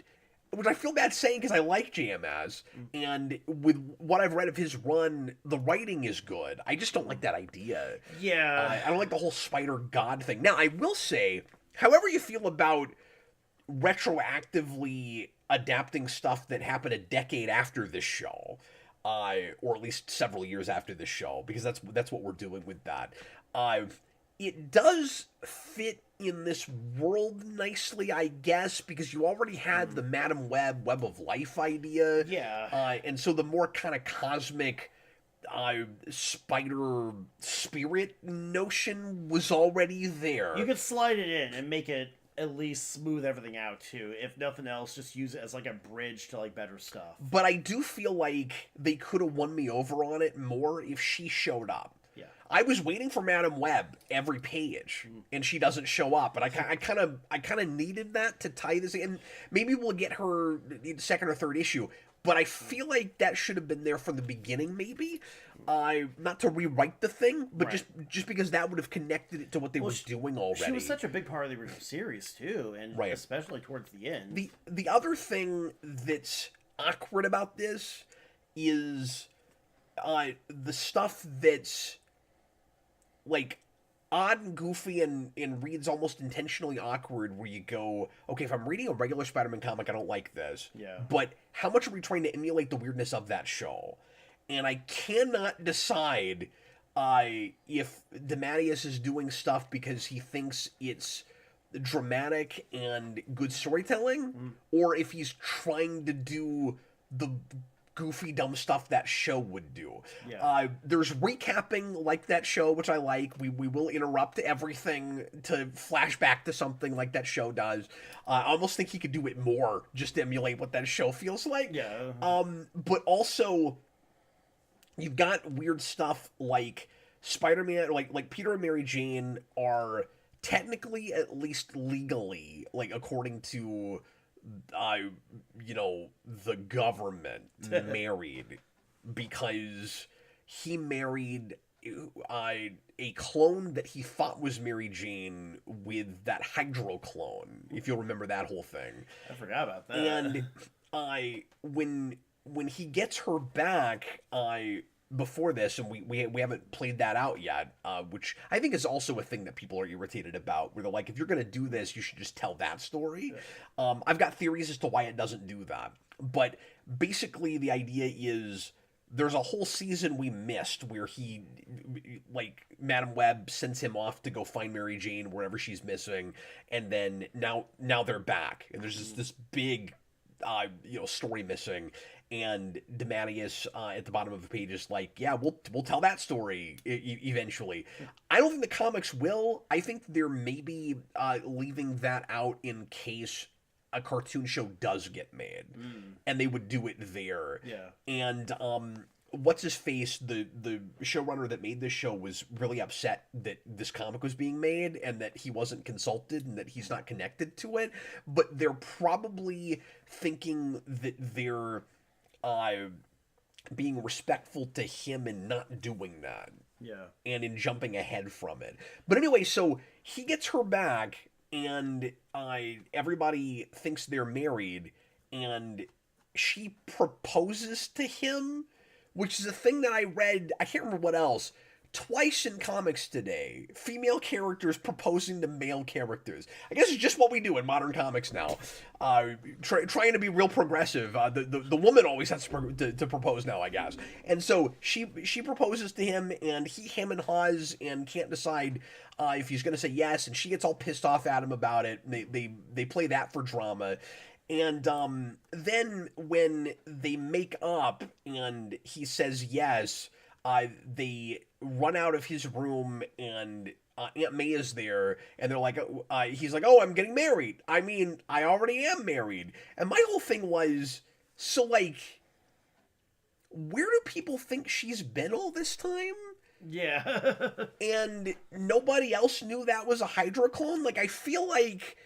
I feel bad saying because I like JMS, and with what I've read of his run, the writing is good. I just don't like that idea. Yeah. I don't like the whole spider god thing. Now, I will say, however you feel about retroactively adapting stuff that happened a decade after this show, or at least several years after the show, because that's what we're doing with that. It does fit in this world nicely, I guess, because you already had the Madam Web of Life idea. Yeah. And so the more kind of cosmic spider spirit notion was already there. You could slide it in and make it at least smooth everything out too. If nothing else, just use it as like a bridge to like better stuff. But I do feel like they could have won me over on it more if she showed up. Yeah. I was waiting for Madam Web every page, and she doesn't show up. And I kind of needed that to tie this in. Maybe we'll get her in second or third issue, but I feel like that should have been there from the beginning. Maybe, not to rewrite the thing, but Right. just because that would have connected it to what they were doing already. She was such a big part of the original series too, and Right. especially towards the end. The other thing that's awkward about this is the stuff that's like odd and goofy and reads almost intentionally awkward, where you go, okay, if I'm reading a regular Spider-Man comic, I don't like this. Yeah. But how much are we trying to emulate the weirdness of that show? And I cannot decide if DeMatteis is doing stuff because he thinks it's dramatic and good storytelling, or if he's trying to do the goofy, dumb stuff that show would do. Yeah. There's recapping like that show, which I like. We will interrupt everything to flash back to something like that show does. I almost think he could do it more just to emulate what that show feels like. Yeah. But also, you've got weird stuff like Spider-Man, like Peter and Mary Jane are technically, at least legally, like according to the government, married, because he married a clone that he thought was Mary Jane with that Hydro clone, if you'll remember that whole thing. I forgot about that. And when he gets her back, before this, and we haven't played that out yet, which I think is also a thing that people are irritated about, where they're like, if you're going to do this, you should just tell that story. Yeah. I've got theories as to why it doesn't do that. But basically the idea is there's a whole season we missed where he, like, Madam Web sends him off to go find Mary Jane wherever she's missing, and then now they're back, and there's this big story missing, and DeMatteis at the bottom of the page is like, yeah, we'll tell that story eventually. I don't think the comics will. I think they're maybe leaving that out in case a cartoon show does get made, and they would do it there. Yeah. And what's his face, the showrunner that made this show, was really upset that this comic was being made and that he wasn't consulted and that he's not connected to it. But they're probably thinking that they're being respectful to him and not doing that. Yeah. And in jumping ahead from it. But anyway, so he gets her back, and everybody thinks they're married, and she proposes to him, which is a thing that I read, I can't remember what else, twice in comics today. Female characters proposing to male characters. I guess it's just what we do in modern comics now. Trying to be real progressive. The woman always has to propose now, I guess. And so she proposes to him, and he hem and haws and can't decide if he's going to say yes, and she gets all pissed off at him about it. They play that for drama. And then when they make up and he says yes, they run out of his room, and Aunt May is there, and they're like, he's like, oh, I'm getting married. I mean, I already am married. And my whole thing was, so, like, where do people think she's been all this time? Yeah. And nobody else knew that was a Hydra clone? Like, I feel like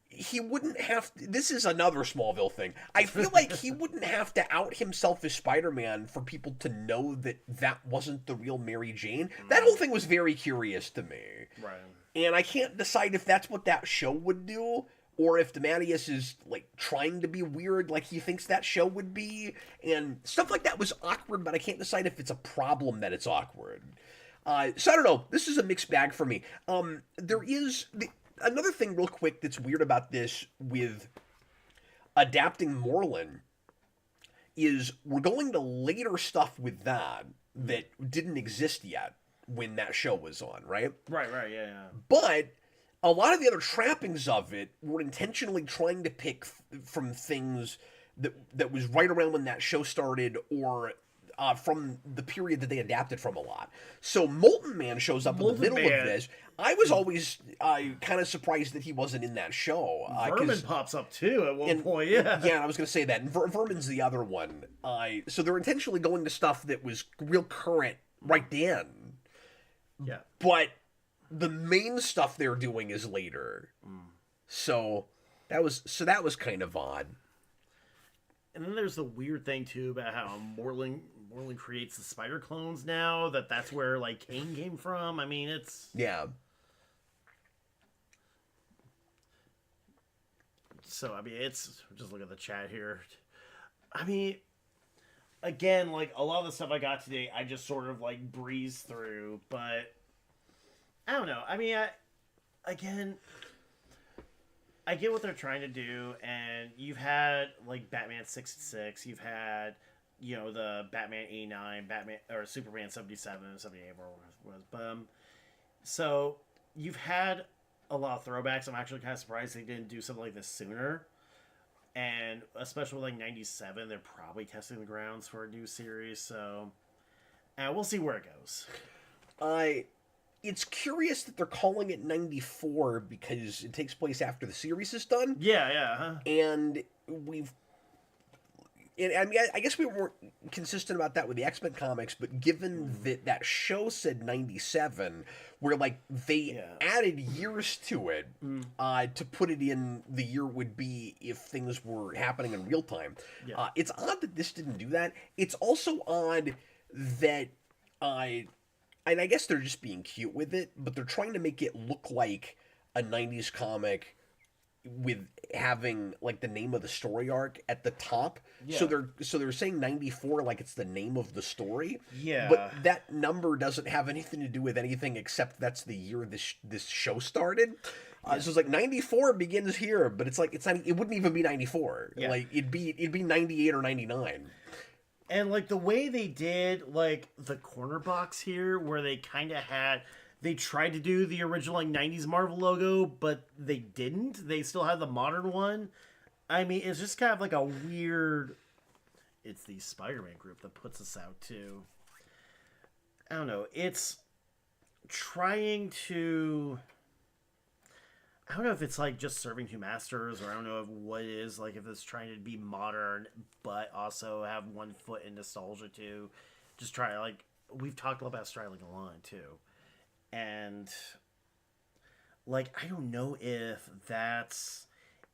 he wouldn't have to, this is another Smallville thing. I feel like he wouldn't have to out himself as Spider-Man for people to know that that wasn't the real Mary Jane. That whole thing was very curious to me. Right. And I can't decide if that's what that show would do, or if DeMatteis is, like, trying to be weird like he thinks that show would be. And stuff like that was awkward, but I can't decide if it's a problem that it's awkward. So I don't know. This is a mixed bag for me. There is another thing real quick that's weird about this with adapting Moreland is we're going to later stuff with that didn't exist yet when that show was on, right? Right, yeah. But a lot of the other trappings of it were intentionally trying to pick from things that was right around when that show started, or from the period that they adapted from a lot. So Molten Man shows up in the middle of this. I was always kind of surprised that he wasn't in that show. Vermin pops up too at one point, yeah. Yeah, I was going to say that. And Vermin's the other one. So they're intentionally going to stuff that was real current right then. Yeah. But the main stuff they're doing is later. So that was kind of odd. And then there's the weird thing too about how Morlun creates the spider clones now. That's where like Kane came from. I mean, it's So I mean, it's just look at the chat here. I mean, again, like a lot of the stuff I got today, I just sort of like breezed through. But I don't know. I mean, I get what they're trying to do, and you've had like Batman 66, you've had, you know, the Batman 89, Batman or Superman 77, 78, whatever it was. But so you've had a lot of throwbacks. I'm actually kind of surprised they didn't do something like this sooner. And especially with like 97, they're probably testing the grounds for a new series. So we'll see where it goes. It's curious that they're calling it 94 because it takes place after the series is done. Yeah. And I mean, I guess we weren't consistent about that with the X-Men comics, but given that show said 97, where like they added years to it to put it in the year would be if things were happening in real time. Yeah. It's odd that this didn't do that. It's also odd that and I guess they're just being cute with it, but they're trying to make it look like a 90s comic with having like the name of the story arc at the top. Yeah. So they're saying 94 like it's the name of the story. Yeah. But that number doesn't have anything to do with anything except that's the year this show started. So it's like 94 begins here, but it's like it's not, it wouldn't even be 94. Yeah. Like it'd be 98 or 99. And, like, the way they did, like, the corner box here, where they kind of they tried to do the original, like, 90s Marvel logo, but they didn't. They still had the modern one. I mean, it's just kind of like a weird... It's the Spider-Man group that puts us out, too. I don't know. It's trying to... I don't know if it's like just serving two masters, or I don't know what it is, like if it's trying to be modern but also have one foot in nostalgia too. Just try, like, we've talked about straddling a line too, and like I don't know if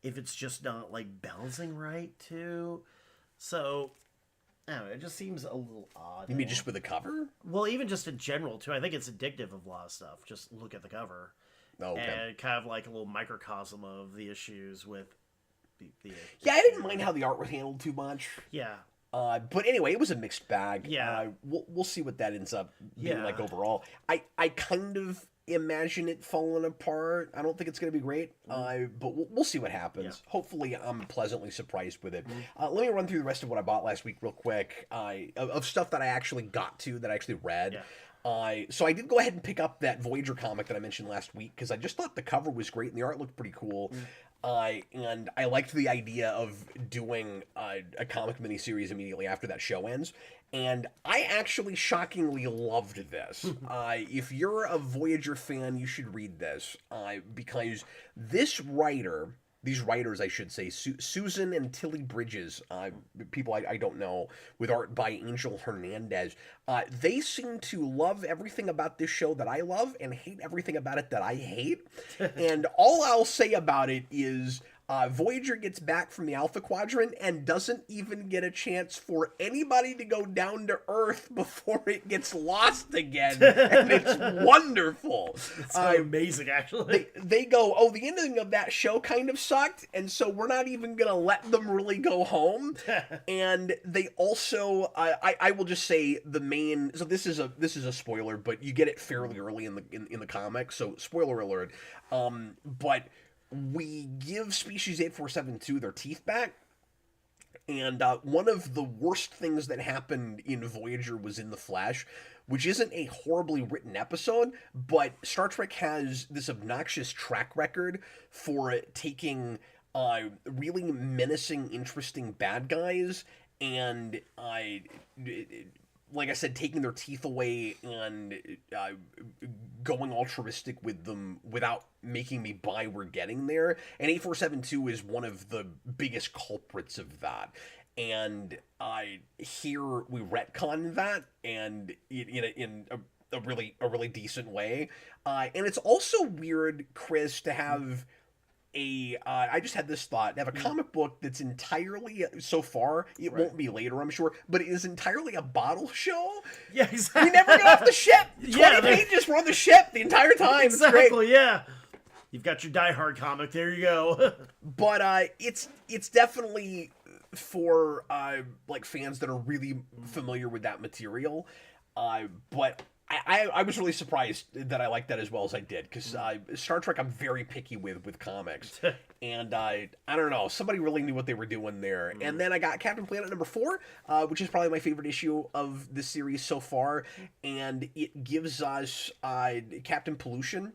it's just not like balancing right too. So I don't know, it just seems a little odd. You mean just with the cover? Well, even just in general too. I think it's addictive of a lot of stuff. Just look at the cover. Oh, okay. And kind of like a little microcosm of the issues with the yeah, I didn't mind how the art was handled too much. Yeah. But anyway, it was a mixed bag. Yeah. We'll see what that ends up being like overall. I kind of imagine it falling apart. I don't think it's going to be great, but we'll see what happens. Yeah. Hopefully, I'm pleasantly surprised with it. Let me run through the rest of what I bought last week real quick, of stuff that I actually got to, that I actually read. Yeah. So I did go ahead and pick up that Voyager comic that I mentioned last week because I just thought the cover was great and the art looked pretty cool. And I liked the idea of doing a comic miniseries immediately after that show ends. And I actually shockingly loved this. If you're a Voyager fan, you should read this because these writers, I should say, Susan and Tilly Bridges, people I don't know, with art by Angel Hernandez, they seem to love everything about this show that I love and hate everything about it that I hate. And all I'll say about it is Voyager gets back from the Alpha Quadrant and doesn't even get a chance for anybody to go down to Earth before it gets lost again. And it's wonderful. It's so amazing, actually. They go, oh, the ending of that show kind of sucked, and so we're not even going to let them really go home. And they also, I will just say the main, so this is a spoiler, but you get it fairly early in the comic, so spoiler alert. But we give Species 8472 their teeth back, And one of the worst things that happened in Voyager was in The Flash, which isn't a horribly written episode, but Star Trek has this obnoxious track record for taking really menacing, interesting bad guys and like I said, taking their teeth away and going altruistic with them without making me buy we're getting there. And 8472 is one of the biggest culprits of that. And here we retcon that, and in a really decent way. And it's also weird, Chris, to have I just had this thought, to have a comic book that's entirely, so far, it won't be later, I'm sure, but it is entirely a bottle show. Yeah, exactly. We never get off the ship. 20 pages, we're on the ship the entire time. Exactly, yeah. You've got your Die Hard comic, there you go. But it's definitely for like fans that are really familiar with that material. But I was really surprised that I liked that as well as I did, because Star Trek I'm very picky with comics, and I don't know, somebody really knew what they were doing there. And then I got Captain Planet #4, which is probably my favorite issue of the series so far, and it gives us Captain Pollution.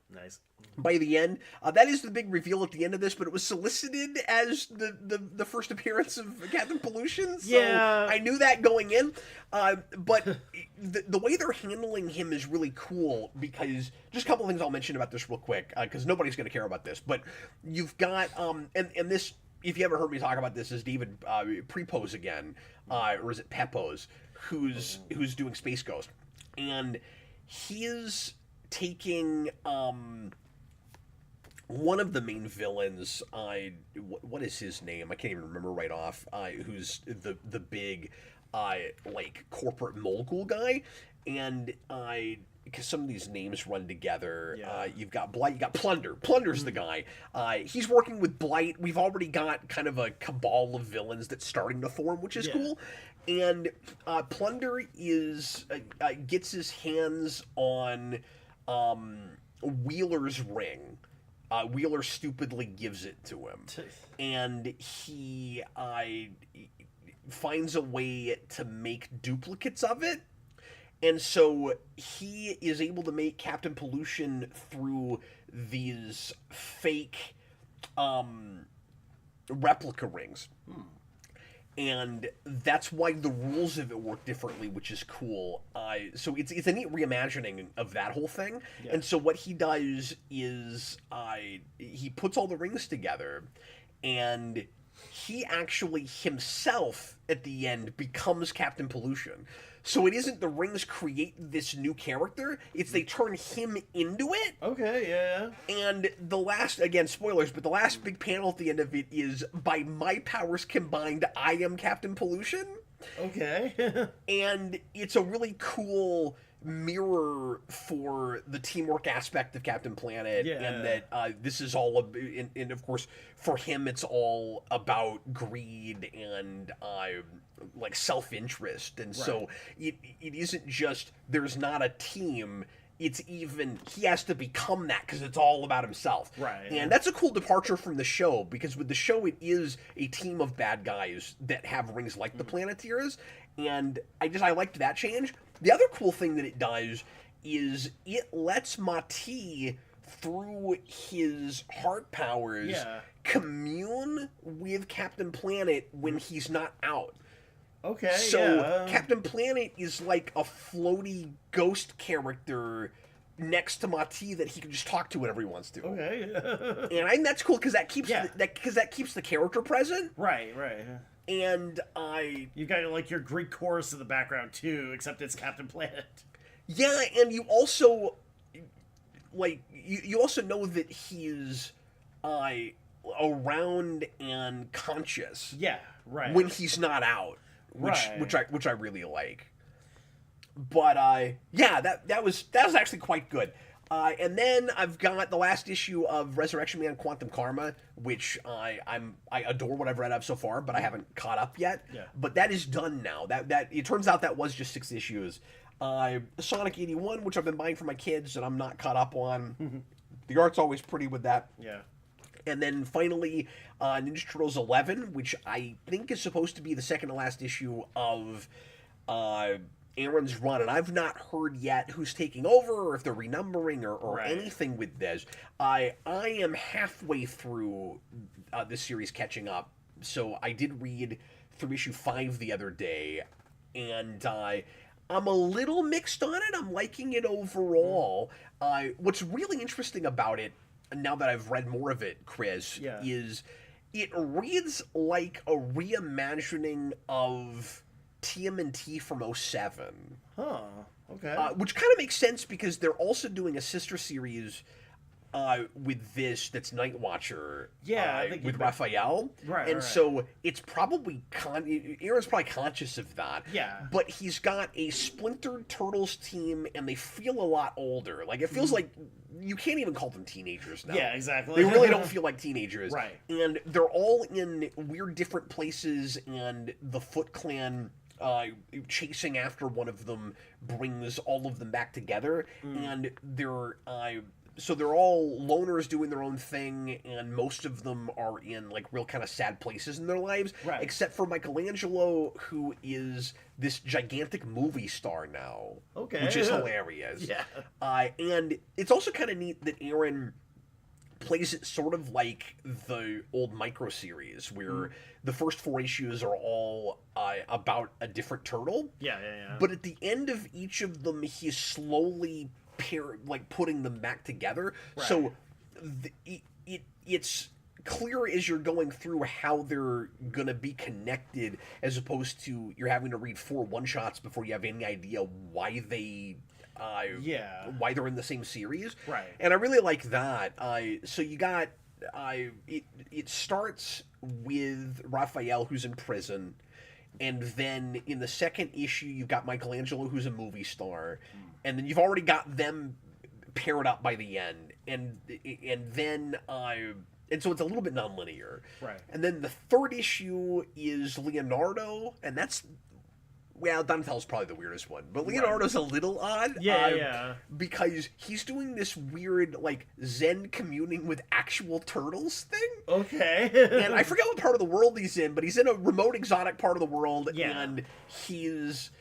Nice. By the end, that is the big reveal at the end of this, but it was solicited as the first appearance of Captain Pollution, so yeah. I knew that going in. But the way they're handling him is really cool, because just a couple of things I'll mention about this real quick, because nobody's going to care about this, but you've got, and this, if you ever heard me talk about this, is David Prepose again, or is it Pepose, who's doing Space Ghost, and he is taking one of the main villains, what is his name? I can't even remember right off. Who's the big, like corporate mogul guy, and because some of these names run together. Yeah. You've got Blight, you got Plunder. Plunder's the guy. He's working with Blight. We've already got kind of a cabal of villains that's starting to form, which is cool. And Plunder gets his hands on Wheeler's ring. Wheeler stupidly gives it to him, and he finds a way to make duplicates of it, and so he is able to make Captain Pollution through these fake replica rings. And that's why the rules of it work differently, which is cool. So it's a neat reimagining of that whole thing. Yeah. And so what he does is he puts all the rings together, and he actually himself at the end becomes Captain Pollution. So it isn't the rings create this new character, it's they turn him into it. Okay, yeah. And the last, again, spoilers, but the last big panel at the end of it is, by my powers combined, I am Captain Pollution. Okay. And it's a really cool mirror for the teamwork aspect of Captain Planet, and that this is all, and of course, for him, it's all about greed and like self-interest, and so it isn't just there's not a team. It's even he has to become that because it's all about himself. Right. And that's a cool departure from the show, because with the show it is a team of bad guys that have rings like the Planeteers, and I liked that change. The other cool thing that it does is it lets Mati, through his heart powers, commune with Captain Planet when he's not out. Okay, so Captain Planet is like a floaty ghost character next to Mati that he can just talk to whenever he wants to. Okay. And I think that's cool because that keeps that keeps the character present. Right. And you got like your Greek chorus in the background too, except it's Captain Planet. Yeah, and you also you also know that he's around and conscious. Yeah, right. When he's not out. Which I really like. But that was actually quite good. And then I've got the last issue of Resurrection Man Quantum Karma, which I adore what I've read of so far, but I haven't caught up yet. Yeah. But that is done now. That it turns out that was just 6 issues. Sonic 81, which I've been buying for my kids and I'm not caught up on. The art's always pretty with that. Yeah. And then finally, Ninja Turtles 11, which I think is supposed to be the second to last issue of Aaron's run, and I've not heard yet who's taking over or if they're renumbering or anything with this. I am halfway through this series catching up, so I did read through issue 5 the other day, and I'm a little mixed on it. I'm liking it overall. What's really interesting about it, now that I've read more of it, Chris, is it reads like a reimagining of TMNT from '07. Huh. Okay. Which kind of makes sense because they're also doing a sister series with this that's Night Watcher. Yeah, I think with Raphael. Right. And so it's probably Aaron's probably conscious of that. Yeah. But he's got a splintered Turtles team, and they feel a lot older. Like it feels like you can't even call them teenagers now. Yeah, exactly. They really don't feel like teenagers. Right. And they're all in weird different places, and the Foot Clan chasing after one of them brings all of them back together, and they're so they're all loners doing their own thing, and most of them are in like real kind of sad places in their lives, except for Michelangelo, who is this gigantic movie star now, which is hilarious. And it's also kind of neat that Aaron plays it sort of like the old Micro series, where the first 4 issues are all about a different turtle. But at the end of each of them, he's slowly putting them back together. So it's clear as you're going through how they're gonna be connected, as opposed to you're having to read 4 one-shots before you have any idea why why they're in the same series. And I really like that. So you got it starts with Raphael, who's in prison, and then in the second issue you've got Michelangelo, who's a movie star, and then you've already got them paired up by the end, and then and so it's a little bit nonlinear. And then the third issue is Leonardo, and that's, well, Donatello's probably the weirdest one, but Leonardo's a little odd. Because he's doing this weird, like, Zen communing with actual turtles thing. And I forget what part of the world he's in, but he's in a remote, exotic part of the world, and he's...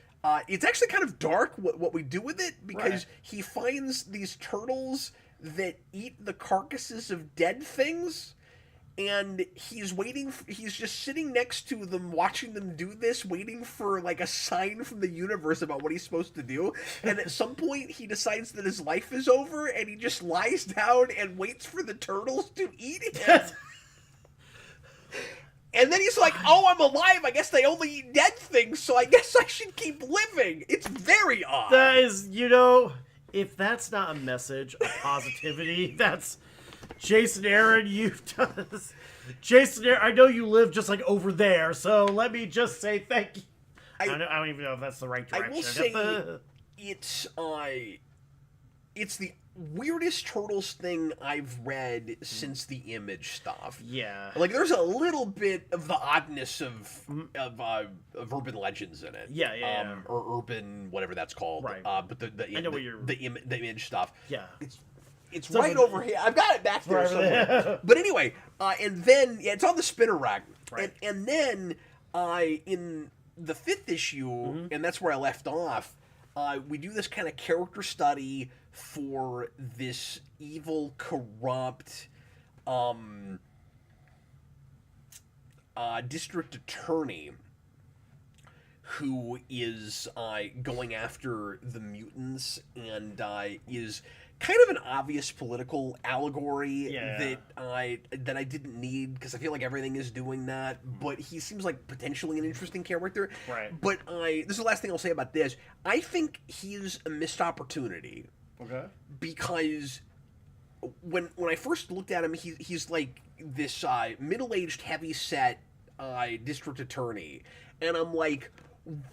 it's actually kind of dark what we do with it, because he finds these turtles that eat the carcasses of dead things, and he's just sitting next to them, watching them do this, waiting for like a sign from the universe about what he's supposed to do. And at some point he decides that his life is over, and he just lies down and waits for the turtles to eat him. And then he's like, oh, I'm alive. I guess they only eat dead things, so I guess I should keep living. It's very odd. That is, if that's not a message of positivity, that's... Jason Aaron, you've done this. Jason Aaron, I know you live just like over there, so let me just say thank you. I don't even know if that's the right direction. I will say it's the weirdest Turtles thing I've read since the Image stuff. Like there's a little bit of the oddness of urban legends in it. Or urban whatever that's called. But the Image stuff. It's right over here. I've got it back there somewhere. But anyway, and then it's on the spinner rack. And then in the 5th issue, and that's where I left off, we do this kind of character study for this evil, corrupt district attorney who is going after the mutants, and is kind of an obvious political allegory that I didn't need, because I feel like everything is doing that. But he seems like potentially an interesting character. But this is the last thing I'll say about this. I think he's a missed opportunity. Because when I first looked at him, he's like this middle-aged, heavy-set district attorney, and I'm like,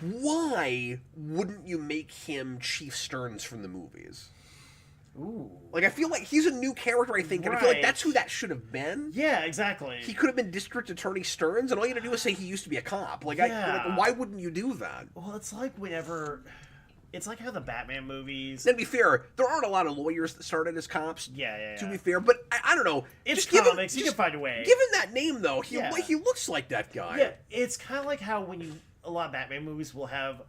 why wouldn't you make him Chief Stearns from the movies? Like, I feel like he's a new character, I think, and I feel like that's who that should have been. Exactly. He could have been District Attorney Stearns, and all you had to do is say he used to be a cop. Like, why wouldn't you do that? Well, it's like whenever... It's like how the Batman movies. To be fair, there aren't a lot of lawyers that started as cops. Yeah. To be fair, but I don't know. It's just comics. You can find a way. Given that name, though, he Yeah. he looks like that guy. Yeah, it's kind of like how when a lot of Batman movies will have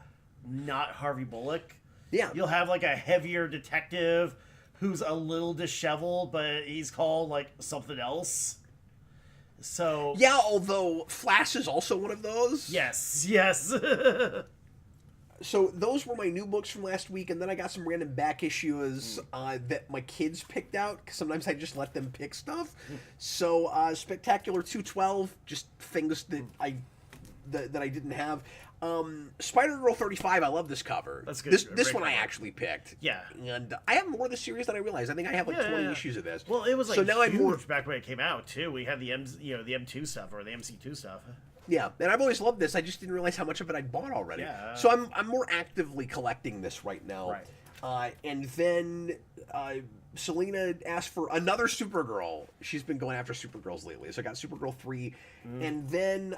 not Harvey Bullock. Yeah. You'll have like a heavier detective who's a little disheveled, but he's called like something else. So yeah, although Flash is also one of those. yes. So those were my new books from last week, and then I got some random back issues that my kids picked out, because sometimes I just let them pick stuff. So Spectacular 212, just things that I didn't have. Spider-Girl 35, I love this cover. That's good. This Great one I cover. actually picked. Yeah. And I have more of the series than I realized. I think I have like 20 issues of this. Well, it was like so now huge I'm more, back when it came out too. We had the the M2 stuff or the MC2 stuff. yeah, and I've always loved this. I just didn't realize how much of it I'd bought already. Yeah. So I'm more actively collecting this right now. Right. And then Selena asked for another Supergirl. She's been going after Supergirls lately. So I got Supergirl 3. And then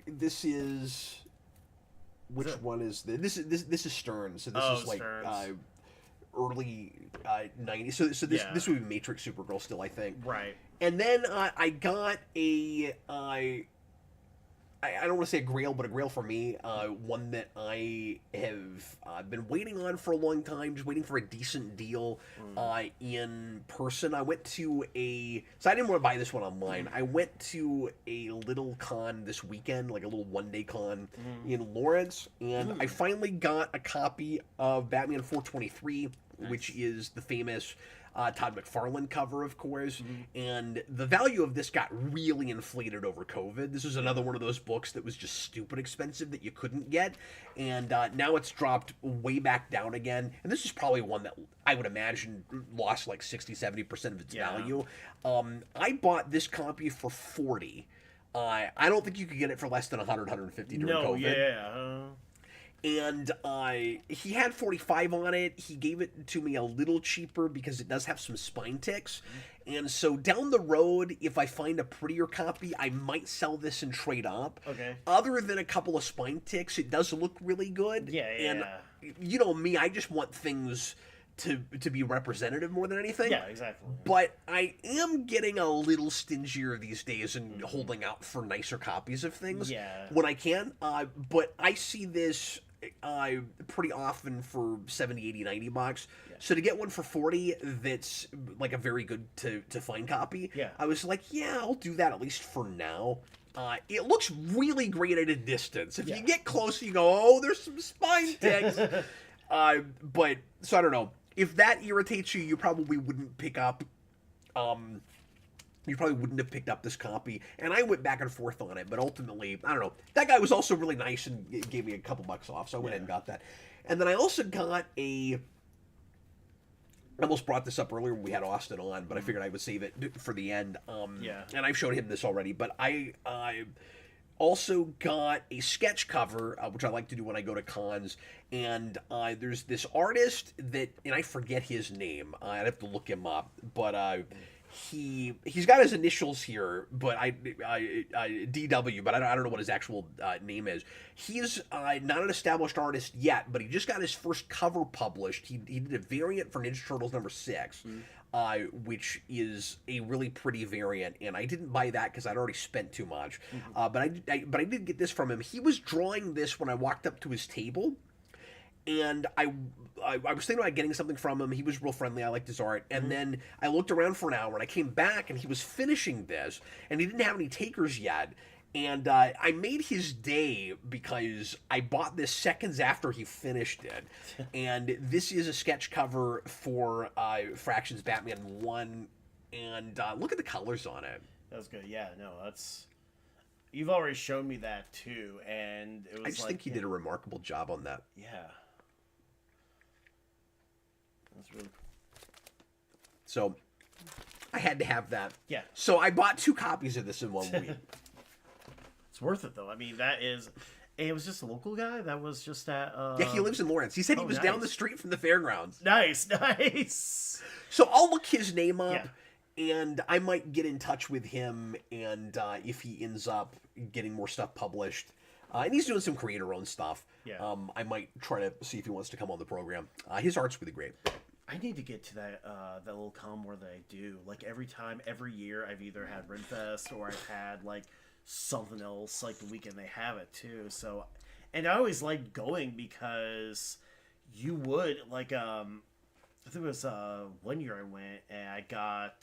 this is... Which one is this? This is Stern. So this is like early 90s. So this would be Matrix Supergirl still, I think. Right. And then I got a... I don't want to say a grail, but a grail for me. One that I have been waiting on for a long time, just waiting for a decent deal in person. I went to so I didn't want to buy this one online. I went to a little con this weekend, like a little one-day con in Lawrence, and I finally got a copy of Batman 423, which is the famous Todd McFarlane cover, of course, and the value of this got really inflated over COVID. This was another one of those books that was just stupid expensive that you couldn't get, and now it's dropped way back down again, and this is probably one that I would imagine lost like 60-70% of its value. I bought this copy for $40. I don't think you could get it for less than $100, $150 during COVID. And he had 45 on it. He gave it to me a little cheaper because it does have some spine ticks. And so down the road, if I find a prettier copy, I might sell this and trade up. Okay. Other than a couple of spine ticks, it does look really good. And you know me, I just want things to be representative more than anything. Yeah, exactly. But I am getting a little stingier these days and holding out for nicer copies of things when I can. But I see this pretty often for 70, 80, 90 bucks. So to get one for 40 that's like a very good to find copy, I was like, yeah, I'll do that at least for now. It looks really great at a distance. If you get close, you go, oh, there's some spine ticks. But so I don't know. If that irritates you, you probably wouldn't pick up. You probably wouldn't have picked up this copy. And I went back and forth on it, but ultimately, I don't know. That guy was also really nice and gave me a couple bucks off, so I went ahead and got that. And then I also got I almost brought this up earlier when we had Austin on, but I figured I would save it for the end. And I've showed him this already, but I also got a sketch cover, which I like to do when I go to cons, and there's this artist that, and I forget his name, I'd have to look him up, but he's got his initials here, but DW, but I don't know what his actual name is. He's not an established artist yet, but he just got his first cover published. He did a variant for Ninja Turtles #6, which is a really pretty variant, and I didn't buy that because I'd already spent too much. But I did get this from him. He was drawing this when I walked up to his table, and I was thinking about getting something from him. He was real friendly. I liked his art. And then I looked around for an hour, and I came back, and he was finishing this, and he didn't have any takers yet. And I made his day because I bought this seconds after he finished it. And this is a sketch cover for Fractions Batman 1. And look at the colors on it. That was good. Yeah, no, that's... You've already shown me that, too, and it was I just think he did a remarkable job on that. Yeah. That's really cool. So, I had to have that. Yeah. So, I bought 2 copies of this in 1 week. It's worth it, though. I mean, that is... And it was just a local guy? That was just at... Yeah, he lives in Lawrence. He said he was down the street from the fairgrounds. Nice, nice! So, I'll look his name up, and I might get in touch with him, and if he ends up getting more stuff published, And he's doing some creator-owned stuff. Yeah. I might try to see if he wants to come on the program. His art's really great. I need to get to that little con where they do. Like every year, I've either had Redfest or I've had like something else like the weekend they have it too. So, and I always liked going because you would like I think it was 1 year I went and I got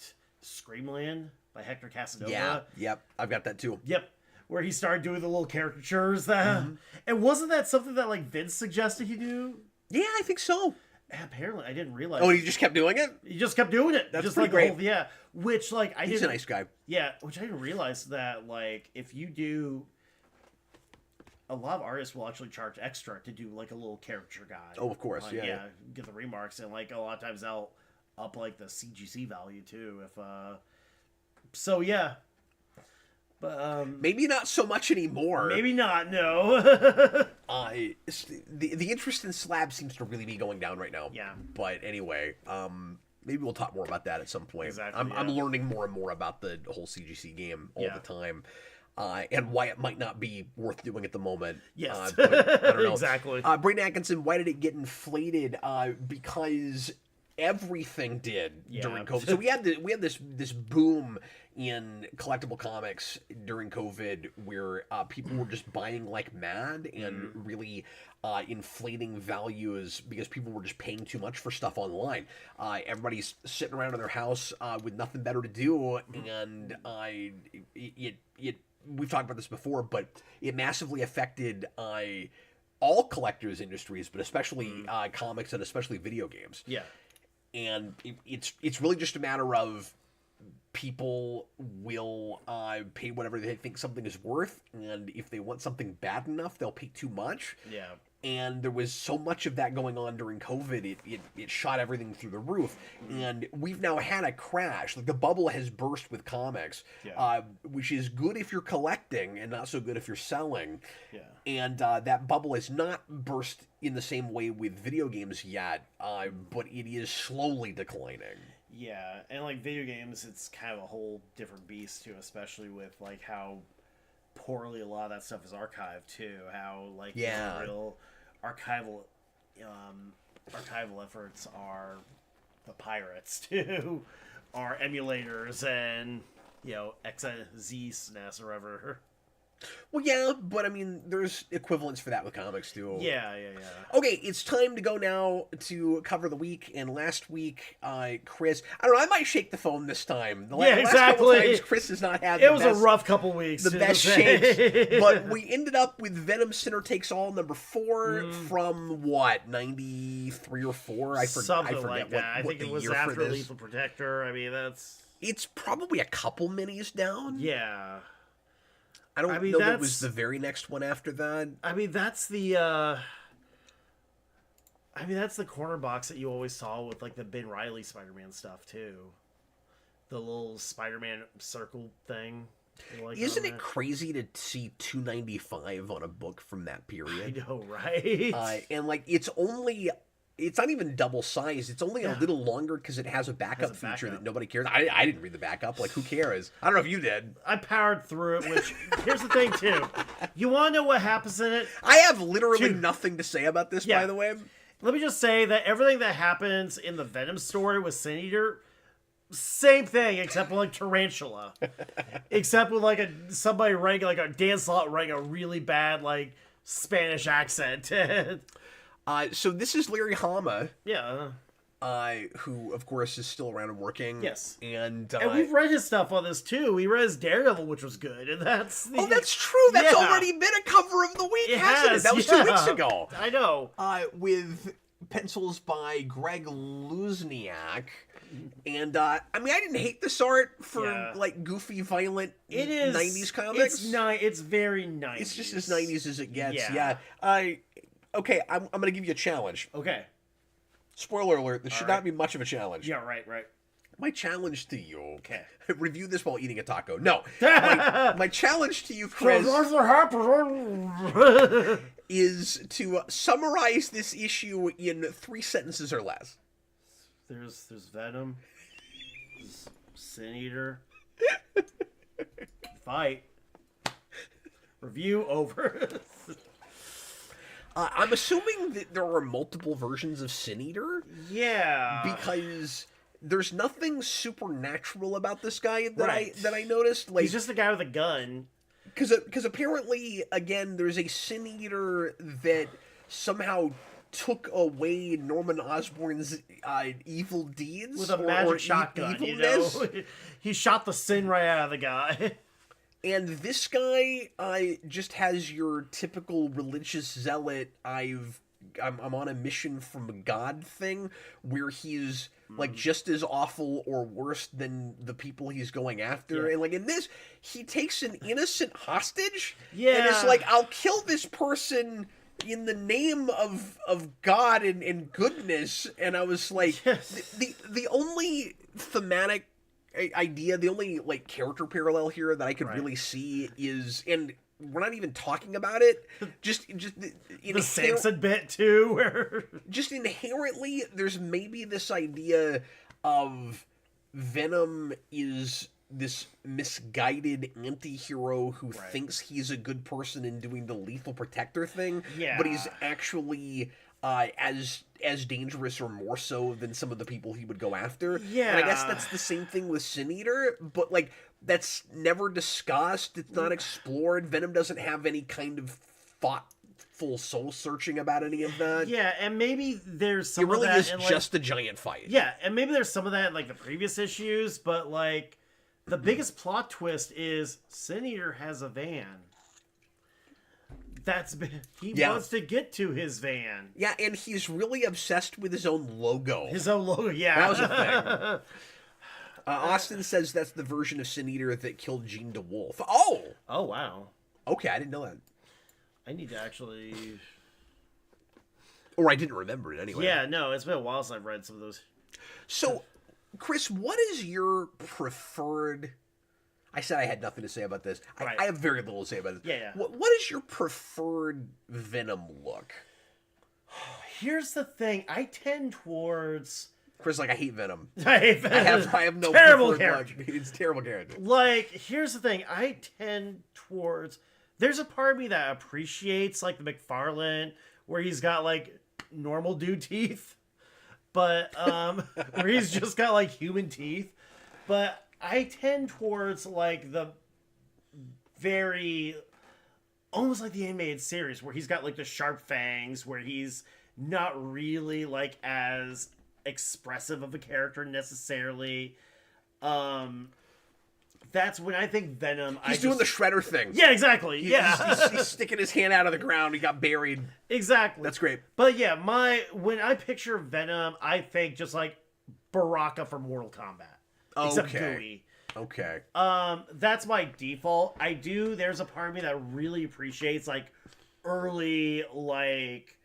Screamland by Hector Casanova. Yeah, yep, I've got that too. Yep. Where he started doing the little caricatures that, and wasn't that something that like Vince suggested he do? Yeah, I think so. Apparently, I didn't realize. Oh, he just kept doing it? He just kept doing it. That's just pretty like great. yeah. Which like I He's didn't. a nice guy. Yeah, which I didn't realize that like if you do, a lot of artists will actually charge extra to do like a little caricature guide. Oh, of course, yeah. Get the remarks and like a lot of times they'll up like the CGC value too. If so yeah. But maybe not so much anymore. maybe not. No. The interest in slabs seems to really be going down right now. Yeah. But anyway, maybe we'll talk more about that at some point. Exactly, I'm learning more and more about the whole CGC game all Yeah. the time. And why it might not be worth doing at the moment. Yes. But I don't know. Exactly. Brayden Atkinson, why did it get inflated? Because everything did during COVID. So we had this boom in collectible comics during COVID where people were just buying like mad and really inflating values because people were just paying too much for stuff online. Everybody's sitting around in their house with nothing better to do, and we've talked about this before, but it massively affected all collectors' industries, but especially comics and especially video games. Yeah. And it's really just a matter of people will pay whatever they think something is worth, and if they want something bad enough, they'll pay too much. Yeah. And there was so much of that going on during COVID, it shot everything through the roof. And we've now had a crash. Like, the bubble has burst with comics, which is good if you're collecting and not so good if you're selling. Yeah. And that bubble has not burst in the same way with video games yet, but it is slowly declining. Yeah, and like video games, it's kind of a whole different beast too, especially with like how poorly a lot of that stuff is archived too. How like real archival efforts are the pirates too, are emulators and XZ SNES or whatever. Well, yeah, but I mean, there's equivalents for that with comics too. Yeah. Okay, it's time to go now to cover the week. And last week, Chris, I don't know, I might shake the phone this time. Last couple times, Chris has not had. It was a rough couple weeks. The best shakes, but we ended up with Venom Sinner Takes All #4 from what 93 or 4. I forget like that. I think it was after Lethal Protector. I mean, it's probably a couple minis down. Yeah. I don't know that it was the very next one after that. I mean, that's the corner box that you always saw with like the Ben Reilly Spider-Man stuff too. The little Spider-Man circle thing. Like, isn't it crazy to see $2.95 on a book from that period? I know, right? And like it's not even double sized. It's only a little longer because it has a backup feature that nobody cares. I didn't read the backup. Like, who cares? I don't know if you did. I powered through it, which, here's the thing, too. You want to know what happens in it? I have literally nothing to say about this, by the way. Let me just say that everything that happens in the Venom story with Sin Eater, same thing, except with, like, Tarantula. Except with, like, somebody writing, like, a Dan Slott writing a really bad, like, Spanish accent. So this is Larry Hama. Yeah. Who, of course, is still around and working. Yes. And we've read his stuff on this, too. We read his Daredevil, which was good, and that's... Oh, that's true! That's already been a cover of the week, hasn't it? That was 2 weeks ago. I know. With pencils by Greg Luzniak. And, I mean, I didn't hate this art for, like, goofy, violent 90s comics. It's very 90s. It's just as 90s as it gets, Okay, I'm going to give you a challenge. Okay. Spoiler alert, this should not be much of a challenge. Yeah, right. My challenge to you... Okay. Review this while eating a taco. No. My challenge to you, Chris... is to summarize this issue in 3 sentences or less. There's Venom. There's Sin Eater. Fight. Review over. I'm assuming that there are multiple versions of Sin Eater Yeah. because there's nothing supernatural about this guy that Right. I noticed. Like, He's just a guy with a gun. because apparently, again, there's a Sin Eater that somehow took away Norman Osborn's evil deeds With a magic shotgun, you know? He shot the sin right out of the guy. And this guy just has your typical religious zealot. I'm on a mission from God thing, where he's like just as awful or worse than the people he's going after. Yeah. And like in this, he takes an innocent hostage. Yeah. And it's like, I'll kill this person in the name of God and goodness. And I was like, Yes. the only thematic idea, the only like character parallel here that I could Right. really see is, and we're not even talking about it, just The Samson bit, too, where... just inherently there's maybe this idea of Venom is this misguided anti-hero who Right. thinks he's a good person in doing the lethal protector thing, Yeah. but he's actually as dangerous or more so than some of the people he would go after. Yeah. And I guess that's the same thing with Sin Eater, but like that's never discussed, it's not explored. Venom doesn't have any kind of thoughtful soul searching about any of that. Yeah, and maybe there's some It really of that is in, just a giant fight. Yeah, and maybe there's some of that in, like, the previous issues, but, like, the biggest plot twist is Sin Eater has a van. He wants to get to his van. Yeah, and he's really obsessed with his own logo. His own logo, yeah. That was a thing. Austin says that's the version of Sin Eater that killed Jean DeWolf. Oh! Oh, wow. Okay, I didn't know that. I need to actually... Or I didn't remember it anyway. Yeah, no, it's been a while since I've read some of those. So, Chris, what is your preferred... I said I had nothing to say about this. Right. I have very little to say about this. Yeah. What is your preferred Venom look? Here's the thing. I tend towards... Chris, like, I hate Venom. I hate Venom. I have no terrible preferred character. look. It's a terrible character. Like, here's the thing. I tend towards... There's a part of me that appreciates, like, the McFarlane, where he's got, like, normal dude teeth. But, where he's just got, like, human teeth. But I tend towards, like, the very... Almost like the animated series, where he's got, like, the sharp fangs, where he's not really, like, as expressive of a character necessarily. That's when I think Venom... He's doing the Shredder thing. Yeah, exactly. He's sticking his hand out of the ground. He got buried. Exactly. That's great. But yeah, when I picture Venom, I think just like Baraka from Mortal Kombat. Except gooey. Okay. That's my default. There's a part of me that really appreciates like early, like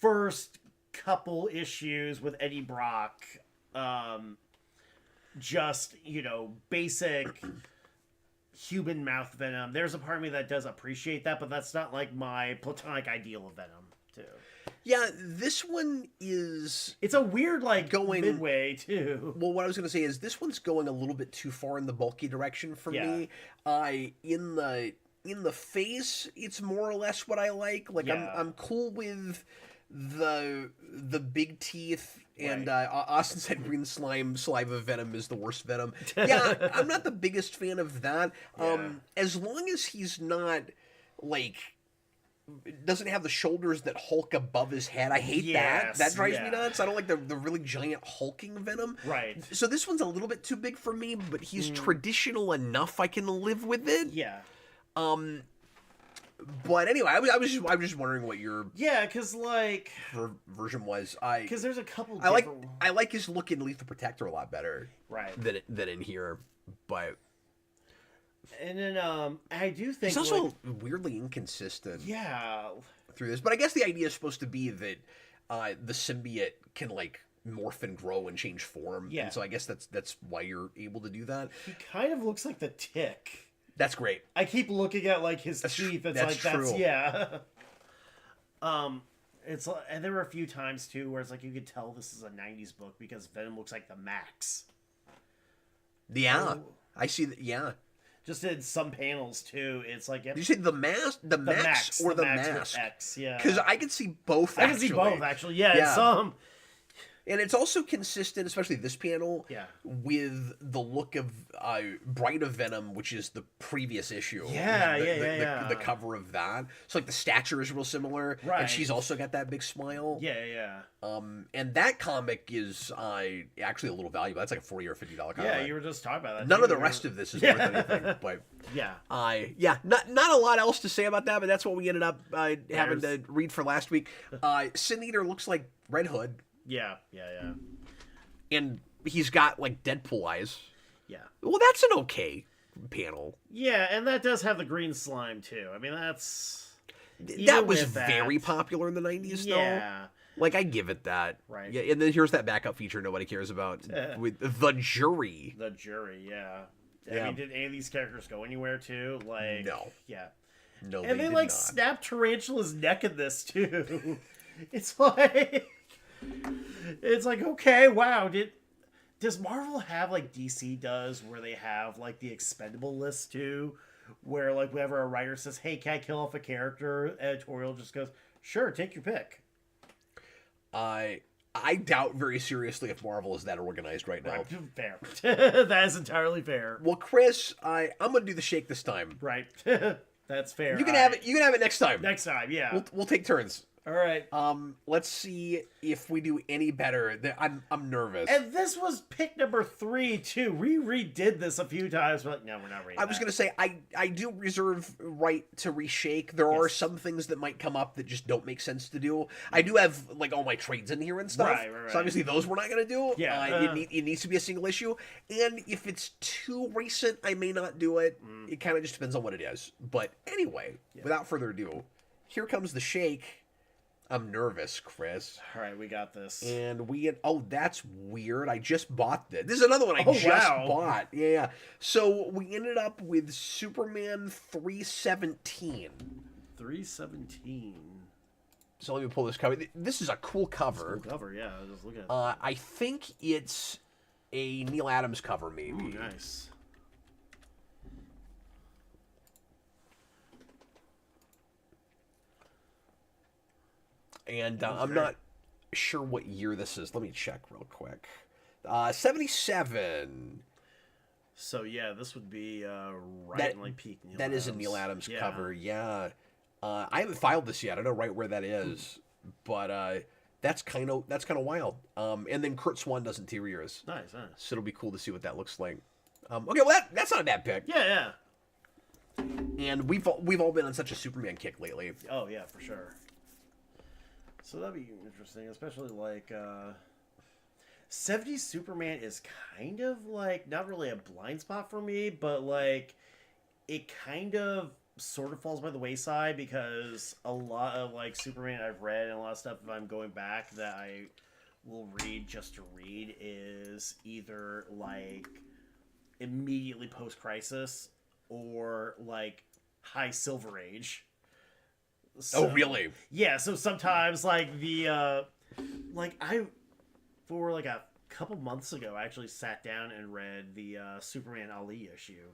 first couple issues with Eddie Brock. Just, basic human mouth Venom. There's a part of me that does appreciate that, but that's not like my platonic ideal of Venom, too. Yeah, this one is... It's a weird, like, going midway, too. Well, what I was going to say is this one's going a little bit too far in the bulky direction for me. In the face, it's more or less what I like. Like, Yeah. I'm cool with the big teeth. And Austin said green slime saliva Venom is the worst Venom. Yeah, I'm not the biggest fan of that. Yeah. As long as he's not, like, doesn't have the shoulders that hulk above his head. I hate that. That drives me nuts. I don't like the really giant hulking Venom. Right. So this one's a little bit too big for me, but he's traditional enough I can live with it. Yeah. But anyway, I was just wondering what your because, like... version was. Because there's a couple I different... like his look in Lethal Protector a lot better. Right. Than in here, but... And then, I do think... He's also weirdly inconsistent. Yeah. Through this. But I guess the idea is supposed to be that the symbiote can, like, morph and grow and change form. Yeah. And so I guess that's why you're able to do that. He kind of looks like the Tick. That's great. I keep looking at like his teeth. It's that's like true. yeah. It's and there were a few times too where it's like you could tell this is a '90s book because Venom looks like the Max. Yeah, I see that. Yeah, just in some panels too. It's like Did you say the mask, the max, or the max mask? with X, yeah. Because I can see both. I can see both actually. Yeah, some. And it's also consistent, especially this panel, with the look of Bride of Venom, which is the previous issue. The cover of that. So, like, the stature is real similar. Right. And she's also got that big smile. Yeah. And that comic is actually a little valuable. That's like a $40 or $50 comic. Yeah, you were just talking about that. None of the rest of this is worth anything. But not a lot else to say about that, but that's what we ended up having to read for last week. Sin Eater looks like Red Hood. Yeah. And he's got, like, Deadpool eyes. Yeah. Well, that's an okay panel. Yeah, and that does have the green slime, too. I mean, that's... That was very popular in the 90s, though. Yeah. Like, I give it that. Right. Yeah, and then here's that backup feature nobody cares about with The Jury. The Jury, yeah. I mean, did any of these characters go anywhere, too? Like... No. Yeah. No, and they did like, not. snap Tarantula's neck in this, too. It's like... It's like, okay, wow. Does Marvel have like DC does, where they have like the expendable list too, where like whenever a writer says, "Hey, can I kill off a character?" editorial just goes, "Sure, take your pick." I doubt very seriously if Marvel is that organized right now. Fair. That is entirely fair. Well, Chris, I'm gonna do the shake this time. Right. That's fair. You can have it. You can have it next time. Next time, yeah. We'll take turns. All right. Let's see if we do any better. I'm nervous. And this was pick number 3 too. We redid this a few times. We're like, no, we're not reading. I was gonna say I do reserve right to reshake. There are some things that might come up that just don't make sense to do. I do have like all my trades in here and stuff. Right. So obviously those we're not gonna do. Yeah. It needs to be a single issue. And if it's too recent, I may not do it. It kind of just depends on what it is. But anyway, without further ado, here comes the shake. I'm nervous, Chris. All right, we got this. And that's weird. I just bought this. This is another one I just bought. Yeah. So we ended up with Superman 317. 317. So let me pull this cover. This is a cool cover. Cool cover, yeah. I was just looking at it. I think it's a Neil Adams cover, maybe. Ooh, nice. And I'm not sure what year this is. Let me check real quick. 77. So yeah, this would be right in like peak Neil That Adams. Is a Neil Adams cover, yeah. I haven't filed this yet. I don't know right where that is, but that's kind of wild. And then Kurt Swan does interiors. Nice. So it'll be cool to see what that looks like. Okay, well that's not a bad pick. Yeah. And we've all been on such a Superman kick lately. Oh yeah, for sure. So that'd be interesting, especially like 70s Superman is kind of like not really a blind spot for me, but like it kind of sort of falls by the wayside because a lot of like Superman I've read and a lot of stuff if I'm going back that I will read just to read is either like immediately post-crisis or like high Silver Age. So, oh really? Yeah. So sometimes, like the, for like a couple months ago, I actually sat down and read the Superman Ali issue,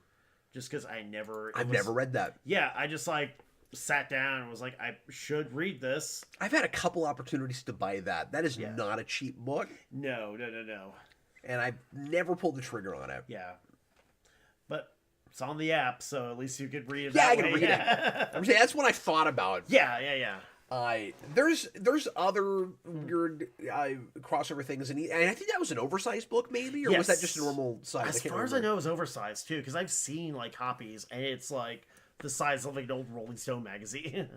just because I've never read that. Yeah, I just like sat down and was like, I should read this. I've had a couple opportunities to buy that. That is not a cheap book. No. And I've never pulled the trigger on it. Yeah. But it's on the app, so at least you could read it. Yeah, I can read it. I'm saying that's what I thought about. Yeah. There's other weird crossover things, and I think that was an oversized book, maybe, or was that just a normal size? As far as I know, it was oversized too, because I've seen like copies, and it's like the size of like an old Rolling Stone magazine.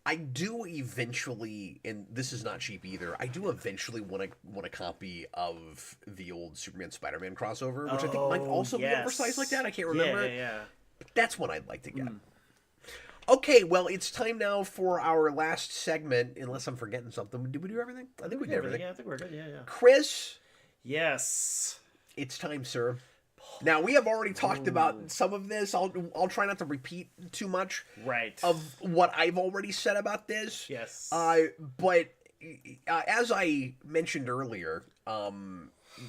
I do eventually, and this is not cheap either. I do eventually want a copy of the old Superman Spider-Man crossover, which I think might also be oversized like that. I can't remember. Yeah. But that's what I'd like to get. Okay, well, it's time now for our last segment. Unless I'm forgetting something, did we do everything? I think we did everything. Yeah, I think we're good. Yeah. Chris. Yes. It's time, sir. Now, we have already talked about some of this. I'll try not to repeat too much of what I've already said about this. Yes. But as I mentioned earlier,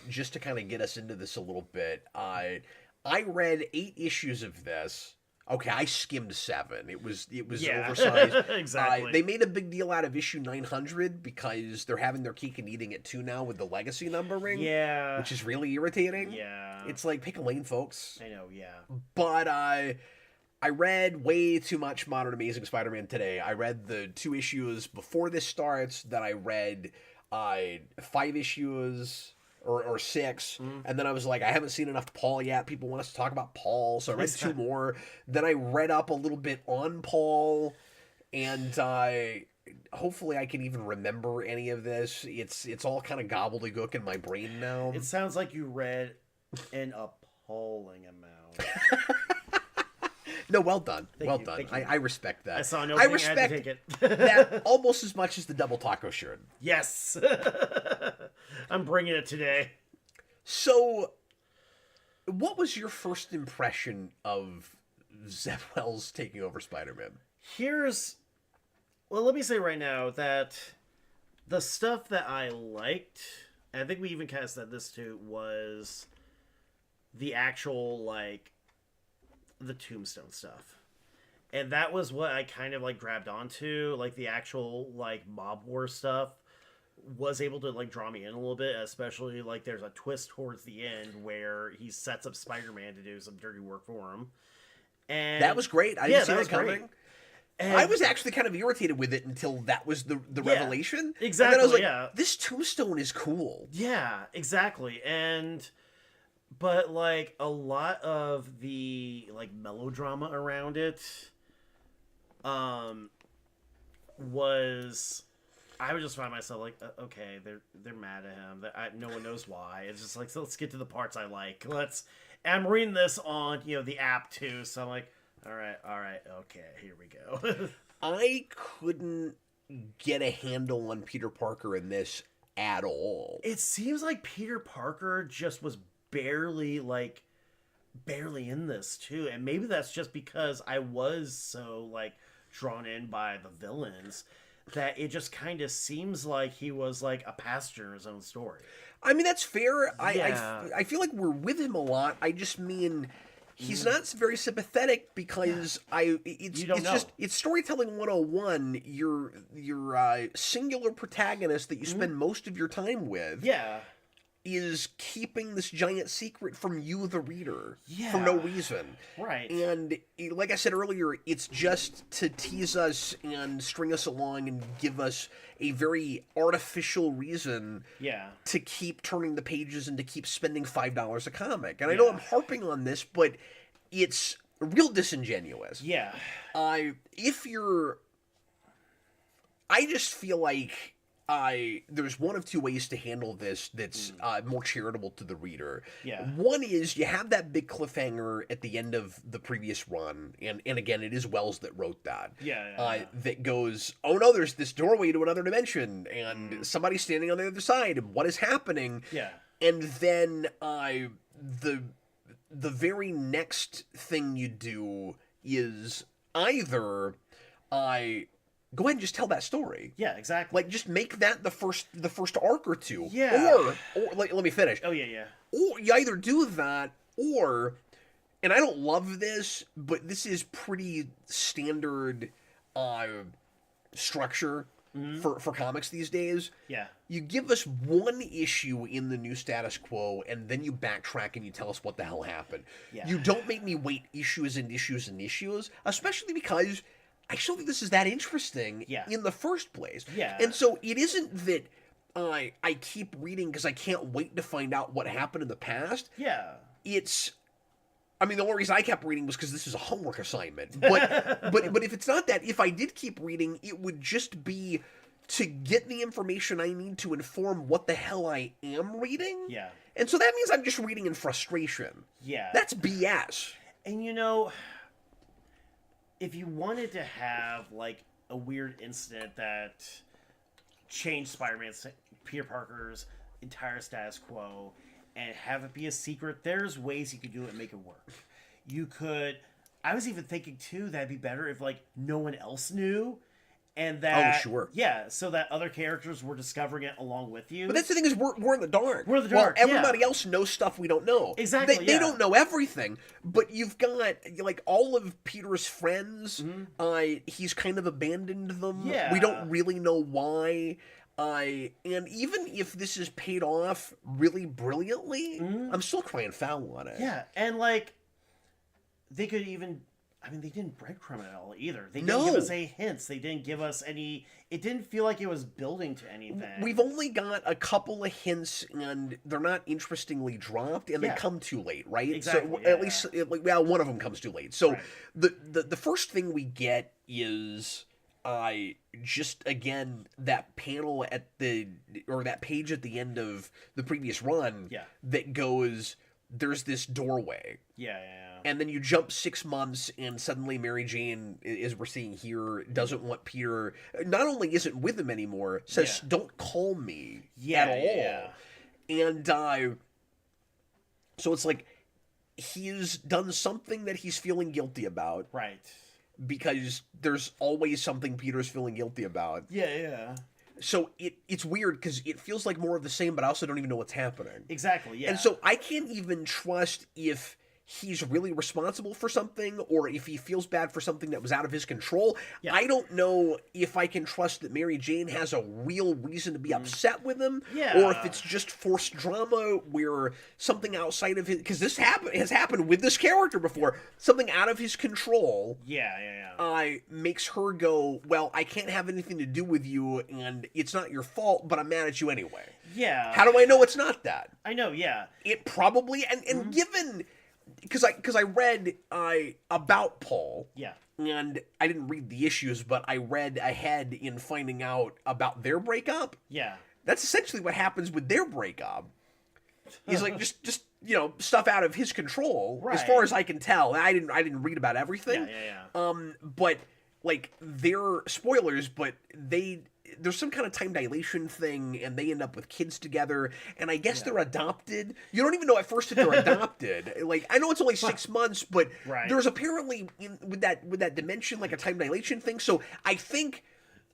just to kind of get us into this a little bit, I I read 8 issues of this. Okay, I skimmed 7. It was Yeah. oversized. Exactly. They made a big deal out of issue 900 because they're having their cake and eating it too now with the legacy numbering. Yeah. Which is really irritating. Yeah. It's like, pick a lane, folks. I know, yeah. But I read way too much Modern Amazing Spider-Man today. I read the 2 issues before this starts. Then I read 5 issues or 6. And then I was like, I haven't seen enough Paul yet. People want us to talk about Paul. So I read 2 more. Then I read up a little bit on Paul. And hopefully I can even remember any of this. It's all kind of gobbledygook in my brain now. It sounds like you read an appalling amount. No, well done. Thank you. I respect that. I saw no. I I respect had to take it. that almost as much as the double taco shirt. Yes. I'm bringing it today. So, what was your first impression of Zeb Wells taking over Spider-Man? Well, let me say right now that the stuff that I liked, and I think we even kind of said this too, was the actual, like, the Tombstone stuff. And that was what I kind of, like, grabbed onto. Like, the actual, like, mob war stuff was able to, like, draw me in a little bit, especially, like, there's a twist towards the end where he sets up Spider-Man to do some dirty work for him. And That was great. I didn't see that coming. great. And I was actually kind of irritated with it until that was the revelation. Exactly, And then I was like, yeah. this Tombstone is cool. Yeah, exactly. But, like, a lot of the, like, melodrama around it, was, I would just find myself like, okay, they're mad at him. No one knows why. It's just like, so let's get to the parts I like. And I'm reading this on, the app too, so I'm like, all right, okay, here we go. I couldn't get a handle on Peter Parker in this at all. It seems like Peter Parker just was barely in this too, and maybe that's just because I was so, like, drawn in by the villains that it just kind of seems like he was like a passenger in his own story. I mean, that's fair. Yeah. I feel like we're with him a lot. I just mean he's not very sympathetic because it's storytelling 101. Your singular protagonist that you spend most of your time with is keeping this giant secret from you, the reader, for no reason. Right. And like I said earlier, it's just to tease us and string us along and give us a very artificial reason to keep turning the pages and to keep spending $5 a comic. And I know I'm harping on this, but it's real disingenuous. Yeah. I just feel like there's one of 2 ways to handle this that's more charitable to the reader. Yeah. One is you have that big cliffhanger at the end of the previous run, and again, it is Wells that wrote that. That goes, oh no, there's this doorway to another dimension, and somebody's standing on the other side, and what is happening? Yeah. And then the very next thing you do is either go ahead and just tell that story. Yeah, exactly. Like, just make that the first arc or 2. Yeah. Or like, let me finish. Oh, yeah. Or you either do that, or, and I don't love this, but this is pretty standard structure for comics these days. Yeah. You give us 1 issue in the new status quo, and then you backtrack and you tell us what the hell happened. Yeah. You don't make me wait issues and issues and issues, especially because I still think this is that interesting in the first place. Yeah. And so it isn't that I keep reading because I can't wait to find out what happened in the past. Yeah. I mean, the only reason I kept reading was because this is a homework assignment. But but if it's not that, if I did keep reading, it would just be to get the information I need to inform what the hell I am reading. Yeah. And so that means I'm just reading in frustration. Yeah. That's BS. And if you wanted to have, like, a weird incident that changed Peter Parker's entire status quo and have it be a secret, there's ways you could do it and make it work. I was even thinking too that'd be better if, like, no one else knew, And that, sure. yeah, so that other characters were discovering it along with you. But that's the thing is, we're in the dark. We're in the dark, Well, everybody else knows stuff we don't know. Exactly, They yeah. don't know everything, but you've got, like, all of Peter's friends, he's kind of abandoned them. Yeah. We don't really know why. And even if this is paid off really brilliantly, I'm still crying foul on it. Yeah, and, like, they could even... I mean, they didn't breadcrumb it all either. They didn't give us any hints. They didn't give us any... It didn't feel like it was building to anything. We've only got a couple of hints, and they're not interestingly dropped, and they come too late, right? Exactly, So at least, well, one of them comes too late. So Right. the first thing we get is just, again, that panel at or that page at the end of the previous run that goes, there's this doorway. Yeah. And then you jump 6 months, and suddenly Mary Jane, as we're seeing here, doesn't want Peter. Not only isn't with him anymore, says, "Don't call me at all." Yeah. And so it's like he's done something that he's feeling guilty about, Right. because there's always something Peter's feeling guilty about. Yeah. So it's weird because it feels like more of the same, but I also don't even know what's happening. Exactly, yeah. And so I can't even trust if he's really responsible for something or if he feels bad for something that was out of his control. Yeah. I don't know if I can trust that Mary Jane has a real reason to be upset with him, Yeah. or if it's just forced drama where something outside of his... Because this has happened with this character before. Something out of his control... Yeah. makes her go, well, I can't have anything to do with you, and it's not your fault, but I'm mad at you anyway. Yeah. How do I know it's not that? I know, yeah. It probably... And given... Because I read about Paul. Yeah. And I didn't read the issues, but I read ahead in finding out about their breakup. Yeah. That's essentially what happens with their breakup. He's like just stuff out of his control, as far as I can tell. I didn't read about everything. Yeah. But like they're spoilers, but there's some kind of time dilation thing, and they end up with kids together, and I guess they're adopted. You don't even know at first if they're adopted. Like, I know it's only 6 months, but there's apparently with that dimension like a time dilation thing. So I think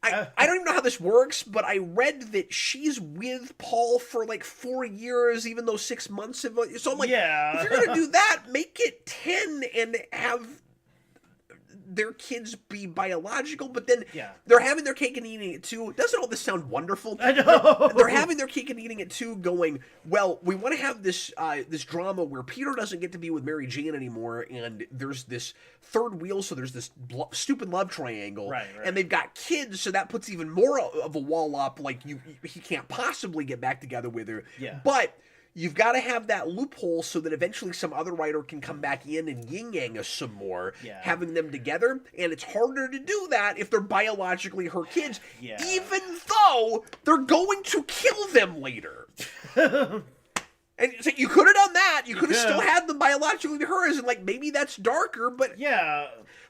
I don't even know how this works, but I read that she's with Paul for like 4 years, even though 6 months have. So I'm like, if you're gonna do that, make it 10 and have their kids be biological, but then they're having their cake and eating it too. Doesn't all this sound wonderful? I know. They're having their cake and eating it too, going, well, we want to have this this drama where Peter doesn't get to be with Mary Jane anymore, and there's this third wheel, so there's this stupid love triangle, and they've got kids, so that puts even more of a wall up, like he can't possibly get back together with her. But you've got to have that loophole so that eventually some other writer can come back in and yin-yang us some more, having them together. And it's harder to do that if they're biologically her kids, even though they're going to kill them later. And so you could have done that. You could have still had them biologically hers, and like maybe that's darker, but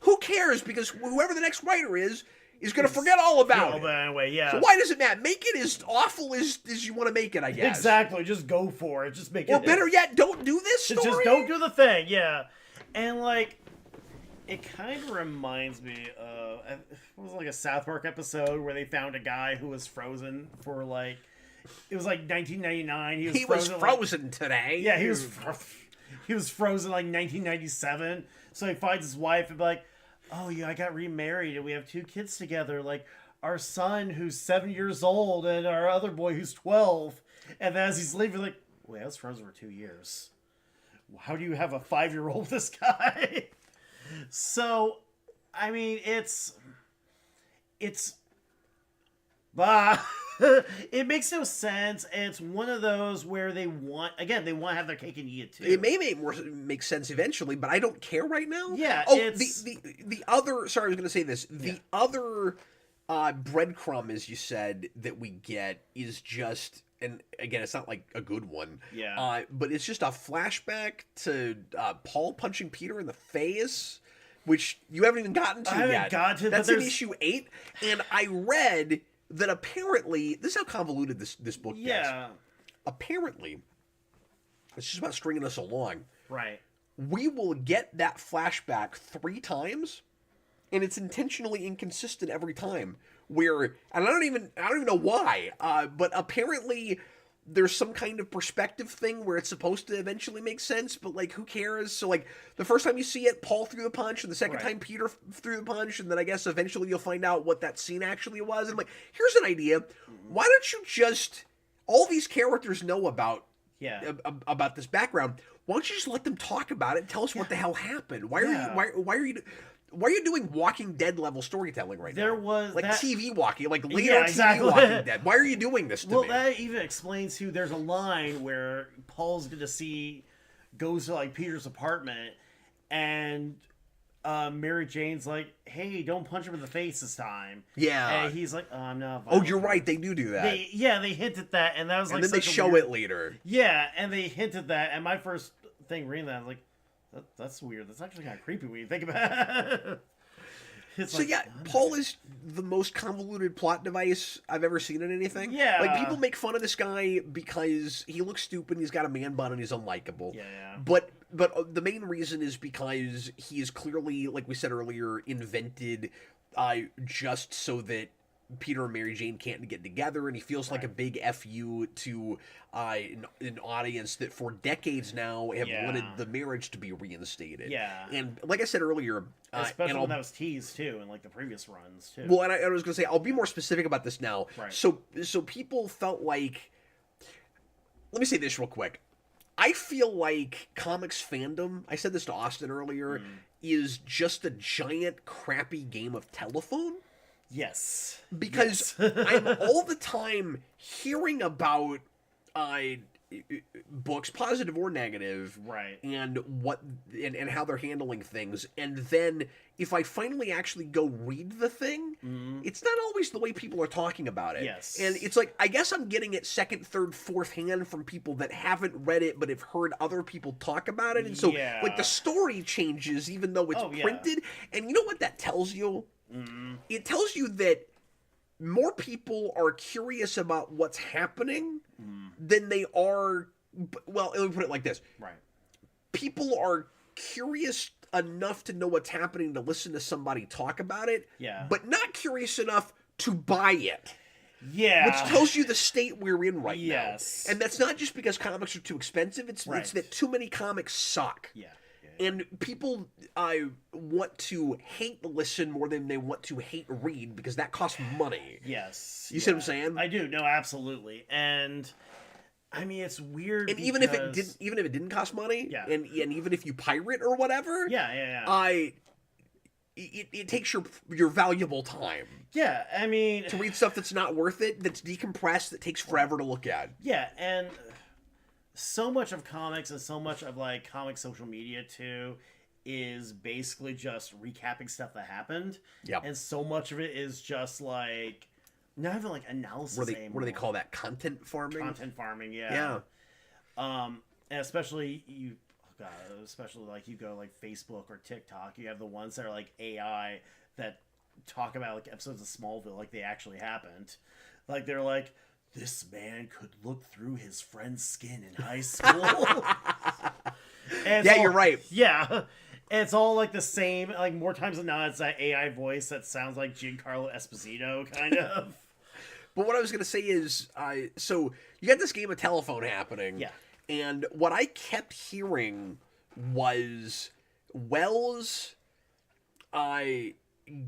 who cares? Because whoever the next writer is going to forget all about it. Anyway, So why does it matter? Make it as awful as you want to make it, I guess. Exactly. Just go for it. Just make it. Or better yet, don't do this story. Just don't do the thing. Yeah. And like, it kind of reminds me of it was like a South Park episode where they found a guy who was frozen for like, it was like 1999. He was frozen today. Yeah, he was frozen like 1997. So he finds his wife and be like, oh yeah, I got remarried and we have 2 kids together. Like our son who's 7 years old and our other boy who's 12. And then as he's leaving, like, wait, I was frozen for 2 years. How do you have a 5-year-old with this guy? So, I mean, it's it makes no sense, and it's one of those where they want to have their cake and eat it too. It may make sense eventually, but I don't care right now. Yeah. Oh, the other. Sorry, I was going to say this. The other breadcrumb, as you said, that we get is just, and again, it's not like a good one. Yeah. But it's just a flashback to Paul punching Peter in the face, which you haven't even gotten to yet. That's in issue 8, and I read that apparently, this is how convoluted this book gets. Apparently, it's just about stringing us along. Right. We will get that flashback 3 times, and it's intentionally inconsistent every time. where, and I don't even know why, but apparently there's some kind of perspective thing where it's supposed to eventually make sense, but like who cares? So like the first time you see it, Paul threw the punch, and the second time Peter threw the punch, and then I guess eventually you'll find out what that scene actually was. And I'm like, here's an idea: why don't you just all these characters know about this background? Why don't you just let them talk about it and tell us what the hell happened? Why are you doing Walking Dead level storytelling right now? There was like that... TV Walking, like later TV Walking Dead. Why are you doing this to me? Well, that even explains who. There's a line where Paul's goes to like Peter's apartment, and Mary Jane's like, "Hey, don't punch him in the face this time." Yeah, and he's like, "Oh, I'm not." Oh, you're right. They do that. They hinted that, and that was like. And then they show it later. Yeah, and they hinted that, and my first thing reading that, I was like, that's weird. That's actually kind of creepy when you think about it. So like, Paul is the most convoluted plot device I've ever seen in anything. Yeah. Like, people make fun of this guy because he looks stupid, he's got a man bun, and he's unlikable. Yeah. But the main reason is because he is clearly, like we said earlier, invented just so that Peter and Mary Jane can't get together, and he feels like a big FU to an audience that for decades now have wanted the marriage to be reinstated. Yeah. And like I said earlier... especially when that was teased, too, in like the previous runs, too. Well, and I was going to say, I'll be more specific about this now. Right. So people felt like... Let me say this real quick. I feel like comics fandom, I said this to Austin earlier, is just a giant crappy game of telephone. Yes. Because I'm all the time hearing about books, positive or negative, right? And and how they're handling things, and then if I finally actually go read the thing, it's not always the way people are talking about it. Yes. And it's like, I guess I'm getting it second, third, fourth hand from people that haven't read it but have heard other people talk about it, and so like the story changes even though it's printed. And you know what that tells you? It tells you that more people are curious about what's happening than they are. Well, let me put it like this: people are curious enough to know what's happening to listen to somebody talk about it, but not curious enough to buy it. Which tells you the state we're in right now. And that's not just because comics are too expensive. It's that too many comics suck. And people want to hate listen more than they want to hate read because that costs money. Yes. You see what I'm saying? I do. No, absolutely. And I mean, it's weird. And even if it didn't cost money, and even if you pirate or whatever, it takes your valuable time. Yeah, I mean, to read stuff that's not worth it, that's decompressed, that takes forever to look at. Yeah, and so much of comics and so much of like comic social media too is basically just recapping stuff that happened. Yeah. And so much of it is just like not even like analysis anymore. What do they call that? Content farming? Content farming, yeah. And especially especially like you go like Facebook or TikTok, you have the ones that are like AI that talk about like episodes of Smallville like they actually happened. Like they're like, this man could look through his friend's skin in high school. You're right. Yeah. And it's all like the same, like more times than not, it's that AI voice that sounds like Giancarlo Esposito, kind of. But what I was going to say is, so you got this game of telephone happening. Yeah. And what I kept hearing was Wells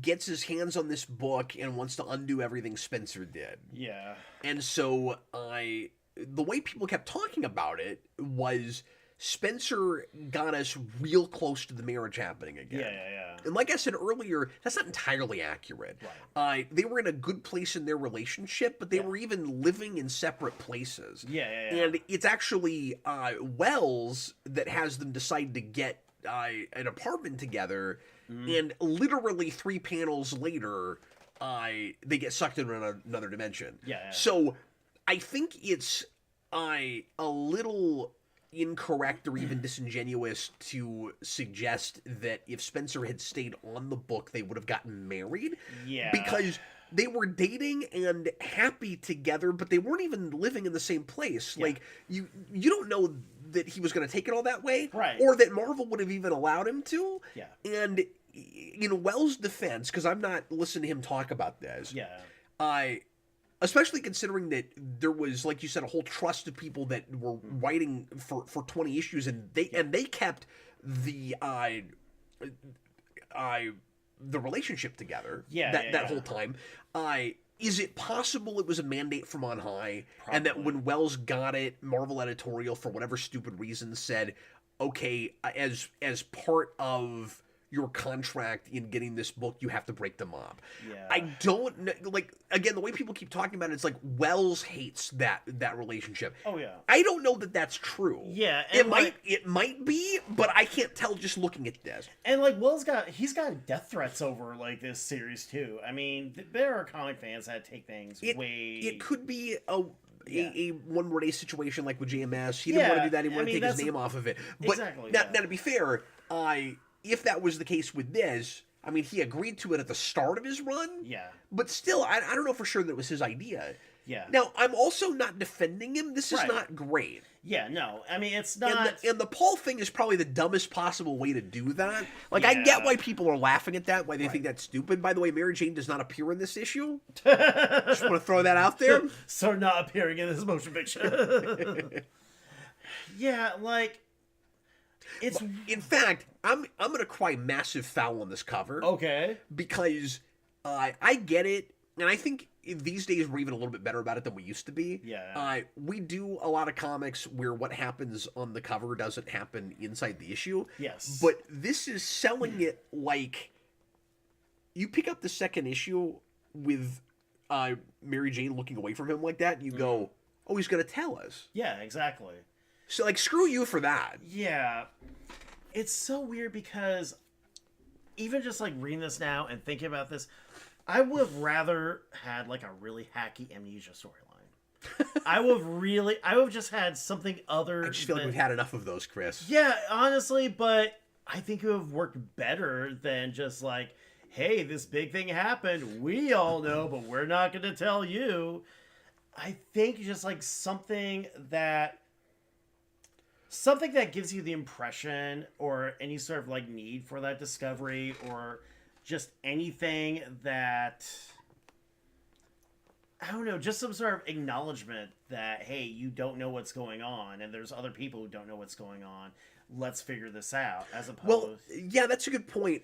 gets his hands on this book and wants to undo everything Spencer did. Yeah. And so the way people kept talking about it was Spencer got us real close to the marriage happening again. Yeah. And like I said earlier, that's not entirely accurate. Right. They were in a good place in their relationship, but they were even living in separate places. Yeah. And it's actually Wells that has them decide to get an apartment together, and literally 3 panels later, they get sucked into another dimension. Yeah. So I think it's a little incorrect or even disingenuous to suggest that if Spencer had stayed on the book, they would have gotten married. Yeah. Because they were dating and happy together, but they weren't even living in the same place. Yeah. Like, you don't know that he was going to take it all that way. Right. Or that Marvel would have even allowed him to. Yeah. And in Wells' defense, because I'm not listening to him talk about this. Yeah. Especially considering that there was, like you said, a whole trust of people that were writing for 20 issues, and they kept the relationship together. That whole time. Is it possible it was a mandate from on high, Probably. and that when Wells got it, Marvel editorial, for whatever stupid reason, said, okay, as part of your contract in getting this book, you have to break them up. Yeah. I don't know, like, again, the way people keep talking about it, it's like Wells hates that relationship. Oh yeah. I don't know that that's true. Yeah, it and might be, but I can't tell just looking at this. And like Will's he's got death threats over like this series too. I mean, there are comic fans that take things way. It could be a one more day situation like with JMS. He didn't want to do that. He wanted to take his name off of it. But exactly. Now, to be fair, if that was the case with this, I mean, he agreed to it at the start of his run. Yeah. But still, I don't know for sure that it was his idea. Yeah. Now, I'm also not defending him. This is Right. not great. Yeah, no. I mean, it's not... And the Paul thing is probably the dumbest possible way to do that. Like, I get why people are laughing at that, why they think that's stupid. By the way, Mary Jane does not appear in this issue. Just want to throw that out there. So not appearing in this motion picture. Yeah, like... It's... In fact, I'm going to cry massive foul on this cover. Okay. Because I get it, and I think these days we're even a little bit better about it than we used to be. Yeah. We do a lot of comics where what happens on the cover doesn't happen inside the issue. Yes. But this is selling it like you pick up the second issue with Mary Jane looking away from him like that, and you go, oh, he's going to tell us. Yeah, exactly. So, like, screw you for that. Yeah. It's so weird because even just, like, reading this now and thinking about this, I would have rather had, like, a really hacky Amnesia storyline. I would have just had something other. I just feel like we've had enough of those, Chris. Yeah, honestly, but I think it would have worked better than just, like, hey, this big thing happened. We all know, but we're not going to tell you. I think just, like, something that gives you the impression or any sort of like need for that discovery or just anything that, I don't know, just some sort of acknowledgement that, hey, you don't know what's going on and there's other people who don't know what's going on. Let's figure this out, as opposed... Well, yeah, that's a good point.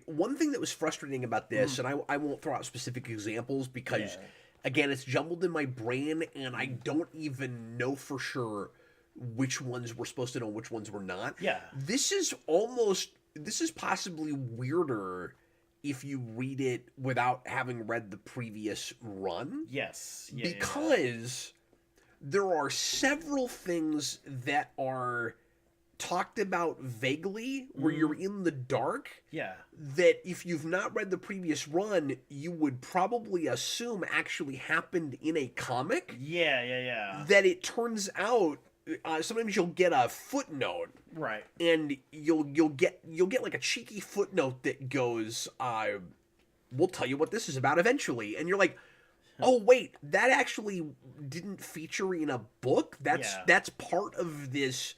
One thing that was frustrating about this, and I won't throw out specific examples because, again, it's jumbled in my brain and I don't even know for sure which ones we're supposed to know, which ones we're not. Yeah. This is possibly weirder if you read it without having read the previous run. Yes. Yeah, because there are several things that are talked about vaguely where you're in the dark. Yeah. That if you've not read the previous run, you would probably assume actually happened in a comic. Yeah. That it turns out sometimes you'll get a footnote, right? And you'll get like a cheeky footnote that goes, "We'll tell you what this is about eventually," and you're like, "Oh wait, that actually didn't feature in a book. That's part of this."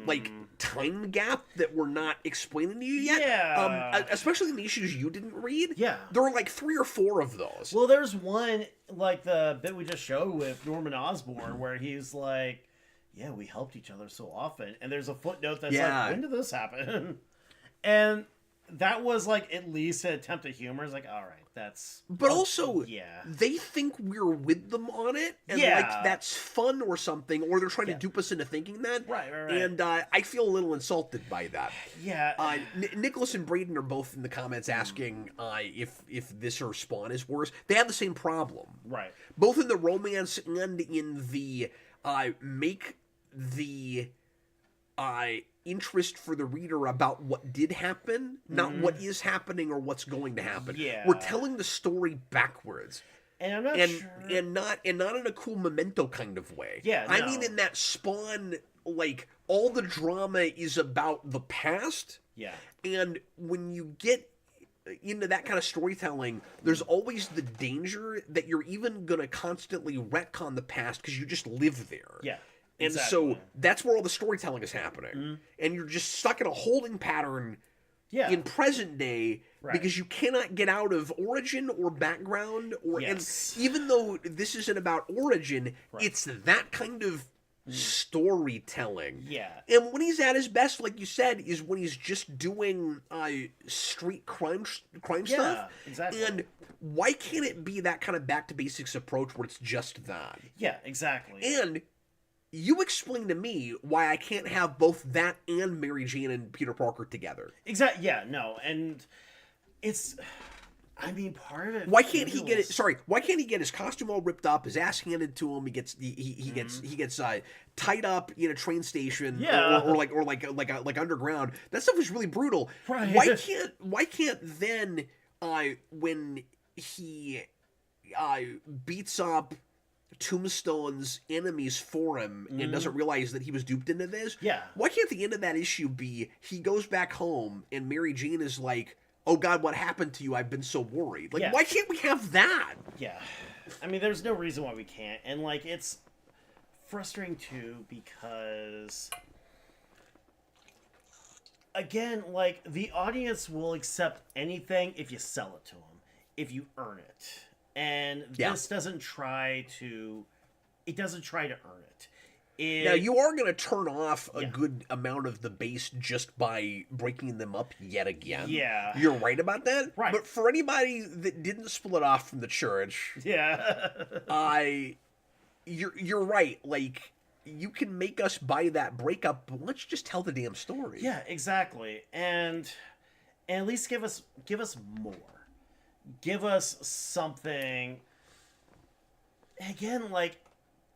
Like time gap that we're not explaining to you yet. Yeah. Especially in the issues you didn't read. Yeah. There were like 3 or 4 of those. Well, there's one like the bit we just showed with Norman Osborn where he's like, "Yeah, we helped each other so often," and there's a footnote that's like, "When did this happen?" And that was like at least an attempt at humor. It's like, all right, that's. But also, yeah, they think we're with them on it, and like that's fun or something, or they're trying to dupe us into thinking that. Right. And I feel a little insulted by that. Yeah. Nicholas and Braden are both in the comments asking if this or Spawn is worse. They have the same problem. Right. Both in the romance and in the make the interest for the reader about what did happen, not what is happening or what's going to happen. Yeah. We're telling the story backwards. And I'm not sure. And not in a cool Memento kind of way. Yeah, I mean in that Spawn, like, all the drama is about the past. Yeah. And when you get into that kind of storytelling, there's always the danger that you're even going to constantly retcon the past because you just live there. Yeah. And so that's where all the storytelling is happening. And you're just stuck in a holding pattern in present day Right. because you cannot get out of origin or background or Yes. and even though this isn't about origin, Right. it's that kind of storytelling. Yeah. And when he's at his best, like you said, is when he's just doing street crime Yeah, stuff. exactly. And why can't it be that kind of back to basics approach where it's just that? Yeah, exactly. And you explain to me why I can't have both that and Mary Jane and Peter Parker together. Exactly. Yeah, no. And it's, I mean, part of it. Why can't he get it? feels- Sorry, why can't he get his costume all ripped up, his ass handed to him? He gets tied up in a train station, Yeah. or like underground. That stuff was really brutal. Right. Why can't then when he beats up Tombstone's enemies for him and doesn't realize that he was duped into this? Yeah. Why can't the end of that issue be he goes back home and Mary Jane is like, "Oh God, what happened to you? I've been so worried." Like, Yeah. why can't we have that? Yeah. I mean, there's no reason why we can't. And, like, it's frustrating, too, because, again, like, the audience will accept anything if you sell it to them, if you earn it. And Yeah. this doesn't try to... It doesn't try to earn it. Now you are going to turn off a Yeah. good amount of the base just by breaking them up yet again. Yeah. You're right about that. Right. But for anybody that didn't split off from the church, Yeah. you're right. Like, you can make us buy that breakup, but let's just tell the damn story. Yeah, exactly. And at least give us more. Give us something. Again, like,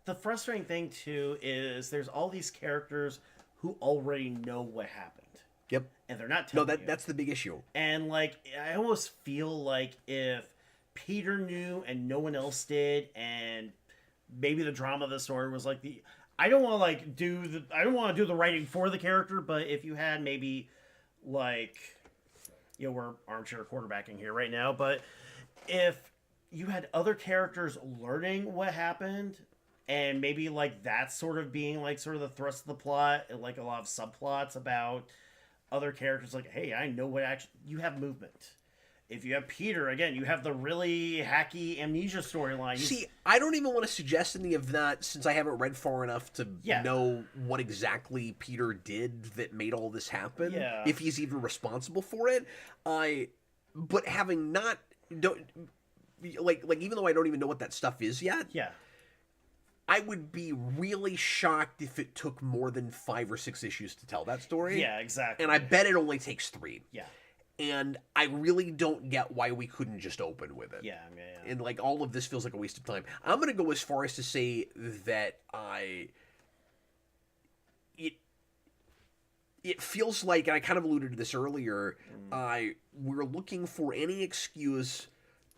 the frustrating thing too is there's all these characters who already know what happened. Yep. And they're not No, telling you. that's the big issue. And, like, I almost feel like if Peter knew and no one else did, and maybe the drama of the story was like the... I don't want to, like, I don't want to do the writing for the character, but if you had maybe, like... You know, we're armchair quarterbacking here right now, but if you had other characters learning what happened, and maybe, like, that sort of being, like, sort of the thrust of the plot, and, like, a lot of subplots about other characters, like, hey, I know what actually... You have movement. If you have Peter, again, you have the really hacky amnesia storyline. See, I don't even want to suggest any of that since I haven't read far enough to know what exactly Peter did that made all this happen. Yeah. If he's even responsible for it. But having not... Like even though I don't even know what that stuff is yet, Yeah. I would be really shocked if it took more than 5 or 6 issues to tell that story. Yeah, exactly. And I bet it only takes 3. Yeah. And I really don't get why we couldn't just open with it. Yeah. And, like, all of this feels like a waste of time. I'm going to go as far as to say that it feels like, and I kind of alluded to this earlier, we're looking for any excuse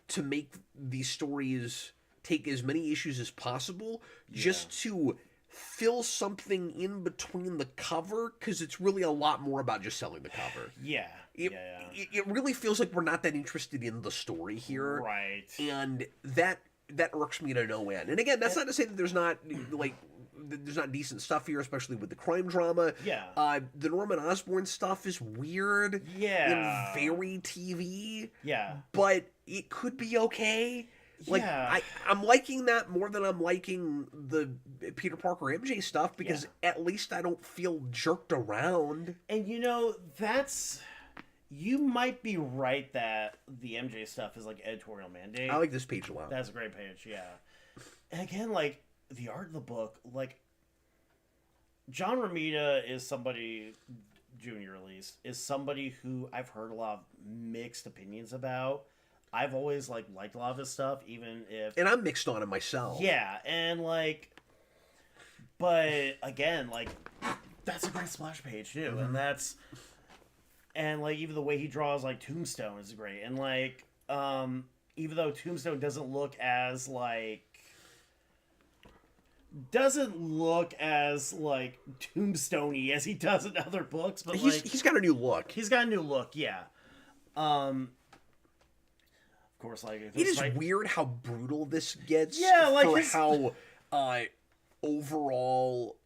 to make these stories take as many issues as possible just to fill something in between the cover, because it's really a lot more about just selling the cover. Yeah. It really feels like we're not that interested in the story here. Right. And that irks me to no end. And again, that's not to say that there's not, like, there's not decent stuff here, especially with the crime drama. Yeah. The Norman Osborn stuff is weird. Yeah. And very TV. Yeah. But it could be okay. Like, Yeah. I'm liking that more than I'm liking the Peter Parker MJ stuff, because at least I don't feel jerked around. And, you know, that's... You might be right that the MJ stuff is, like, editorial mandate. I like this page a lot. That's a great page, yeah. And again, like, the art of the book, like, John Romita is somebody, Junior at least, is somebody who I've heard a lot of mixed opinions about. I've always, like, liked a lot of his stuff, even if... And I'm mixed on it myself. Yeah, and, like... But, again, like, that's a great splash page, too. Mm-hmm. And that's... And, like, even the way he draws, like, Tombstone is great. And, like, even though Tombstone doesn't look as, like... Doesn't look as, like, Tombstone-y as he does in other books, but, He's got a new look. He's got a new look, yeah. Of course, like... It is weird how brutal this gets. Yeah, like for his... how overall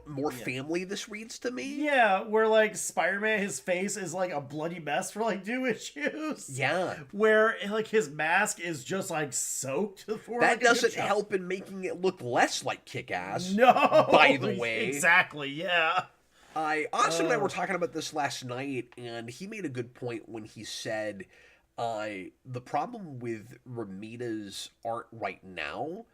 more family this reads to me. Yeah, where like Spider-Man, his face is like a bloody mess for like 2 issues. Yeah, where like his mask is just like soaked. For, that like, doesn't help in making it look less like Kick-Ass. No, by the way, exactly. Yeah. Austin and I were talking about this last night, and he made a good point when he said the problem with Romita's art right now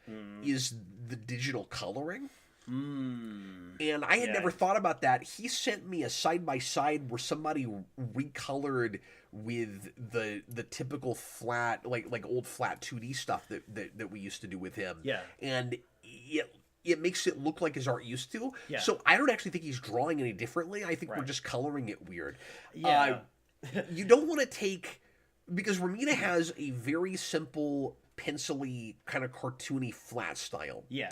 is the digital coloring. And I had never thought about that. He sent me a side-by-side where somebody recolored with the typical flat, like old flat 2D stuff that we used to do with him. Yeah. And it makes it look like his art used to. Yeah. So I don't actually think he's drawing any differently. I think we're just coloring it weird. Yeah. You don't want to take... Because Romita has a very simple, pencil-y, kind of cartoony flat style. Yeah.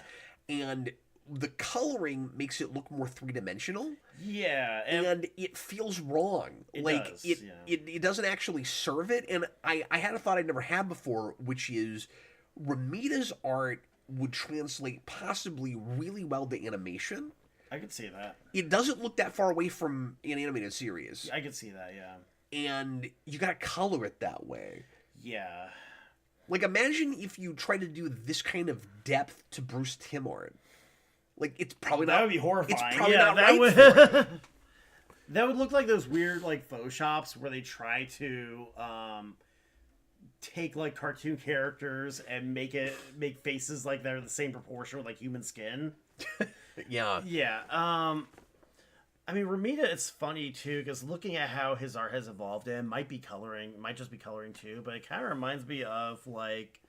And the coloring makes it look more three-dimensional. Yeah. And it feels wrong. It doesn't actually serve it. And I had a thought I'd never had before, which is Romita's art would translate possibly really well to animation. I could see that. It doesn't look that far away from an animated series. I could see that, yeah. And you gotta color it that way. Yeah. Like, imagine if you try to do this kind of depth to Bruce Timm art. Like, it's probably not... That would be horrifying. It's probably not right would... for it. That would look like those weird, like, photoshops where they try to take, like, cartoon characters and make faces like they're the same proportion with, like, human skin. Yeah. Yeah. I mean, Romita, it's funny, too, because looking at how his art has evolved, and might just be coloring, too, but it kind of reminds me of, like...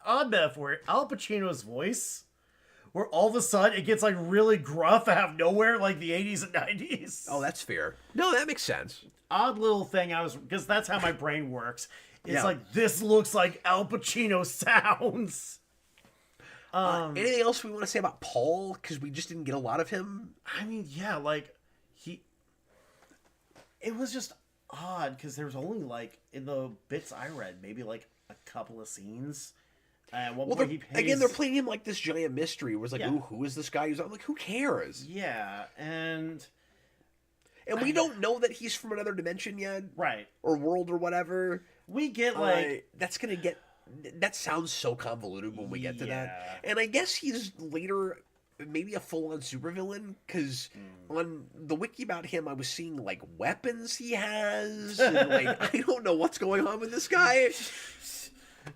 odd metaphor, Al Pacino's voice, where all of a sudden it gets, like, really gruff out of nowhere, like the 80s and 90s. Oh, that's fair. No, that makes sense. Odd little thing because that's how my brain works. It's like, this looks like Al Pacino sounds. Anything else we want to say about Paul? Because we just didn't get a lot of him. I mean, yeah, like, it was just odd, because there was only, like, in the bits I read, maybe, like, a couple of scenes. They're playing him like this giant mystery. It was like, ooh, who is this guy? I'm like, who cares? Yeah, and we don't know that he's from another dimension yet. Right. Or world or whatever. We get, like... That sounds so convoluted when we get to that. And I guess he's later maybe a full-on supervillain, because on the wiki about him, I was seeing, like, weapons he has, and, like, I don't know what's going on with this guy.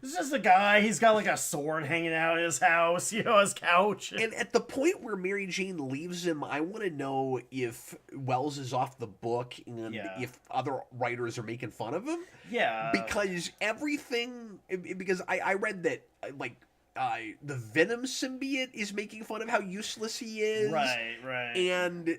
It's just a guy. He's got, like, a sword hanging out in his house, his couch. And at the point where Mary Jane leaves him, I want to know if Wells is off the book and if other writers are making fun of him. Yeah. Because I read that, like, the Venom symbiote is making fun of how useless he is. Right. And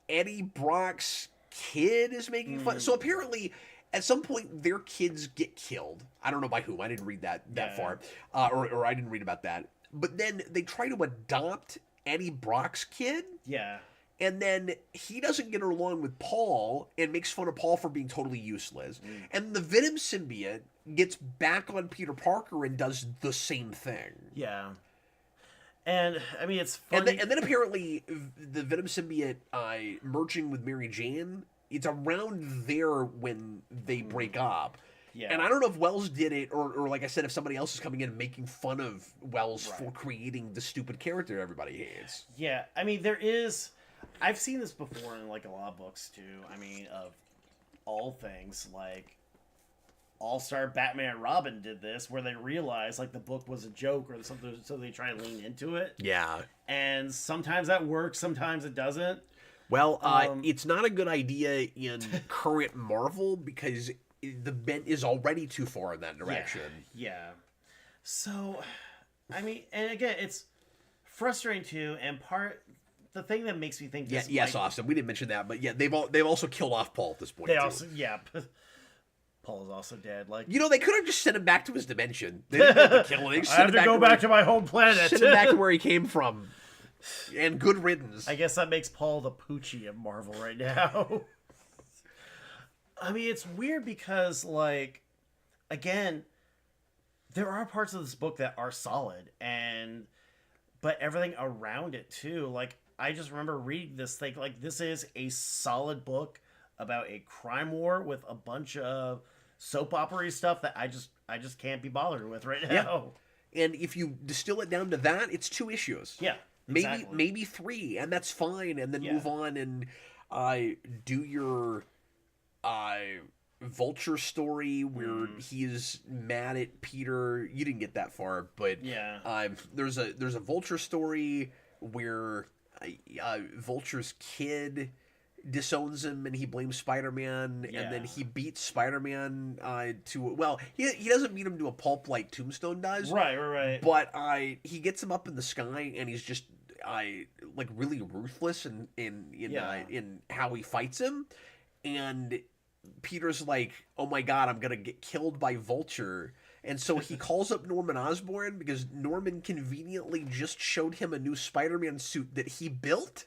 Eddie Brock's kid is making fun. So apparently... At some point, their kids get killed. I don't know by whom. I didn't read that far. Or I didn't read about that. But then they try to adopt Eddie Brock's kid. Yeah. And then he doesn't get along with Paul and makes fun of Paul for being totally useless. And the Venom symbiote gets back on Peter Parker and does the same thing. Yeah. And, I mean, it's funny. And then apparently, the Venom symbiote merging with Mary Jane... It's around there when they break up. Yeah. And I don't know if Wells did it, or like I said, if somebody else is coming in and making fun of Wells for creating the stupid character everybody hates. Yeah, I mean, I've seen this before in, like, a lot of books, too. I mean, of all things, like, All-Star Batman and Robin did this, where they realized, like, the book was a joke or something, so they try to lean into it. Yeah. And sometimes that works, sometimes it doesn't. Well, it's not a good idea in current Marvel because the bent is already too far in that direction. Yeah. So, I mean, and again, it's frustrating too. And the thing that makes me think, yes, Austin, we didn't mention that, but yeah, they've also killed off Paul at this point. Paul is also dead. Like, they could have just sent him back to his dimension. They didn't have to kill him. I have to go back to my home planet. Send him back to where he came from. And good riddance. I guess that makes Paul the Poochie of Marvel right now. I mean, it's weird because, like, again, there are parts of this book that are solid, and but everything around it too. Like I just remember reading this thing. Like this is a solid book about a crime war with a bunch of soap opera stuff that I just can't be bothered with right now. And if you distill it down to that, it's 2 issues. Yeah, exactly. Maybe 3, and that's fine. And then move on and do your Vulture story where he's mad at Peter. You didn't get that far, but there's a Vulture story where Vulture's kid disowns him and he blames Spider-Man, and then he beats Spider-Man he doesn't beat him to a pulp like Tombstone does, right, but he gets him up in the sky and he's just like really ruthless in how he fights him, and Peter's like, oh my god, I'm gonna get killed by Vulture. And so he calls up Norman Osborn because Norman conveniently just showed him a new Spider-Man suit that he built.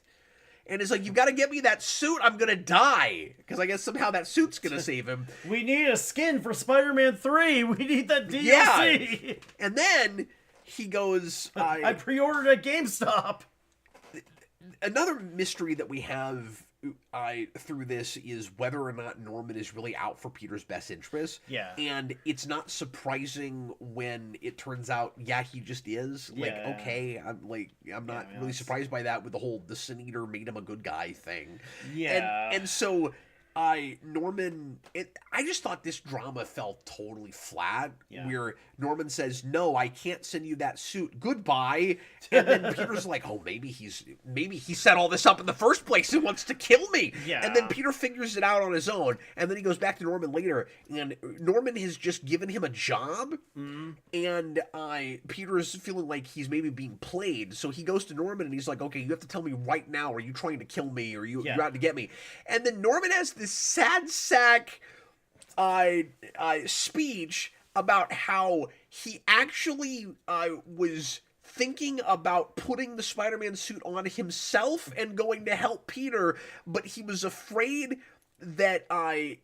And is like, you got to get me that suit. I'm going to die. Because I guess somehow that suit's going to save him. We need a skin for Spider-Man 3. We need that DLC. Yeah. And then he goes... I pre-ordered at GameStop. Another mystery that we have through this is whether or not Norman is really out for Peter's best interest. Yeah. And it's not surprising when it turns out, he just is. Like, okay, I'm not really surprised by that with the whole the Sin Eater made him a good guy thing. Yeah. And so Norman, I just thought this drama fell totally flat, where Norman says, no, I can't send you that suit. Goodbye. And then Peter's like, oh, maybe he set all this up in the first place and wants to kill me. Yeah. And then Peter figures it out on his own. And then he goes back to Norman later, and Norman has just given him a job. Mm-hmm. And Peter's feeling like he's maybe being played. So he goes to Norman and he's like, okay, you have to tell me right now, are you trying to kill me? Or you're out to get me? And then Norman has this sad sack speech about how he actually was thinking about putting the Spider-Man suit on himself and going to help Peter, but he was afraid that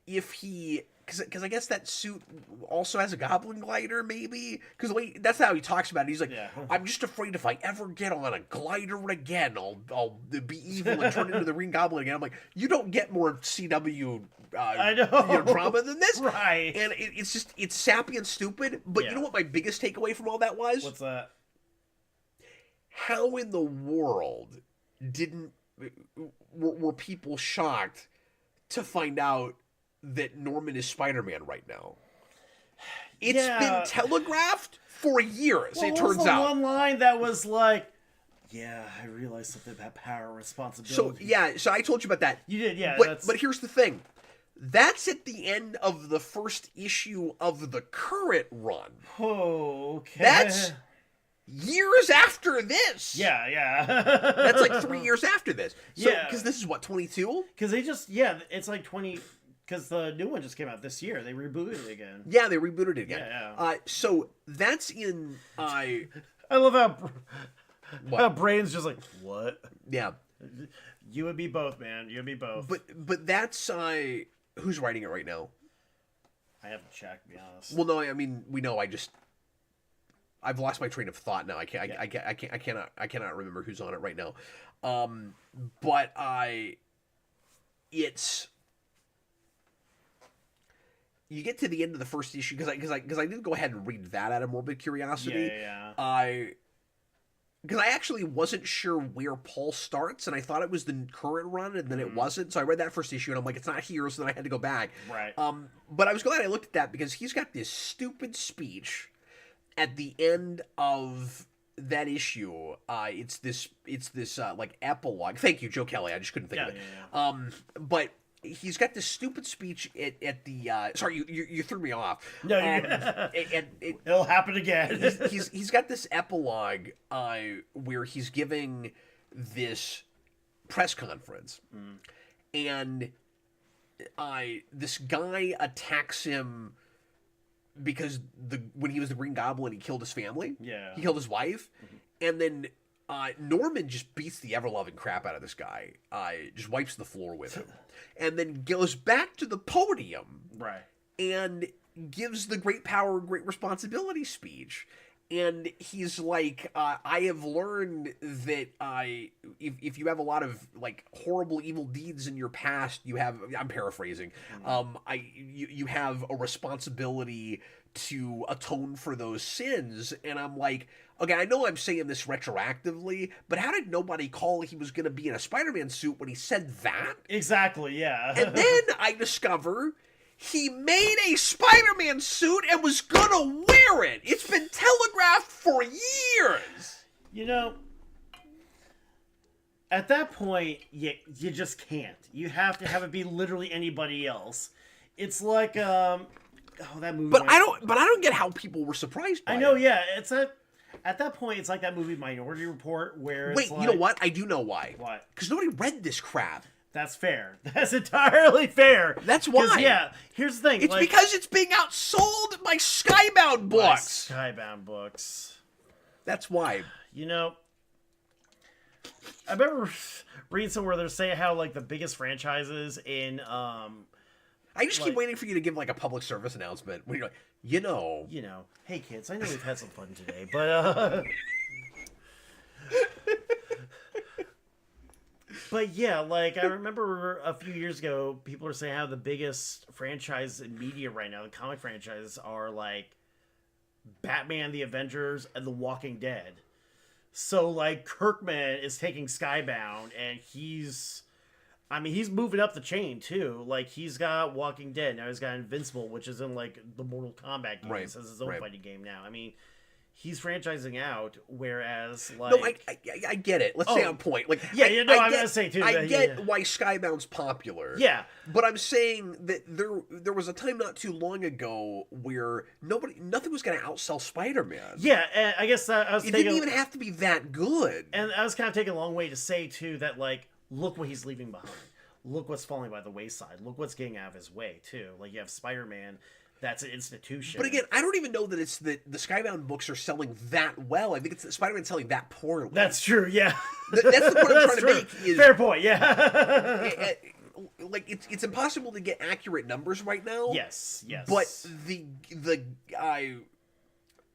if he... Because I guess that suit also has a goblin glider, maybe? Because that's how he talks about it. He's like, I'm just afraid if I ever get on a glider again, I'll be evil and turn into the Green Goblin again. I'm like, you don't get more CW I know. drama than this. Right. And it's sappy and stupid. But you know what my biggest takeaway from all that was? What's that? How in the world were people shocked to find out that Norman is Spider-Man right now? It's been telegraphed for years, it turns out. One line that was like, I realized something about power and responsibility. So I told you about that. You did, yeah. But here's the thing. That's at the end of the first issue of the current run. Oh, okay. That's years after this. Yeah. That's like 3 years after this. So, Yeah. Because this is what, 22? Because they just, it's like 20... Because the new one just came out this year. They rebooted it again. Yeah, they rebooted it again. Yeah. So that's in... I love how Brain's just like, what? Yeah. You and me both, man. You and me both. But that's... who's writing it right now? I haven't checked, to be honest. Well, no, I mean, we know. I've lost my train of thought now. I cannot remember who's on it right now. But it's... You get to the end of the first issue because I did go ahead and read that out of morbid curiosity. Yeah. Because I actually wasn't sure where Paul starts, and I thought it was the current run, and then it wasn't. So I read that first issue, and I'm like, it's not here, so then I had to go back. Right. But I was glad I looked at that because he's got this stupid speech at the end of that issue. It's this like epilogue. Thank you, Joe Kelly. I just couldn't think of it. Yeah. But he's got this stupid speech at the sorry, you threw me off. No, it'll happen again. he's got this epilogue where he's giving this press conference, and this guy attacks him because when he was the Green Goblin, he killed his family. Yeah, he killed his wife, and then Norman just beats the ever-loving crap out of this guy. Just wipes the floor with him. And then goes back to the podium. Right. And gives the great power, great responsibility speech. and he's like, I have learned that if you have a lot of like horrible evil deeds in your past, you have, I'm paraphrasing, you have a responsibility to atone for those sins. And I'm like, okay, I know I'm saying this retroactively, but how did nobody call he was going to be in a Spider-Man suit when he said that? Exactly, yeah. And then I discover he made a Spider-Man suit and was gonna wear it. It's been telegraphed for years. You know, at that point, you just can't. You have to have it be literally anybody else. It's like, that movie. But I don't get how people were surprised by it. I know, yeah. It's at that point, it's like that movie Minority Report, where it's Wait, you know what? I do know why. What? Because nobody read this crap. That's fair. That's entirely fair. That's why. Yeah, here's the thing. It's because it's being outsold by Skybound books. Skybound books. That's why. You know, I remember reading somewhere they're saying how like the biggest franchises in I just keep waiting for you to give like a public service announcement when you're like, you know, hey kids, I know we've had some fun today, but but yeah, like I remember a few years ago, people were saying how the biggest franchise in media right now, the comic franchises, are like Batman, the Avengers, and The Walking Dead. So like Kirkman is taking Skybound, and he's moving up the chain too. Like he's got Walking Dead now. He's got Invincible, which is in like the Mortal Kombat games right, as his own right. fighting game now. I mean, he's franchising out, whereas like no, I get it. Let's stay on point. Like I'm gonna say too. I get why Skybound's popular. Yeah, but I'm saying that there was a time not too long ago where nothing was going to outsell Spider-Man. Yeah, and I guess I was. It didn't even have to be that good. And I was kind of taking a long way to say too that like, look what he's leaving behind. Look what's falling by the wayside. Look what's getting out of his way too. Like you have Spider-Man. That's an institution. But again, I don't even know that it's that the Skybound books are selling that well. I think it's Spider-Man selling that poorly. That's true, yeah. That's the point I'm trying to make. Is, fair point, yeah. Like it's impossible to get accurate numbers right now. Yes. But the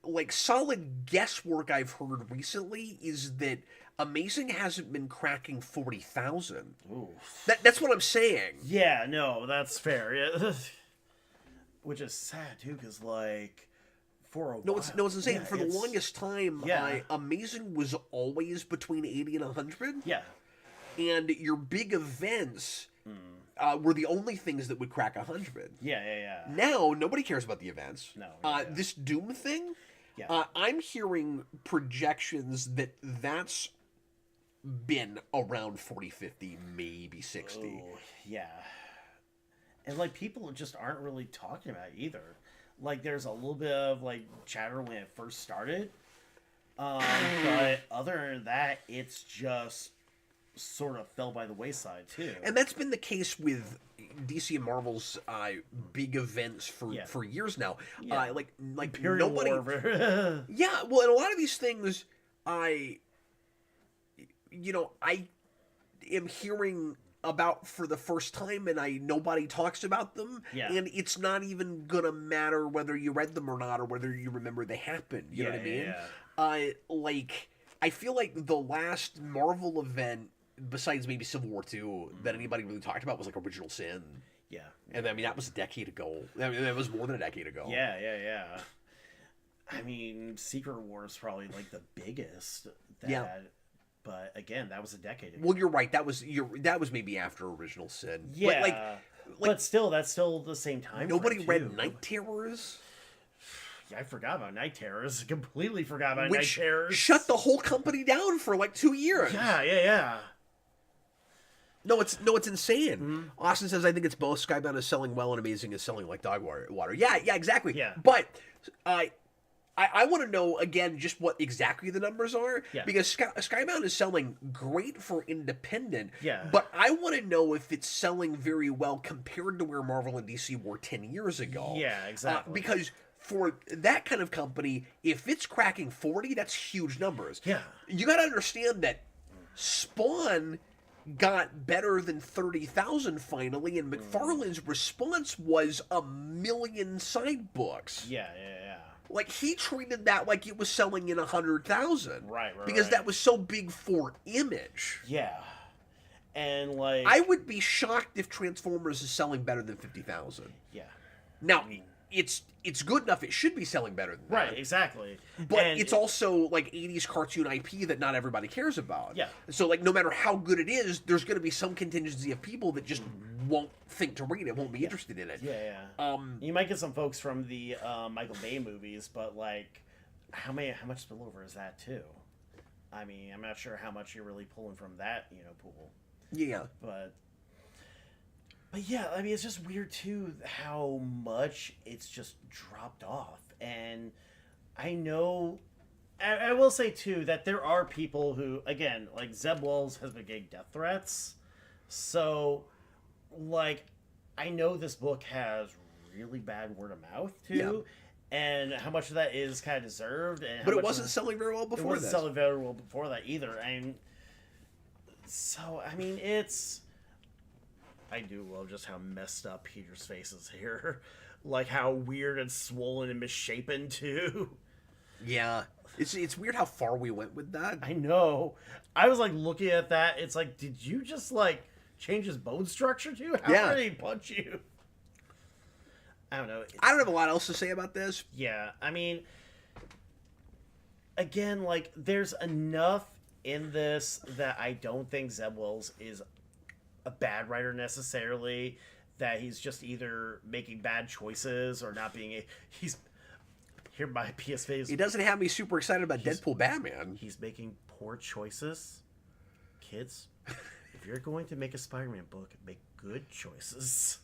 like solid guesswork I've heard recently is that Amazing hasn't been cracking 40,000. That's what I'm saying. Yeah, no, that's fair. Yeah. Which is sad too, because like for a while, it's insane. Yeah, for the longest time, Amazing was always between 80 and 100. Yeah, and your big events were the only things that would crack 100. Yeah. Now nobody cares about the events. No. This Doom thing. Yeah. I'm hearing projections that's been around 40, 50, maybe 60. Oh, yeah. And, like, people just aren't really talking about it either. Like, there's a little bit of, like, chatter when it first started. But other than that, it's just sort of fell by the wayside, too. And that's been the case with DC and Marvel's big events for years now. Yeah. Like Imperial nobody... War. Yeah, well, and a lot of these things, I am hearing about for the first time, and nobody talks about them, and it's not even gonna matter whether you read them or not, or whether you remember they happened. You know what I mean? Like I feel like the last Marvel event, besides maybe Civil War 2, that anybody really talked about was like Original Sin. Yeah, and I mean that was a decade ago. I mean, that was more than a decade ago. Yeah. I mean, Secret War is probably like the biggest. But again, that was a decade ago. Well, you're right. That was maybe after Original Sin. Yeah, but still, that's still the same time. Nobody read Night Terrors. Yeah, I forgot about Night Terrors. Completely forgot about Night Terrors. Shut the whole company down for like 2 years. Yeah. No, it's insane. Mm-hmm. Austin says, I think it's both. Skybound is selling well and Amazing is selling like dog water. Yeah, exactly. Yeah. But I want to know, again, just what exactly the numbers are. Yeah. Because Skybound is selling great for independent. Yeah. But I want to know if it's selling very well compared to where Marvel and DC were 10 years ago. Yeah, exactly. Because for that kind of company, if it's cracking 40, that's huge numbers. Yeah. You got to understand that Spawn got better than 30,000 finally, and McFarlane's response was 1 million side books. Yeah. like he treated that like it was selling in 100,000, Right, because right. that was so big for Image. Yeah. And like I would be shocked if Transformers is selling better than 50,000. yeah. Now, it's good enough. It should be selling better than that. Right, exactly. But And it's also like 80s cartoon IP that not everybody cares about. Yeah. So like no matter how good it is, there's going to be some contingency of people that just won't think to read it, won't be interested in it. yeah, yeah. You might get some folks from the Michael Bay movies, but like how much spillover is that too? I mean, I'm not sure how much you're really pulling from that, pool. Yeah. But yeah, I mean, it's just weird too how much it's just dropped off. And I know, I will say too that there are people who, again, like Zeb Wells has been getting death threats. So, like, I know this book has really bad word of mouth too. And how much of that is kind of deserved. And But it wasn't selling very well before It wasn't this. selling very well before that either. And so, I mean, I do love just how messed up Peter's face is here. Like how weird and swollen and misshapen too. Yeah. It's weird how far we went with that. I know. I was like looking at that. It's like, did you just like change his bone structure too? How did he punch you? I don't know. I don't have a lot else to say about this. Yeah, I mean, again, like there's enough in this that I don't think Zeb Wells is a bad writer necessarily, that he's just either making bad choices or not being he's here my PSV is It doesn't have me super excited about Deadpool Batman. he's making poor choices. Kids, if you're going to make a Spider-Man book, make good choices.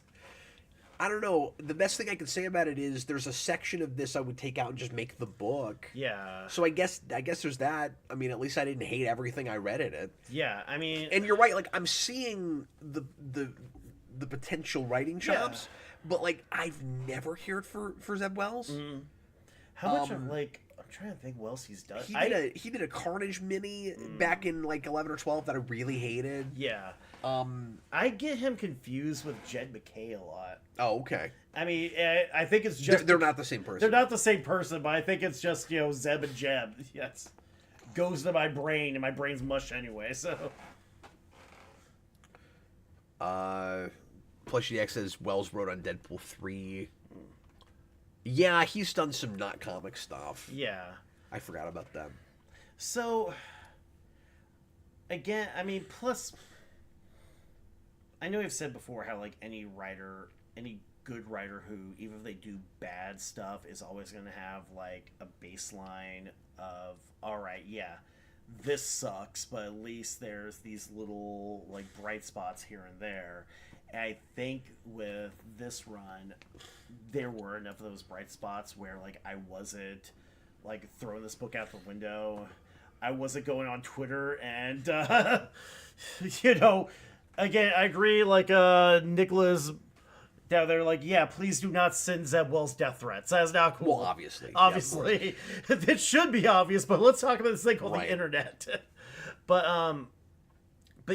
I don't know. The best thing I can say about it is there's a section of this I would take out and just make the book. Yeah. So I guess there's that. I mean, at least I didn't hate everything I read in it. Yeah, I mean, And you're right. Like I'm seeing the potential writing chops, but like I've never cared for Zeb Wells. how much of like I'm trying to think what else he's done. He did a Carnage mini back in like 11 or 12 that I really hated. Yeah. I get him confused with Jed McKay a lot. Oh, okay. I mean, I think it's just They're not the same person. they're not the same person, but I think it's just Zeb and Jeb. Yes, goes to my brain, and my brain's mush anyway. So. Plush EX says Wells wrote on Deadpool 3. Yeah, he's done some not comic stuff. Yeah. I forgot about them. So. Again, I mean, plus. I know I've said before how like any good writer who, even if they do bad stuff, is always going to have like a baseline of, all right, yeah, this sucks, but at least there's these little like bright spots here and there. And I think with this run, there were enough of those bright spots where like I wasn't like throwing this book out the window. I wasn't going on Twitter and again, I agree. Like Nicholas down there, like, yeah, please do not send Zeb Wells death threats. That's not cool. Well, obviously. Obviously, it should be obvious. But let's talk about this thing called Right. the internet. But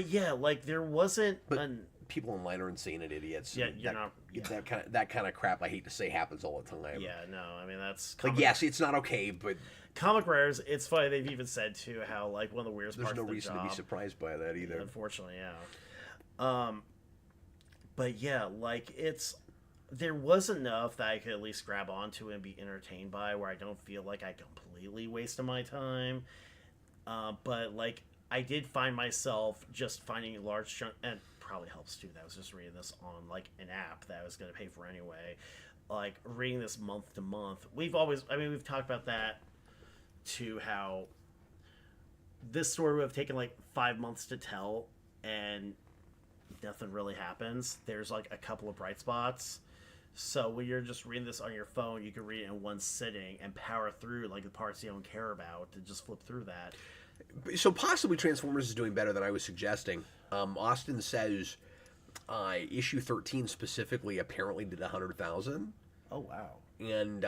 yeah, like there wasn't. But people online are insane and idiots. Yeah, and you're not. Yeah. That kind of crap. I hate to say happens all the time. Yeah, no, I mean that's Like, yes, it's not okay, but comic rares. It's funny they've even said too how like one of the weirdest there's parts no of the reason job, to be surprised by that either. unfortunately, yeah. But yeah, like there was enough that I could at least grab onto and be entertained by, where I don't feel like I completely wasted my time. But like I did find myself just finding a large chunk, and probably helps too that I was just reading this on like an app that I was going to pay for anyway. Like reading this month to month, we've talked about that too, how this story would have taken like 5 months to tell and nothing really happens. There's like a couple of bright spots. So when you're just reading this on your phone, you can read it in one sitting and power through like the parts you don't care about to just flip through that. So possibly Transformers is doing better than I was suggesting. Austin says issue 13 specifically apparently did 100,000. Oh wow. and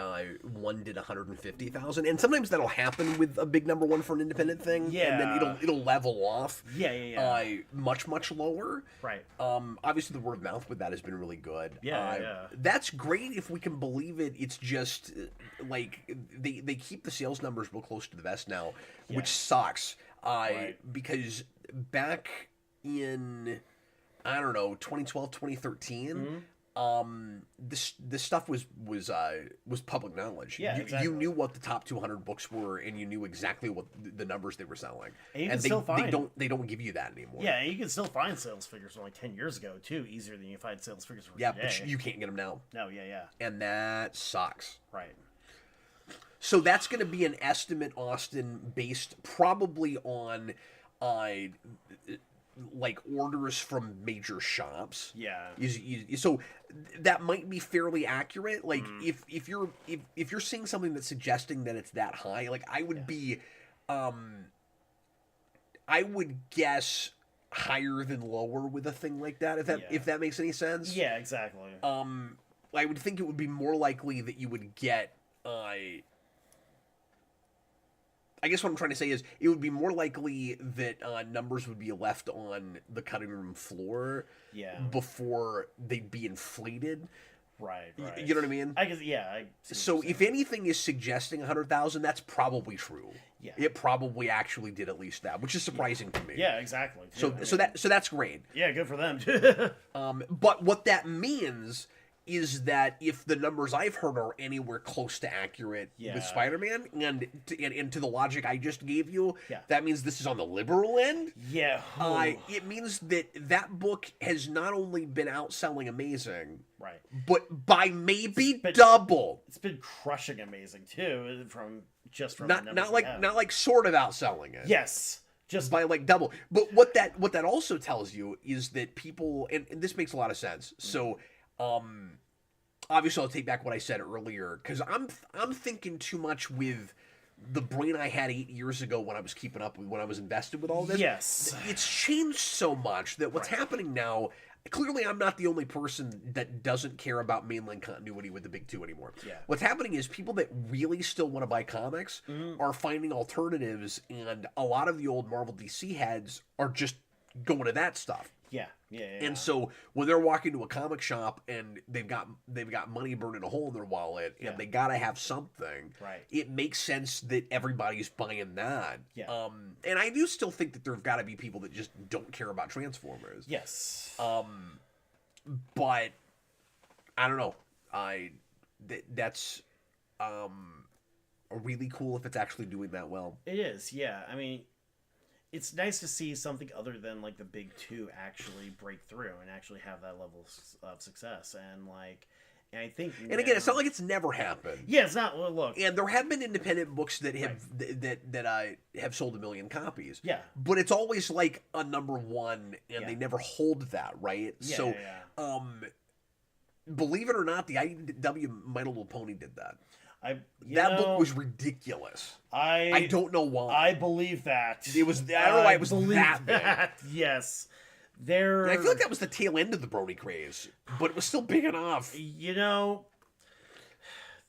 one did 150,000. And sometimes that'll happen with a big number one for an independent thing, and then it'll level off. Much lower. Right. Obviously the word of mouth with that has been really good. That's great if we can believe it. It's just like they keep the sales numbers real close to the vest now, which sucks. Because back in, I don't know, 2012, 2013, this stuff was public knowledge. Exactly. You knew what the top 200 books were, and you knew exactly what the numbers they were selling. And you can still find they don't give you that anymore. Yeah, and you can still find sales figures from like 10 years ago too, easier than you find sales figures from today. But you can't get them now. No, and that sucks. Right. So that's going to be an estimate, Austin, based probably on like orders from major shops. So that might be fairly accurate. Like if you're seeing something that's suggesting that it's that high, like I would be, I would guess higher than lower with a thing like that. If that makes any sense. Yeah, exactly. I would think it would be more likely that you would get. I guess what I'm trying to say is it would be more likely that numbers would be left on the cutting room floor before they'd be inflated. Right. You know what I mean? I guess, so if anything is suggesting 100,000, that's probably true. Yeah. It probably actually did at least that, which is surprising to me. Yeah, exactly. So that's great. Yeah, good for them. But what that means is that if the numbers I've heard are anywhere close to accurate with Spider-Man, and to the logic I just gave you, that means this is on the liberal end. Yeah. It means that book has not only been outselling Amazing, right, but by maybe double. It's been crushing Amazing too, from not like sort of outselling it. Yes. Just by like double. But what that also tells you is that people, and this makes a lot of sense. So obviously I'll take back what I said earlier, because I'm thinking too much with the brain I had 8 years ago when I was keeping up with, when I was invested with all this. Yes. It's changed so much that what's happening now, clearly I'm not the only person that doesn't care about mainline continuity with the big two anymore. Yeah. What's happening is people that really still want to buy comics are finding alternatives, and a lot of the old Marvel DC heads are just going to that stuff. Yeah. And so when they're walking to a comic shop and they've got money burning a hole in their wallet and they gotta have something, it makes sense that everybody's buying that. And I do still think that there've got to be people that just don't care about Transformers. Yes. But I don't know. That's really cool if it's actually doing that well. It is. Yeah. I mean, it's nice to see something other than like the big two actually break through and actually have that level of success. And I think, and again, it's not like it's never happened. Yeah, it's not. Well, look, and there have been independent books that have that have sold 1 million copies. Yeah, but it's always like a number one, and they never hold that, right? Believe it or not, the IDW My Little Pony did that. That book was ridiculous. I don't know why. I believe that. It was. I don't know why it was that big. Yes. I feel like that was the tail end of the Brony craze, but it was still big enough.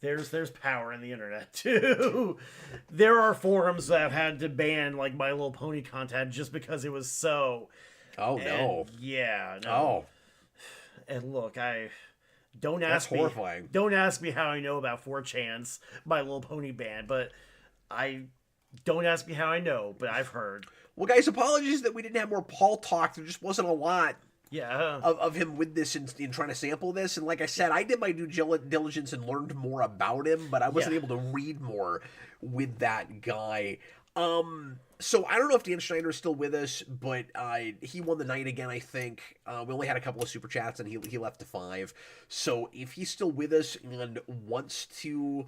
There's power in the internet too. There are forums that have had to ban like My Little Pony content just because it was so. Oh no. Yeah. No. Oh. And look, Don't ask me how I know about 4chan's My Little Pony band, but don't ask me how I know, but I've heard. Well, guys, apologies that we didn't have more Paul talk. There just wasn't a lot of him with this in trying to sample this. And like I said, I did my due diligence and learned more about him, but I wasn't able to read more with that guy. So I don't know if Dan Schneider is still with us, but he won the night again, I think. We only had a couple of super chats, and he left to 5. So if he's still with us and wants to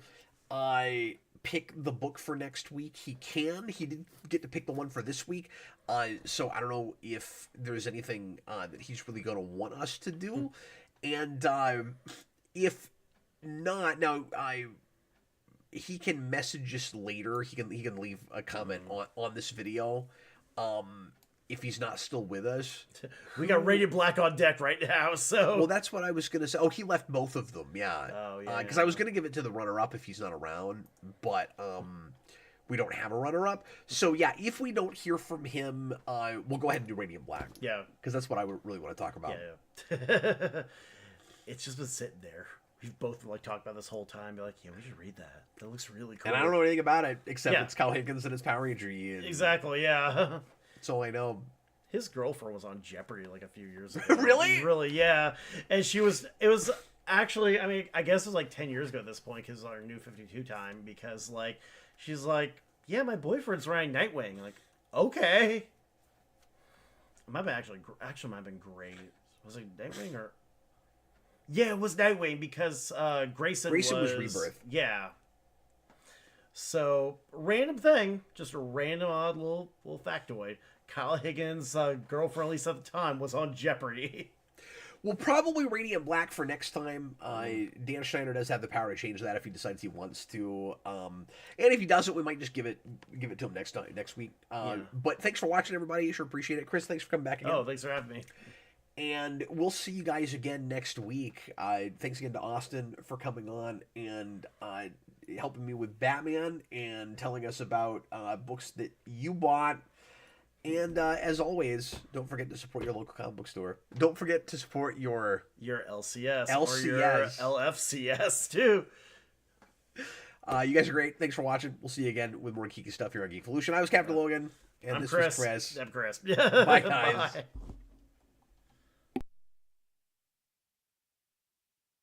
pick the book for next week, he can. He did get to pick the one for this week. So I don't know if there's anything that he's really going to want us to do. And if not, now he can message us later. He can leave a comment on this video if he's not still with us. We got Radiant Black on deck right now, so... Well, that's what I was going to say. Oh, he left both of them, yeah. Oh, yeah. Because I was going to give it to the runner-up if he's not around, but we don't have a runner-up. So, yeah, if we don't hear from him, we'll go ahead and do Radiant Black. Yeah. Because that's what I really want to talk about. Yeah. It's just been sitting there. We've both like talked about this whole time. Be like, yeah, we should read that. That looks really cool. And I don't know anything about it except it's Kyle Higgins and his Power Ranger. Exactly, yeah. That's all I know. His girlfriend was on Jeopardy like a few years ago. Really? Really, yeah. And it was actually, I mean, I guess it was like 10 years ago at this point because our new 52 time, because like, she's like, yeah, my boyfriend's riding Nightwing. Like, okay. It might have been actually might have been great. Was it Nightwing or... Yeah, it was Nightwing because Grayson was Rebirth. Yeah. So, random thing, just a random odd little factoid. Kyle Higgins' girlfriend, at least at the time, was on Jeopardy. Well, probably Radiant Black for next time. Dan Schneider does have the power to change that if he decides he wants to. And if he doesn't, we might just give it to him next week. But thanks for watching, everybody. Sure appreciate it. Chris, thanks for coming back again. Oh, thanks for having me. And we'll see you guys again next week. Thanks again to Austin for coming on and helping me with Batman and telling us about books that you bought. And as always, don't forget to support your local comic book store. Don't forget to support your LCS. LCS. Or your LFCS, too. You guys are great. Thanks for watching. We'll see you again with more geeky stuff here on Geekvolution. I was Captain Logan. And I'm this Chris. was Chris. I'm Chris. Bye, guys. Bye.